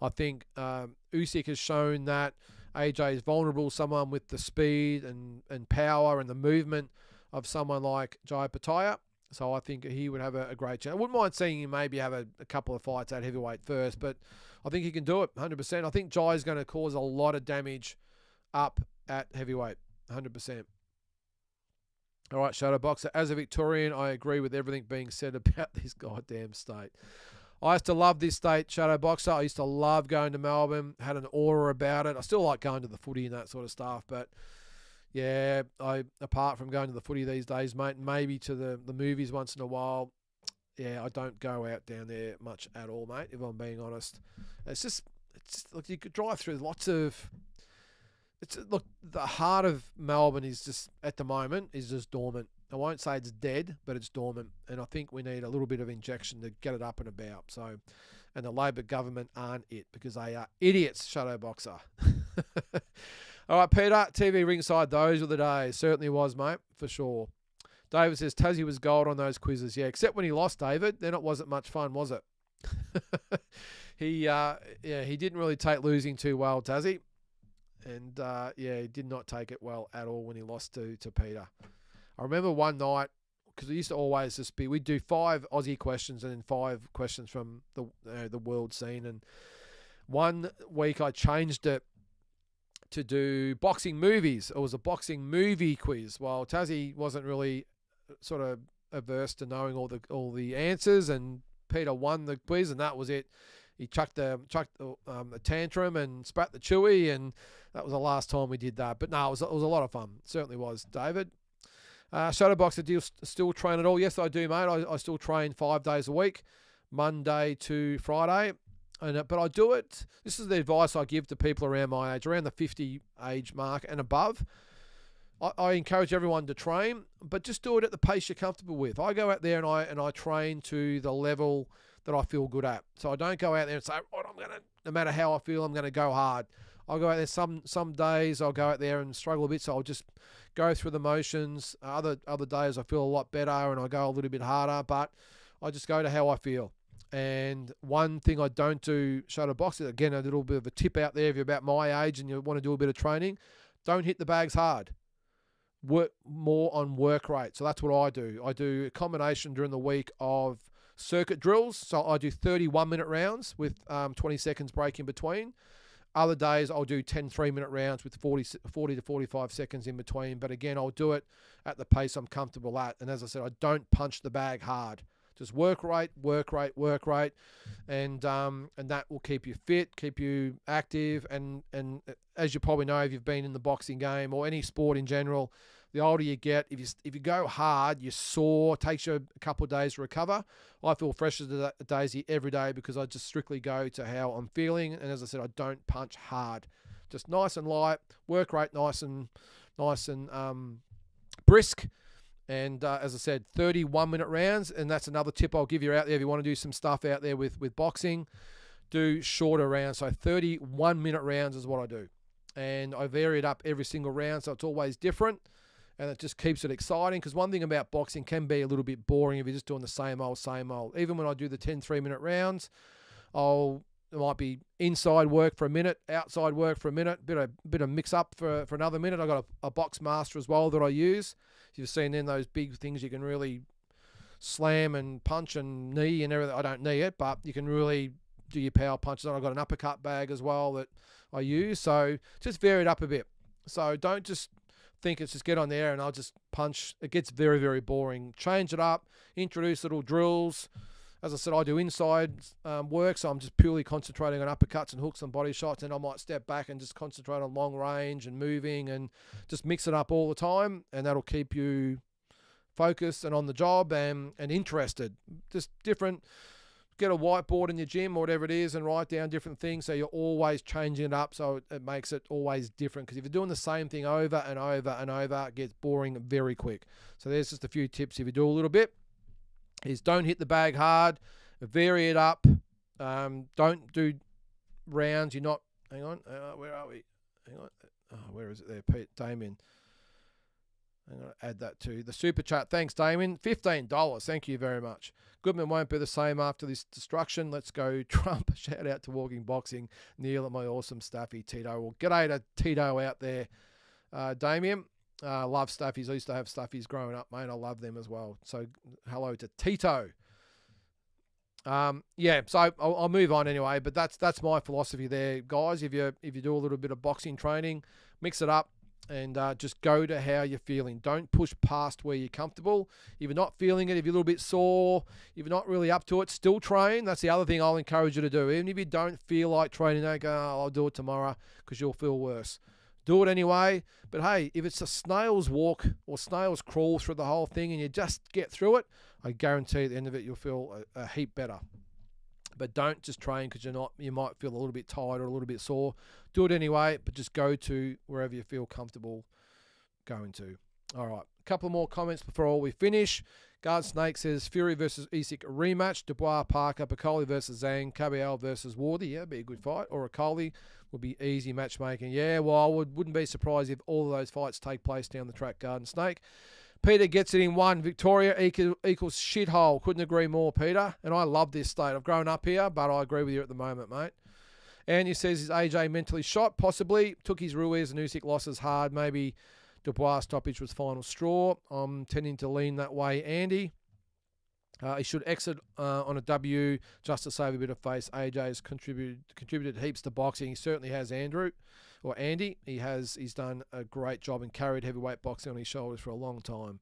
S2: I think Usyk has shown that AJ is vulnerable, someone with the speed and power and the movement of someone like Jai Opetaia. So I think he would have a great chance. I wouldn't mind seeing him maybe have a couple of fights at heavyweight first, but I think he can do it 100%. I think Jai is going to cause a lot of damage up at heavyweight, 100%. All right, Shadow Boxer. As a Victorian, I agree with everything being said about this goddamn state. I used to love this state, Shadow Boxer. I used to love going to Melbourne, had an aura about it. I still like going to the footy and that sort of stuff, but Yeah, apart from going to the footy these days, mate, maybe to the movies once in a while. Yeah, I don't go out down there much at all, mate. If I'm being honest, it's look, you could drive through lots of. Look, the heart of Melbourne is just at the moment is just dormant. I won't say it's dead, but it's dormant, and I think we need a little bit of injection to get it up and about. So, and the Labor government aren't it because they are idiots. Shadow boxer. All right, Peter, TV ringside. Those were the days. Certainly was, mate, for sure. David says Tassie was gold on those quizzes. Yeah, except when he lost, David. Then it wasn't much fun, was it? He didn't really take losing too well, Tassie. And, he did not take it well at all when he lost to Peter. I remember one night, because it used to always just be, we'd do 5 Aussie questions and then 5 questions from the world scene. And one week I changed it to do boxing movies. It was a boxing movie quiz. While Tassie wasn't really sort of averse to knowing all the answers, and Peter won the quiz, and that was it. He chucked the tantrum and spat the chewy, and that was the last time we did that. But no, it was a lot of fun. It certainly was. David, Shadowboxer, do you still train at all? Yes, I do, mate. I still train 5 days a week, Monday to Friday. But I do it. This is the advice I give to people around my age, around the 50 age mark and above. I encourage everyone to train, but just do it at the pace you're comfortable with. I go out there and I train to the level that I feel good at. So I don't go out there and say, no matter how I feel, I'm gonna go hard. I'll go out there some days I'll go out there and struggle a bit, so I'll just go through the motions. Other days I feel a lot better and I go a little bit harder, but I just go to how I feel. And one thing I don't do shadow boxing, again, a little bit of a tip out there if you're about my age and you want to do a bit of training, don't hit the bags hard. Work more on work rate. So that's what I do. I do a combination during the week of circuit drills. So I do 31-minute rounds with 20 seconds break in between. Other days I'll do 10 3-minute rounds with 40 to 45 seconds in between. But again, I'll do it at the pace I'm comfortable at. And as I said, I don't punch the bag hard. Just work rate, and that will keep you fit, keep you active, and as you probably know, if you've been in the boxing game or any sport in general, the older you get, if you go hard, you're sore, it takes you a couple of days to recover. I feel fresh as a daisy every day because I just strictly go to how I'm feeling, and as I said, I don't punch hard, just nice and light, work rate nice and brisk. And as I said, 31-minute rounds, and that's another tip I'll give you out there if you want to do some stuff out there with boxing. Do shorter rounds, so 31-minute rounds is what I do. And I vary it up every single round, so it's always different, and it just keeps it exciting, because one thing about boxing can be a little bit boring if you're just doing the same old. Even when I do the 10 3-minute rounds, it might be inside work for a minute, outside work for a minute, bit of mix up for another minute. I got a box master as well that I use. You've seen in those big things you can really slam and punch and knee and everything. I don't knee it, but you can really do your power punches. I've got an uppercut bag as well that I use. So just vary it up a bit. So don't just think it's just get on there and I'll just punch. It gets very, very boring. Change it up, introduce little drills. As I said, I do inside work, so I'm just purely concentrating on uppercuts and hooks and body shots, and I might step back and just concentrate on long range and moving and just mix it up all the time, and that'll keep you focused and on the job and interested. Just different. Get a whiteboard in your gym or whatever it is and write down different things so you're always changing it up, so it makes it always different, because if you're doing the same thing over and over and over, it gets boring very quick. So there's just a few tips if you do a little bit. Is don't hit the bag hard, vary it up, don't do rounds. You're not, hang on, where are we? Hang on, where is it there, Pete? Damien. I'm going to add that to the super chat. Thanks, Damien. $15. Thank you very much. Goodman won't be the same after this destruction. Let's go, Trump. Shout out to Walking Boxing. Neil and my awesome staffy, Tito. Well, g'day to Tito out there, Damien. Love stuffies. I used to have stuffies growing up, mate. I love them as well. So hello to Tito. So I'll move on anyway, but that's my philosophy there, guys. If you do a little bit of boxing training, mix it up and just go to how you're feeling. Don't push past where you're comfortable. If you're not feeling it, if you're a little bit sore, if you're not really up to it, still train. That's the other thing I'll encourage you to do. Even if you don't feel like training, don't go, I'll do it tomorrow, because you'll feel worse. Do it anyway. But hey, if it's a snail's walk or snail's crawl through the whole thing and you just get through it, I guarantee at the end of it you'll feel a heap better. But don't just train because you might feel a little bit tired or a little bit sore. Do it anyway, but just go to wherever you feel comfortable going to. All right, a couple more comments before we finish. Guard Snake says Fury versus Usyk rematch. Dubois, Parker, Piccoli versus Zhang, Cabial versus Wardy. Yeah, be a good fight. Or Akoli would be easy matchmaking. Yeah, well, I wouldn't be surprised if all of those fights take place down the track. Garden Snake. Peter gets it in one. Victoria equals shithole. Couldn't agree more, Peter. And I love this state. I've grown up here, but I agree with you at the moment, mate. And he says, is AJ mentally shot? Possibly. Took his Ruiz and Usyk losses hard. Maybe Dubois' stoppage was final straw. I'm tending to lean that way, Andy. He should exit on a W just to save a bit of face. AJ has contributed heaps to boxing. He certainly has, Andy. He's done a great job and carried heavyweight boxing on his shoulders for a long time.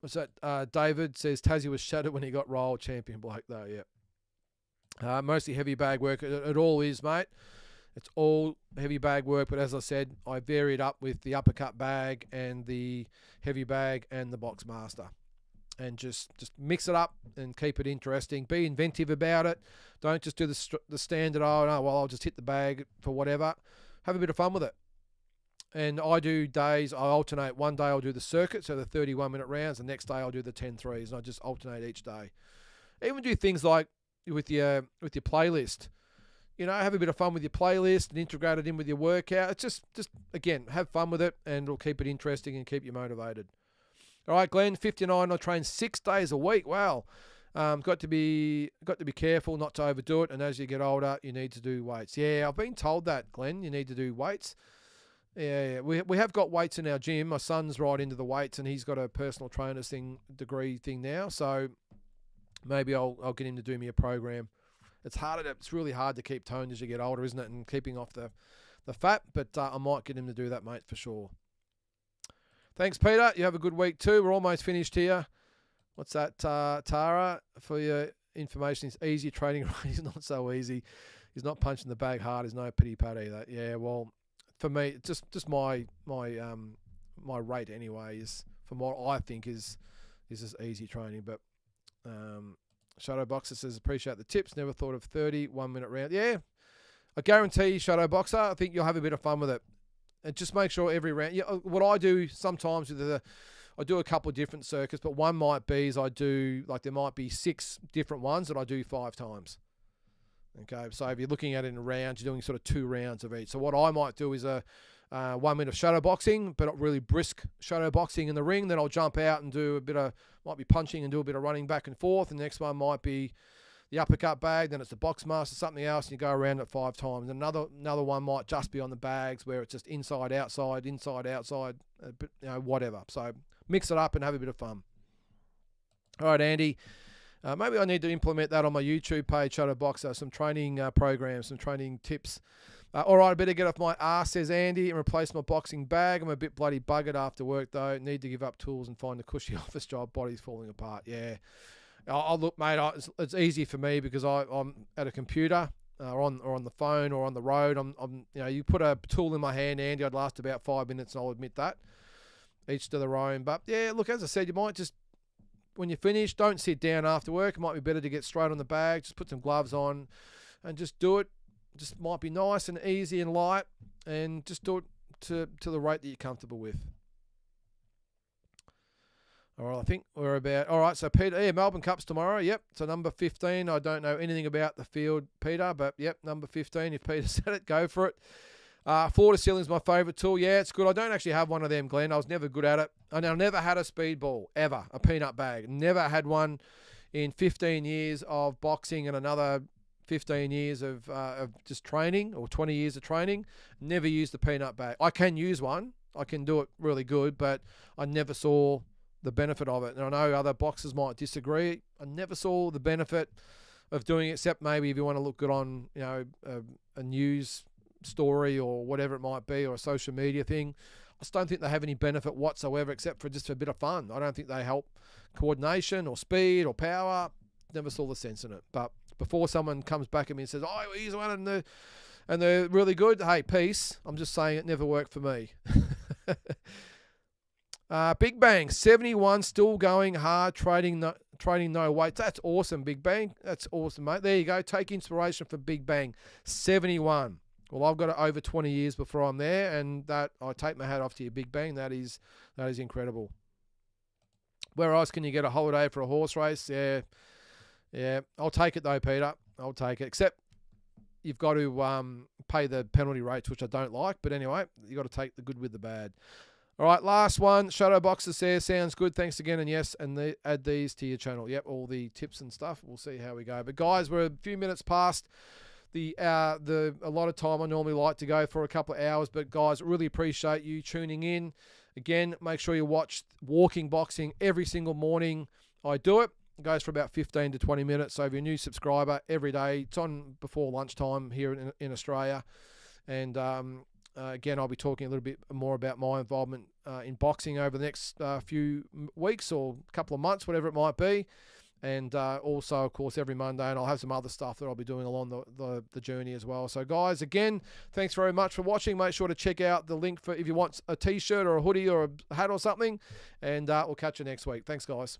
S2: What's that? David says Tassie was shattered when he got rolled. Champion bloke though, yeah. Mostly heavy bag work. It all is, mate. It's all heavy bag work, but as I said, I vary it up with the uppercut bag and the heavy bag and the box master. And just mix it up and keep it interesting. Be inventive about it. Don't just do the standard, I'll just hit the bag for whatever. Have a bit of fun with it. And I do days, I alternate. One day I'll do the circuit, so the 31-minute rounds. The next day I'll do the 10 threes, and I just alternate each day. Even do things like with your playlist. Have a bit of fun with your playlist and integrate it in with your workout. It's just again, have fun with it, and it'll keep it interesting and keep you motivated. All right, Glenn, 59. I train 6 days a week. Wow. Got to be careful not to overdo it. And as you get older, you need to do weights. Yeah, I've been told that, Glenn. You need to do weights. Yeah. We have got weights in our gym. My son's right into the weights, and he's got a personal trainer's degree now. So maybe I'll get him to do me a program. It's really hard to keep toned as you get older, isn't it? And keeping off the fat. But I might get him to do that, mate, for sure. Thanks, Peter. You have a good week too. We're almost finished here. What's that, Tara? For your information, it's easy trading. He's not so easy. He's not punching the bag hard. He's no pity pat either. Yeah, well, for me, just my rate anyway is from what I think is just easy training. But Shadow Boxer says appreciate the tips. Never thought of 30 1-minute round. Yeah, I guarantee you, Shadow Boxer. I think you'll have a bit of fun with it. And just make sure every round. What I do sometimes I do a couple of different circuits, but one might be there might be 6 different ones that I do 5 times. Okay, so if you're looking at it in rounds, you're doing sort of 2 rounds of each. So what I might do is a 1 minute of shadow boxing, but not really brisk shadow boxing in the ring. Then I'll jump out and do might be punching and do a bit of running back and forth. And the next one might be the uppercut bag, then it's the box master, something else, and you go around it 5 times. Another one might just be on the bags where it's just inside, outside, whatever. So mix it up and have a bit of fun. All right, Andy. Maybe I need to implement that on my YouTube page, Shadow Boxer, some training programs, some training tips. All right, I better get off my ass, says Andy, and replace my boxing bag. I'm a bit bloody buggered after work, though. Need to give up tools and find a cushy office job. Body's falling apart. Yeah. I'll look, mate. It's easy for me because I'm at a computer, or on the phone, or on the road. You put a tool in my hand, Andy, I'd last about 5 minutes, and I'll admit that. Each to their own. But yeah, look, as I said, you might just, when you finish, don't sit down after work. It might be better to get straight on the bag. Just put some gloves on, and just do it. Just might be nice and easy and light, and just do it to the rate that you're comfortable with. All right, I think we're about... All right, so Peter, Melbourne Cup's tomorrow. Yep, so number 15. I don't know anything about the field, Peter, but yep, number 15. If Peter said it, go for it. Floor to ceiling's my favourite tool. Yeah, it's good. I don't actually have one of them, Glenn. I was never good at it. I never had a speedball, ever, a peanut bag. Never had one in 15 years of boxing and another 15 years of just training, or 20 years of training. Never used the peanut bag. I can use one. I can do it really good, but I never saw the benefit of it. And I know other boxers might disagree. I never saw the benefit of doing it, except maybe if you want to look good on, a news story or whatever it might be, or a social media thing. I just don't think they have any benefit whatsoever, except for just a bit of fun. I don't think they help coordination or speed or power. Never saw the sense in it. But before someone comes back at me and says, oh, he's one and they're really good. Hey, peace. I'm just saying it never worked for me. Big Bang, 71, still going hard, trading no weights. That's awesome, Big Bang. That's awesome, mate. There you go. Take inspiration from Big Bang, 71. Well, I've got it over 20 years before I'm there, and that I take my hat off to you, Big Bang. That is incredible. Where else can you get a holiday for a horse race? Yeah. I'll take it though, Peter. I'll take it. Except you've got to pay the penalty rates, which I don't like. But anyway, you got to take the good with the bad. All right, last one. Shadow boxes there. Sounds good. Thanks again. And yes, and add these to your channel. Yep, all the tips and stuff. We'll see how we go. But guys, we're a few minutes past a lot of time I normally like to go for a couple of hours. But guys, really appreciate you tuning in. Again, make sure you watch Walking Boxing every single morning. I do it. It goes for about 15 to 20 minutes. So if you're a new subscriber, every day, it's on before lunchtime here in Australia. And again, I'll be talking a little bit more about my involvement in boxing over the next few weeks or couple of months, whatever it might be. And also, of course, every Monday, and I'll have some other stuff that I'll be doing along the journey as well. So, guys, again, thanks very much for watching. Make sure to check out the link for if you want a T-shirt or a hoodie or a hat or something. And we'll catch you next week. Thanks, guys.